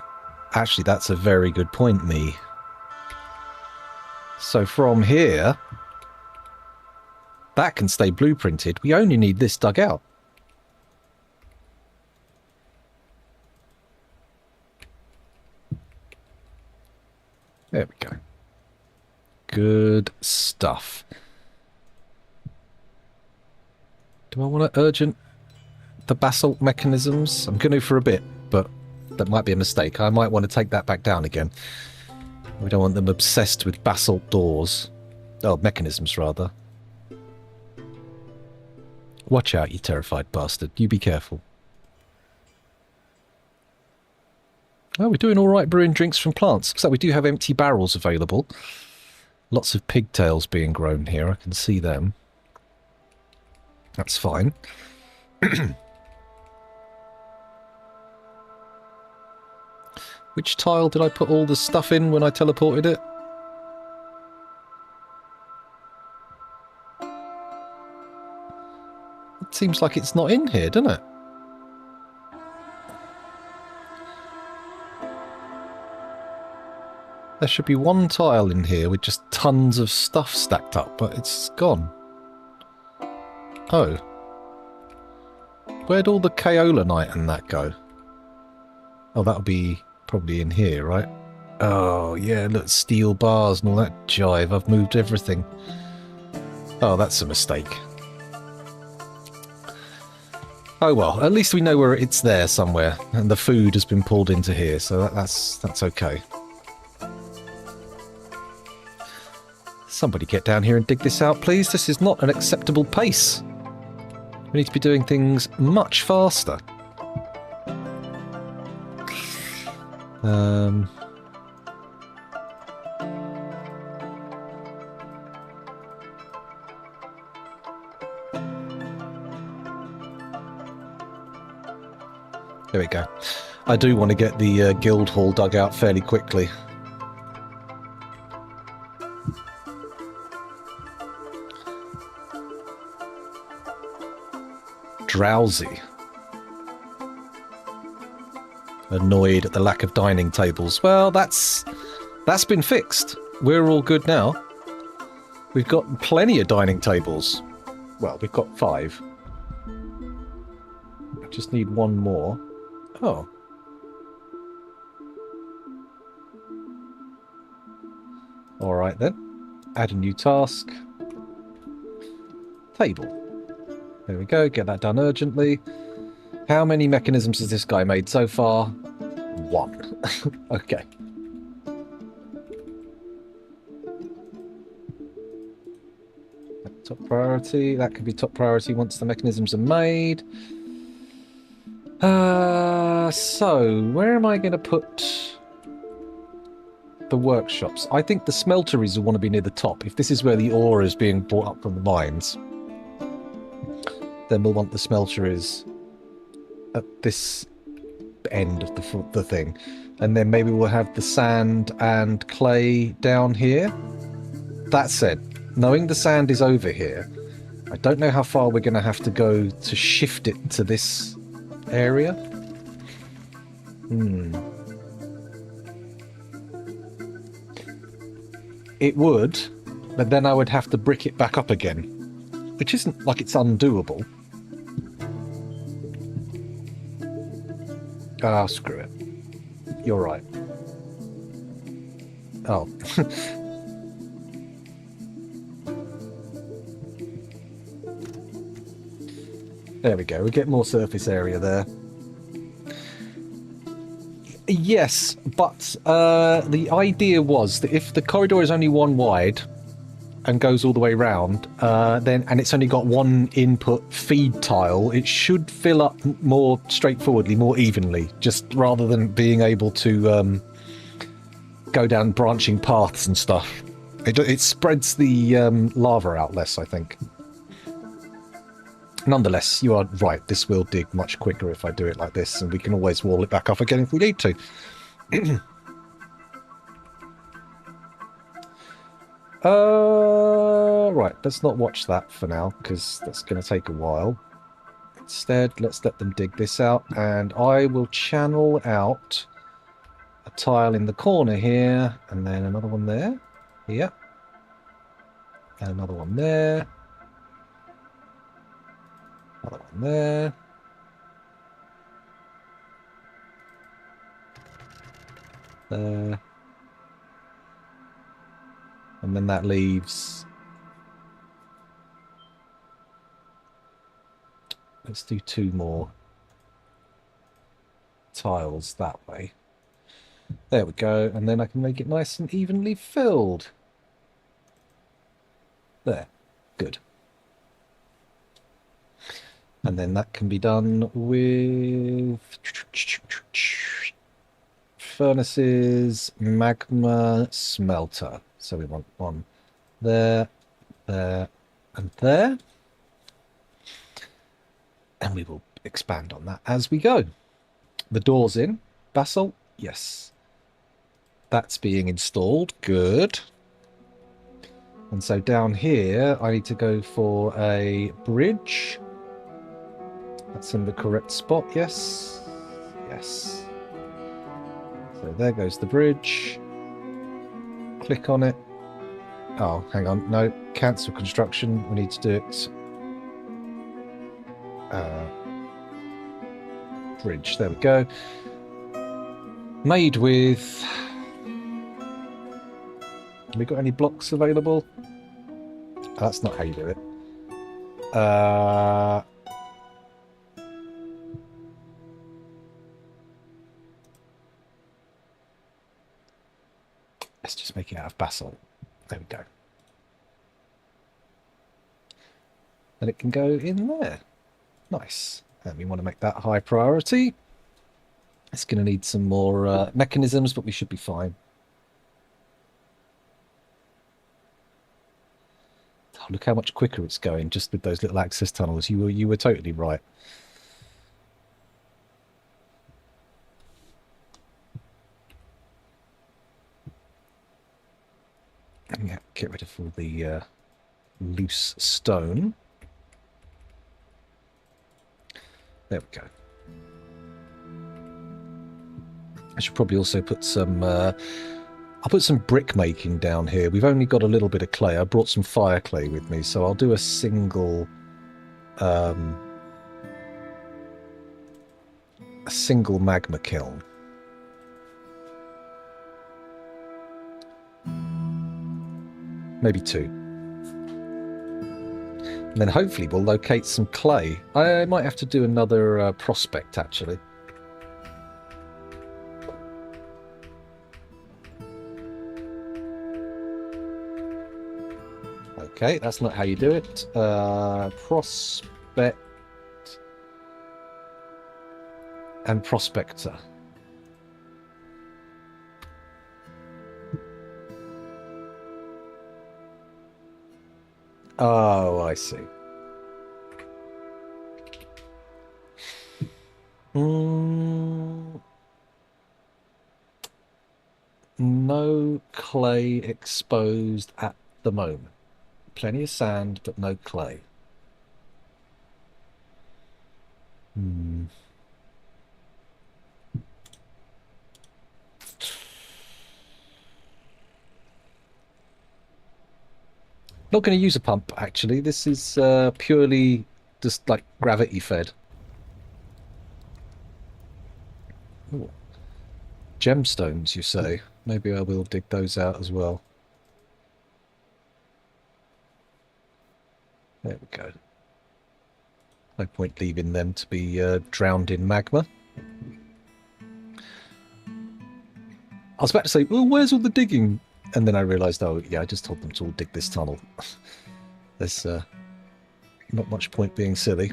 Actually, that's a very good point, me. So from here... that can stay blueprinted. We only need this dug out. There we go. Good stuff. Do I want to urgent the basalt mechanisms? I'm going to for a bit, but that might be a mistake. I might want to take that back down again. We don't want them obsessed with basalt doors. Oh, mechanisms, rather. Watch out, you terrified bastard. You be careful. Oh, we're doing all right brewing drinks from plants. So we do have empty barrels available. Lots of pigtails being grown here. I can see them. That's fine. Which tile did I put all the stuff in when I teleported it? It seems like it's not in here, doesn't it? There should be one tile in here with just tons of stuff stacked up, but it's gone. Oh. Where'd all the kaolinite and that go? Oh, that'll be probably in here, right? Oh, yeah, look, steel bars and all that jive. I've moved everything. Oh, that's a mistake. Oh well, at least we know where it's there somewhere, and the food has been pulled into here, so that's okay. Somebody get down here and dig this out, please. This is not an acceptable pace. We need to be doing things much faster. There we go. I do want to get the guild hall dug out fairly quickly. Drowsy. Annoyed at the lack of dining tables. Well, that's been fixed. We're all good now. We've got plenty of dining tables. Well, we've got 5. I just need one more. Oh. Alright then. Add a new task. Table. There we go, get that done urgently. How many mechanisms has this guy made so far? 1. Okay. Top priority. That could be top priority once the mechanisms are made. So, where am I going to put the workshops? I think the smelteries will want to be near the top. If this is where the ore is being brought up from the mines, then we'll want the smelteries at this end of the thing. And then maybe we'll have the sand and clay down here. That said, knowing the sand is over here, I don't know how far we're going to have to go to shift it to this area. It would, but then I would have to brick it back up again, which isn't like it's undoable. Ah, screw it. You're right. Oh. There we go. We get more surface area there. Yes, but the idea was that if the corridor is only 1 wide and goes all the way round, and it's only got 1 input feed tile, it should fill up more straightforwardly, more evenly, just rather than being able to go down branching paths and stuff. It spreads the lava out less, I think. Nonetheless, you are right. This will dig much quicker if I do it like this, and we can always wall it back up again if we need to. Right, let's not watch that for now, because that's going to take a while. Instead, let's let them dig this out, and I will channel out a tile in the corner here, and then another one there. Here. And another one there. Another one there. There. And then that leaves... Let's do 2 more tiles that way. There we go. And then I can make it nice and evenly filled. There. Good. And then that can be done with furnaces, magma, smelter. So we want 1 there, there, and there. And we will expand on that as we go. The door's in. Basalt? Yes. That's being installed. Good. And so down here, I need to go for a bridge. That's in the correct spot, yes. Yes. So there goes the bridge. Click on it. Oh, hang on. No, cancel construction. We need to do it. Bridge. There we go. Made with... Have we got any blocks available? Oh, that's not how you do it. Let's just make it out of basalt. There we go. And it can go in there. Nice. And we want to make that high priority. It's going to need some more mechanisms, but we should be fine. Oh, look how much quicker it's going just with those little access tunnels. You were totally right. Yeah, get rid of all the loose stone. There we go. I should probably also put some... I'll put some brick making down here. We've only got a little bit of clay. I brought some fire clay with me, so I'll do a single... a single magma kiln. Maybe two. And then hopefully we'll locate some clay. I might have to do another prospect, actually. Okay, that's not how you do it. Prospect and prospector. Oh, I see. No clay exposed at the moment. Plenty of sand, but no clay. Not going to use a pump, actually. This is purely just like gravity fed. Ooh. Gemstones, you say? Maybe I will dig those out as well. There we go. No point leaving them to be drowned in magma. I was about to say, well, where's all the digging? And then I realised, oh, yeah, I just told them to all dig this tunnel. There's not much point being silly.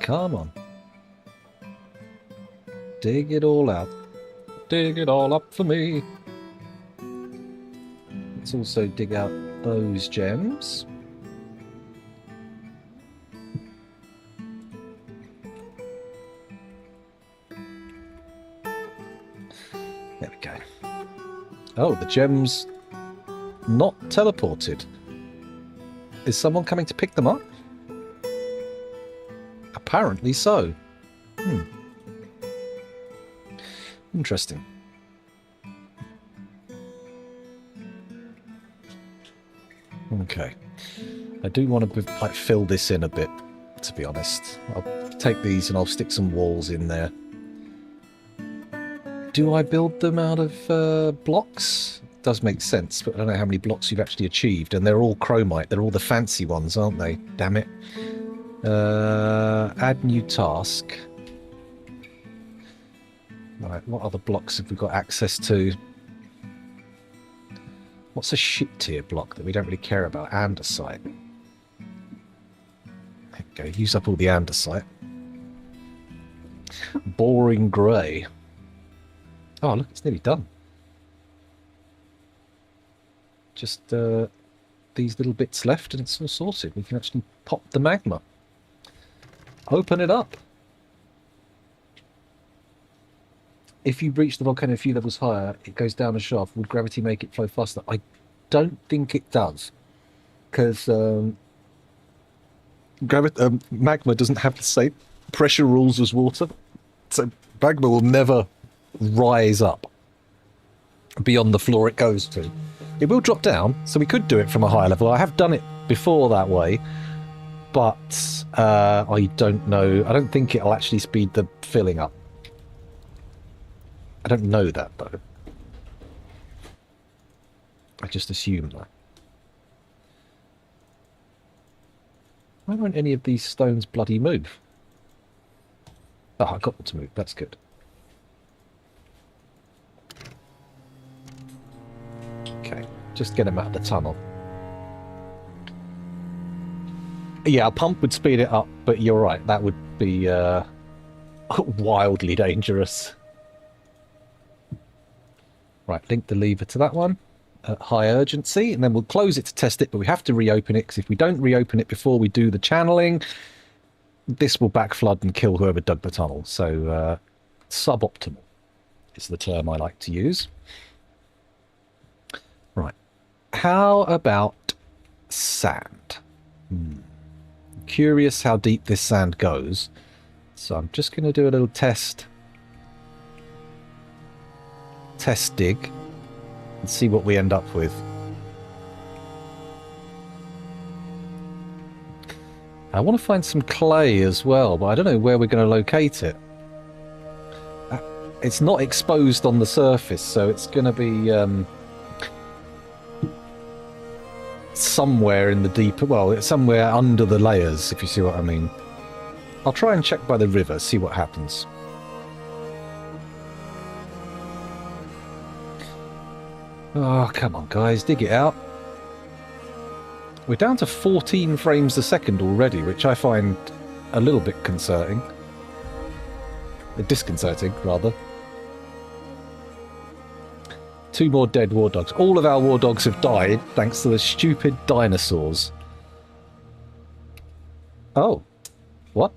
Come on. Dig it all out. Dig it all up for me. Let's also dig out those gems. There we go. Oh, the gem's not teleported. Is someone coming to pick them up? Apparently so. Interesting. Okay. I do want to like fill this in a bit, to be honest. I'll take these and I'll stick some walls in there. Do I build them out of blocks? Does make sense, but I don't know how many blocks you've actually achieved, and they're all chromite. They're all the fancy ones, aren't they? Damn it. Add new task. Right, what other blocks have we got access to? What's a shit tier block that we don't really care about? Andesite. There we go, use up all the andesite. Boring grey. Oh, look, it's nearly done. Just these little bits left and it's all sorted. We can actually pop the magma. Open it up. If you breach the volcano a few levels higher, it goes down a shaft. Would gravity make it flow faster? I don't think it does. Because magma doesn't have the same pressure rules as water. So magma will never rise up beyond the floor it goes to. It will drop down, so we could do it from a higher level. I have done it before that way, but I don't know. I don't think it'll actually speed the filling up. I don't know that, though. I just assume that. Why won't any of these stones bloody move? Oh, I got them to move. That's good. Okay, just get them out of the tunnel. Yeah, a pump would speed it up, but you're right. That would be wildly dangerous. Right, link the lever to that one at high urgency, and then we'll close it to test it, but we have to reopen it, because if we don't reopen it before we do the channeling, this will backflood and kill whoever dug the tunnel. So suboptimal is the term I like to use. Right, how about sand? Curious how deep this sand goes, so I'm just going to do a little test dig and see what we end up with. I want to find some clay as well, but I don't know where we're going to locate it. It's not exposed on the surface, so it's going to be somewhere in the deeper, well, it's somewhere under the layers, if you see what I mean. I'll try and check by the river, see what happens. Oh, come on, guys, dig it out. We're down to 14 frames a second already, which I find a little bit concerning. Disconcerting, rather. 2 more dead war dogs. All of our war dogs have died thanks to the stupid dinosaurs. Oh. What?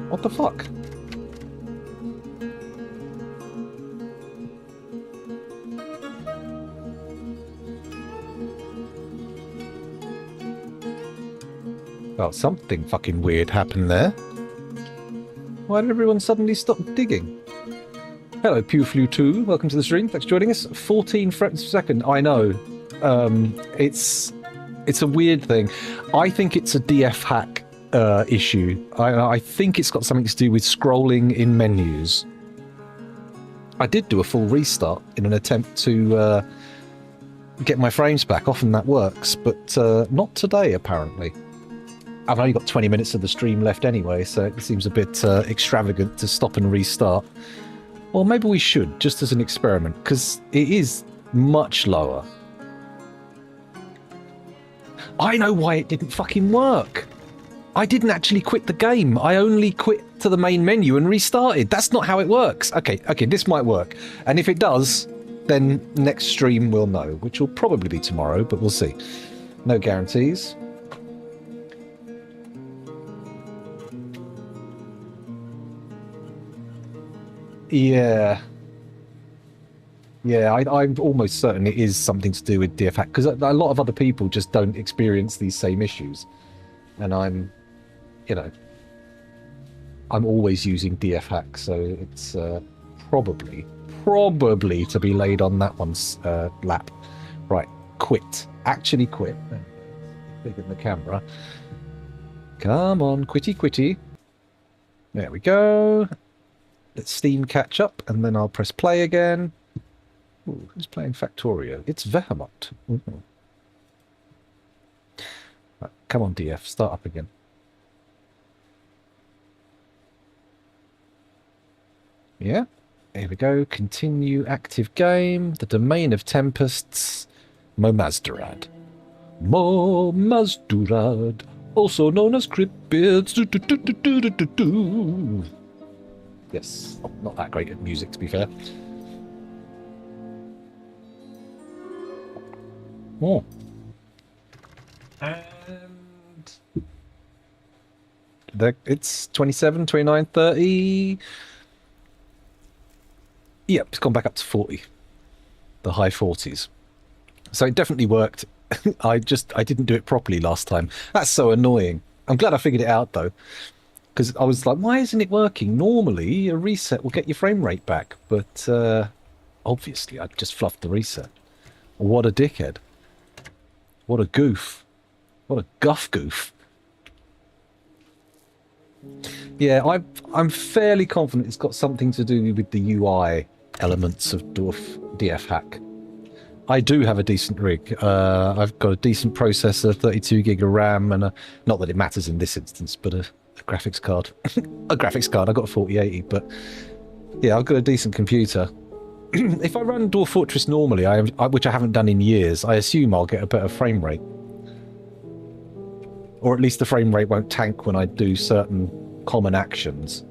What the fuck? Well, something fucking weird happened there. Why did everyone suddenly stop digging? Hello, PewFlu2. Welcome to the stream. Thanks for joining us. 14 frames per second. I know. It's a weird thing. I think it's a DF hack issue. I think it's got something to do with scrolling in menus. I did do a full restart in an attempt to get my frames back. Often that works, but not today, apparently. I've only got 20 minutes of the stream left anyway, so it seems a bit extravagant to stop and restart. Or maybe we should, just as an experiment, because it is much lower. I know why it didn't fucking work. I didn't actually quit the game. I only quit to the main menu and restarted. That's not how it works. Okay, this might work. And if it does, then next stream we'll know, which will probably be tomorrow, but we'll see. No guarantees. Yeah. Yeah, I'm almost certain it is something to do with DF hack, because a lot of other people just don't experience these same issues. And I'm always using DF hack, so it's probably to be laid on that one's lap. Right, quit. Actually quit. Bigger than the camera. Come on, quitty. There we go. Let Steam catch up, and then I'll press play again. Ooh, who's playing Factorio? It's Vehemoth. Right, come on, DF, start up again. Yeah, here we go. Continue active game. The domain of tempests. Momazdarad. Momazdarad, also known as Crimsonbeards. Yes, not that great at music, to be fair. Oh. And it's 27, 29, 30. Yep, it's gone back up to 40. The high 40s. So it definitely worked. I didn't do it properly last time. That's so annoying. I'm glad I figured it out though. Because I was like, why isn't it working? Normally a reset will get your frame rate back, but obviously I just fluffed the reset. What a dickhead. What a goof. What a guff goof. Yeah, I'm fairly confident it's got something to do with the UI elements of DF hack. I do have a decent rig. I've got a decent processor, 32 gig of RAM, and not that it matters in this instance, but a graphics card. A graphics card. I got a 4080, but yeah, I've got a decent computer. If I run Dwarf Fortress normally, which I haven't done in years, I assume I'll get a better frame rate. Or at least the frame rate won't tank when I do certain common actions.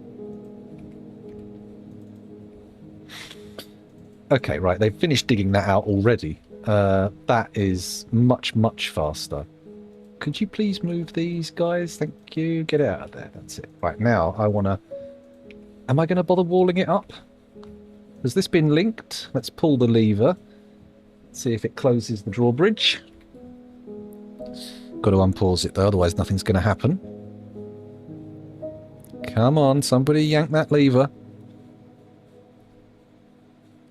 Okay, right, they've finished digging that out already. That is much, much faster. Could you please move these guys? Thank you. Get it out of there. That's it. Right, now I want to... Am I going to bother walling it up? Has this been linked? Let's pull the lever. See if it closes the drawbridge. Got to unpause it though, otherwise nothing's going to happen. Come on, somebody yank that lever.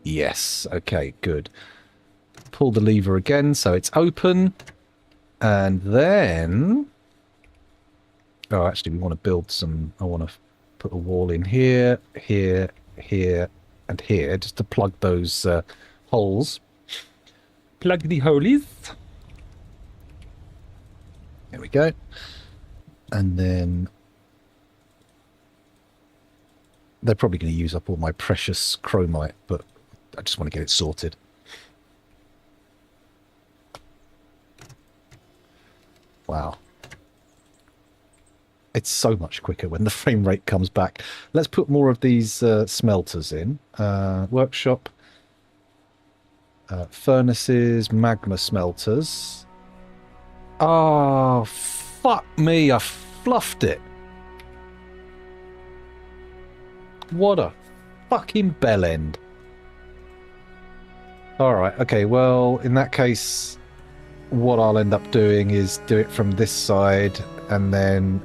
Yes, okay, good. Pull the lever again so it's open. And then... Oh, actually, we want to build some... I want to put a wall in here, here, here, and here, just to plug those holes. Plug the holies. There we go. And then... They're probably going to use up all my precious chromite, but I just want to get it sorted. Wow. It's so much quicker when the frame rate comes back. Let's put more of these smelters in. Workshop. Furnaces, magma smelters. Oh, fuck me. I fluffed it. What a fucking bell end. Alright, okay, well, in that case, what I'll end up doing is do it from this side, and then...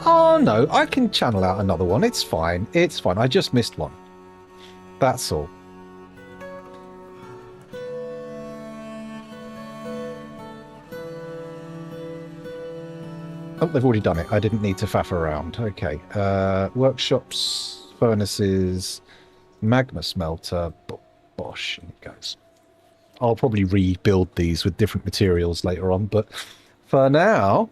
Oh, no, I can channel out another one. It's fine. It's fine. I just missed one. That's all. Oh, they've already done it. I didn't need to faff around. Okay. Workshops, furnaces, magma smelter. Bosh. Here it goes. I'll probably rebuild these with different materials later on, but for now...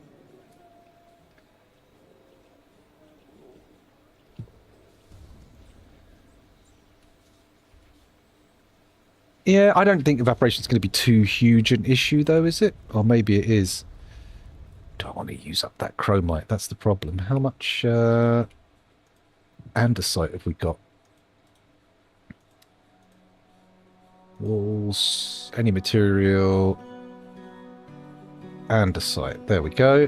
Yeah, I don't think evaporation is going to be too huge an issue, though, is it? Or maybe it is. Don't want to use up that chromite. That's the problem. How much andesite have we got? Walls, any material, andesite. There we go.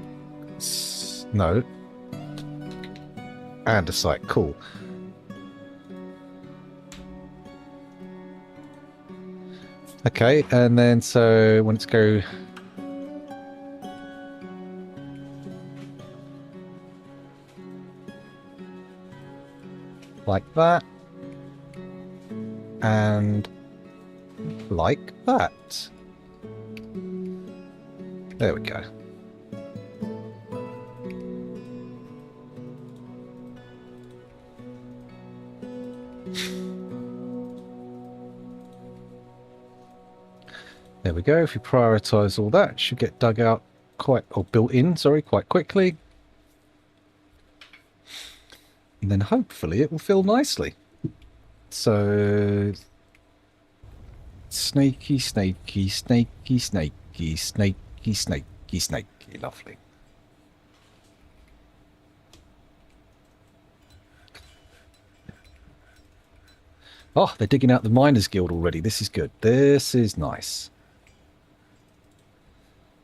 No. Andesite. Cool. Okay, and then so when it's go... like that. And like that. There we go. There we go. If you prioritize all that, it should get dug out quite, or built in, sorry, quite quickly. And then hopefully it will fill nicely. So, snaky, snaky, snaky, snaky, snaky, snaky, snaky, lovely. Oh, they're digging out the Miners Guild already. This is good. This is nice.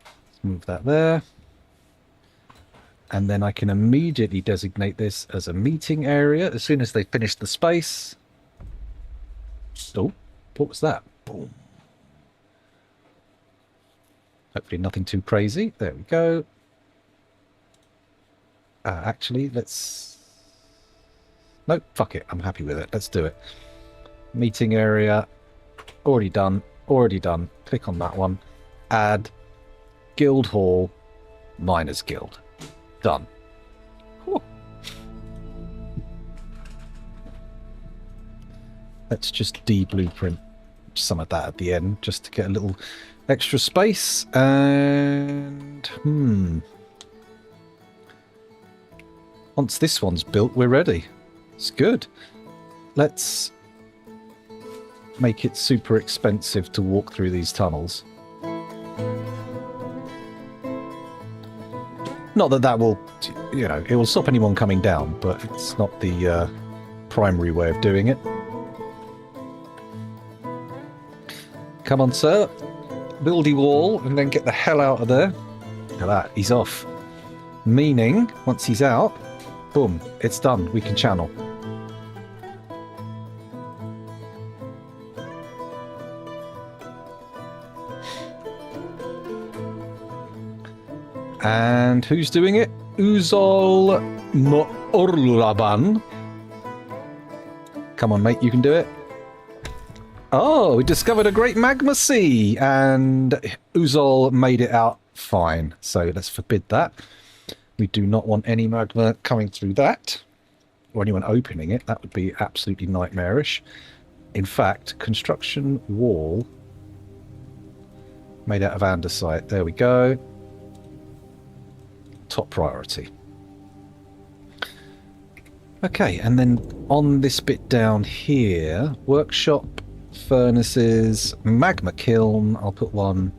Let's move that there. And then I can immediately designate this as a meeting area as soon as they finish the space. Oh, what was that? Boom. Hopefully nothing too crazy. There we go. Actually, let's... Nope, fuck it. I'm happy with it. Let's do it. Meeting area. Already done. Already done. Click on that one. Add. Guild Hall. Miners Guild. Done. Whew. Let's just de-blueprint some of that at the end, just to get a little extra space. And once this one's built, we're ready. It's good. Let's make it super expensive to walk through these tunnels. Not that that will, you know, it will stop anyone coming down, but it's not the primary way of doing it. Come on, sir. Buildy wall, and then get the hell out of there. Look at that, he's off. Meaning, once he's out, boom, it's done. We can channel. And who's doing it? Uzol Mo'orlaban. Come on, mate, you can do it. Oh, we discovered a great magma sea, and Uzol made it out fine. So let's forbid that. We do not want any magma coming through that, or anyone opening it. That would be absolutely nightmarish. In fact, construction wall made out of andesite. There we go. Top priority. Okay, and then on this bit down here, workshop, furnaces, magma kiln. I'll put one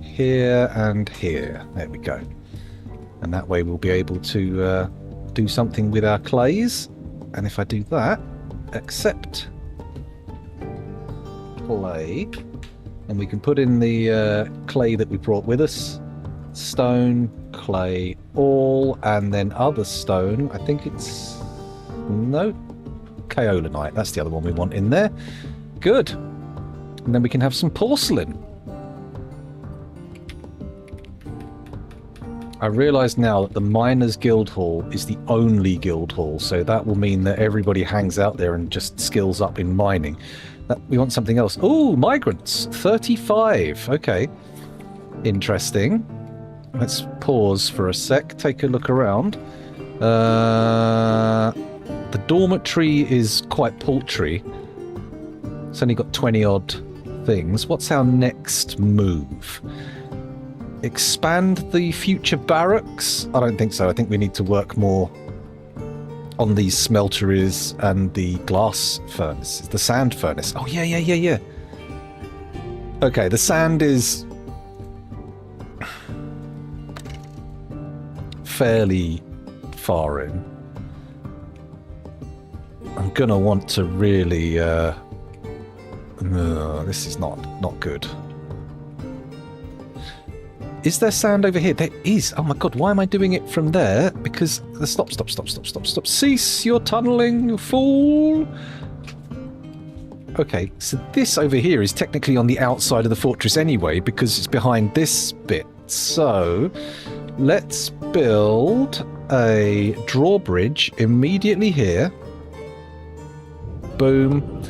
here and here. There we go. And that way we'll be able to do something with our clays. And if I do that, accept clay, and we can put in the clay that we brought with us. Stone, clay, all, and then other stone. I think it's... no. Kaolinite. That's the other one we want in there. Good. And then we can have some porcelain. I realise now that the Miners Guild Hall is the only guild hall, so that will mean that everybody hangs out there and just skills up in mining. We want something else. Oh, migrants. 35. Okay. Interesting. Let's pause for a sec, take a look around. The dormitory is quite paltry. It's only got 20 odd things. What's our next move? Expand the future barracks? I don't think so. I think we need to work more on these smelteries and the glass furnaces. The sand furnace. Oh, yeah. Okay, the sand is fairly far in. I'm gonna want to really this is not good. Is there sand over here? There is. Oh my god, why am I doing it from there? Because stop. Cease your tunneling, you fool. Okay, so this over here is technically on the outside of the fortress anyway, because it's behind this bit. So let's build a drawbridge immediately here. Boom.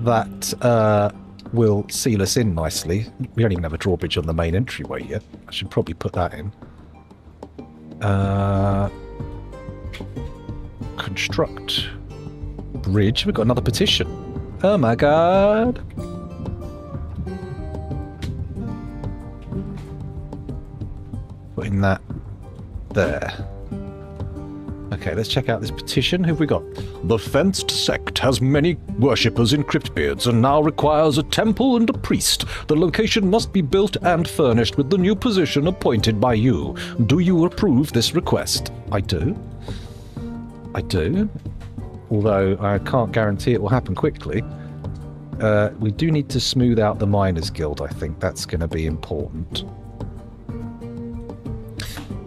That will seal us in nicely. We don't even have a drawbridge on the main entryway yet. I should probably put that in. Construct bridge. We've got another petition. Oh my god. Putting that there. Okay, let's check out this petition. Who have we got? The fenced sect has many worshippers in Cryptbeards and now requires a temple and a priest. The location must be built and furnished with the new position appointed by you. Do you approve this request? I do. I do. although I can't guarantee it will happen quickly. We do need to smooth out the Miners Guild, I think. That's going to be important.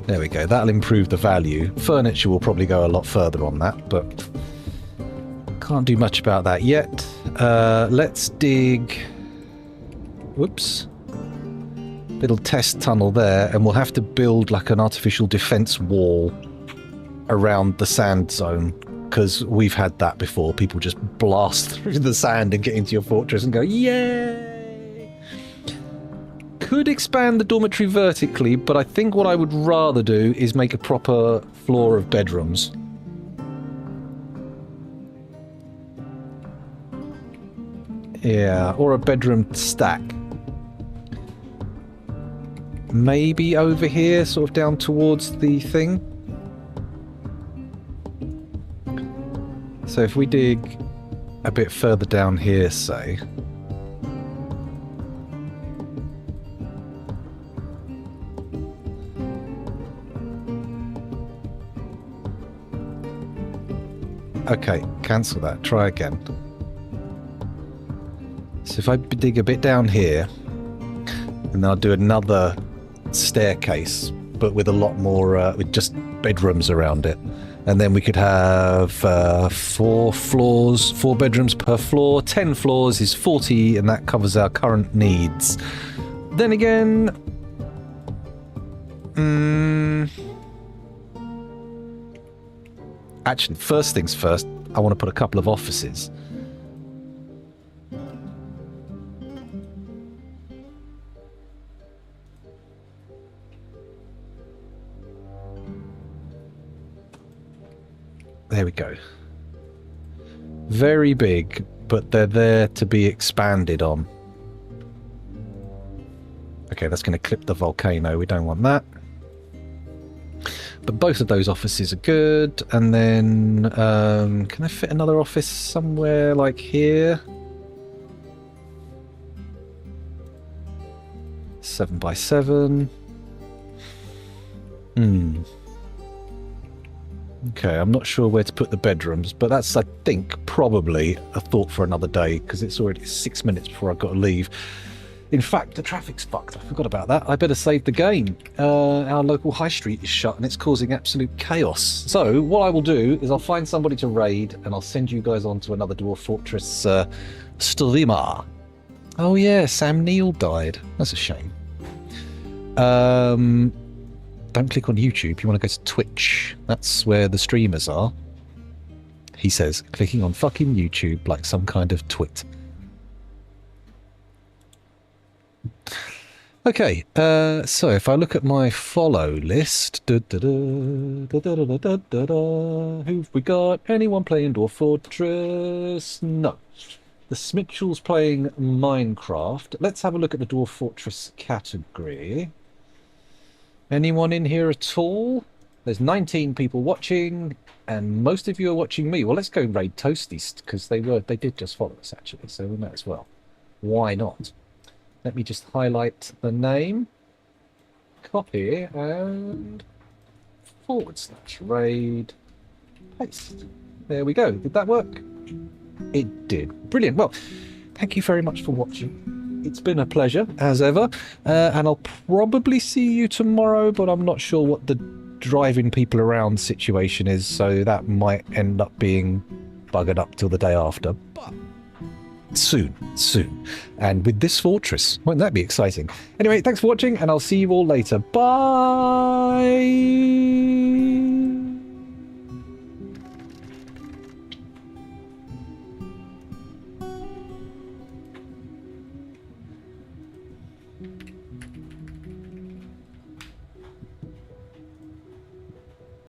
There we go. That'll improve the value. Furniture will probably go a lot further on that, but can't do much about that yet. Let's dig... Whoops. Little test tunnel there, and we'll have to build like an artificial defense wall around the sand zone, because we've had that before. People just blast through the sand and get into your fortress and go, yay! Could expand the dormitory vertically, but I think what I would rather do is make a proper floor of bedrooms. Yeah, or a bedroom stack. Maybe over here, sort of down towards the thing. So if we dig a bit further down here, say... Okay, cancel that. Try again. So if I dig a bit down here, and I'll do another staircase, but with a lot more, with just bedrooms around it. And then we could have 4 floors, 4 bedrooms per floor. 10 floors is 40, and that covers our current needs. Then again... Actually, first things first, I want to put a couple of offices. There we go. Very big, but they're there to be expanded on. Okay, that's going to clip the volcano. We don't want that. But both of those offices are good. And then, can I fit another office somewhere like here? 7 by 7. Okay, I'm not sure where to put the bedrooms, but that's, I think, probably a thought for another day, because it's already 6 minutes before I've got to leave. In fact, the traffic's fucked. I forgot about that. I better save the game. Our local high street is shut, and it's causing absolute chaos. So, what I will do is I'll find somebody to raid, and I'll send you guys on to another Dwarf Fortress streamer. Oh yeah, Sam Neill died. That's a shame. Don't click on YouTube. You want to go to Twitch. That's where the streamers are. He says, clicking on fucking YouTube like some kind of twit. Okay, so if I look at my follow list, who've we got? Anyone playing Dwarf Fortress? No. The Smitchell's playing Minecraft. Let's have a look at the Dwarf Fortress category. Anyone in here at all? There's 19 people watching, and most of you are watching me. Well, let's go raid Toasties, because they did just follow us, actually, so we might as well. Why not? Let me just highlight the name, copy, and /raid, paste. There we go. Did that work? It did. Brilliant. Well, thank you very much for watching. It's been a pleasure, as ever, and I'll probably see you tomorrow, but I'm not sure what the driving people around situation is, so that might end up being buggered up till the day after. But soon. And with this fortress, won't that be exciting? Anyway, thanks for watching, and I'll see you all later. Bye!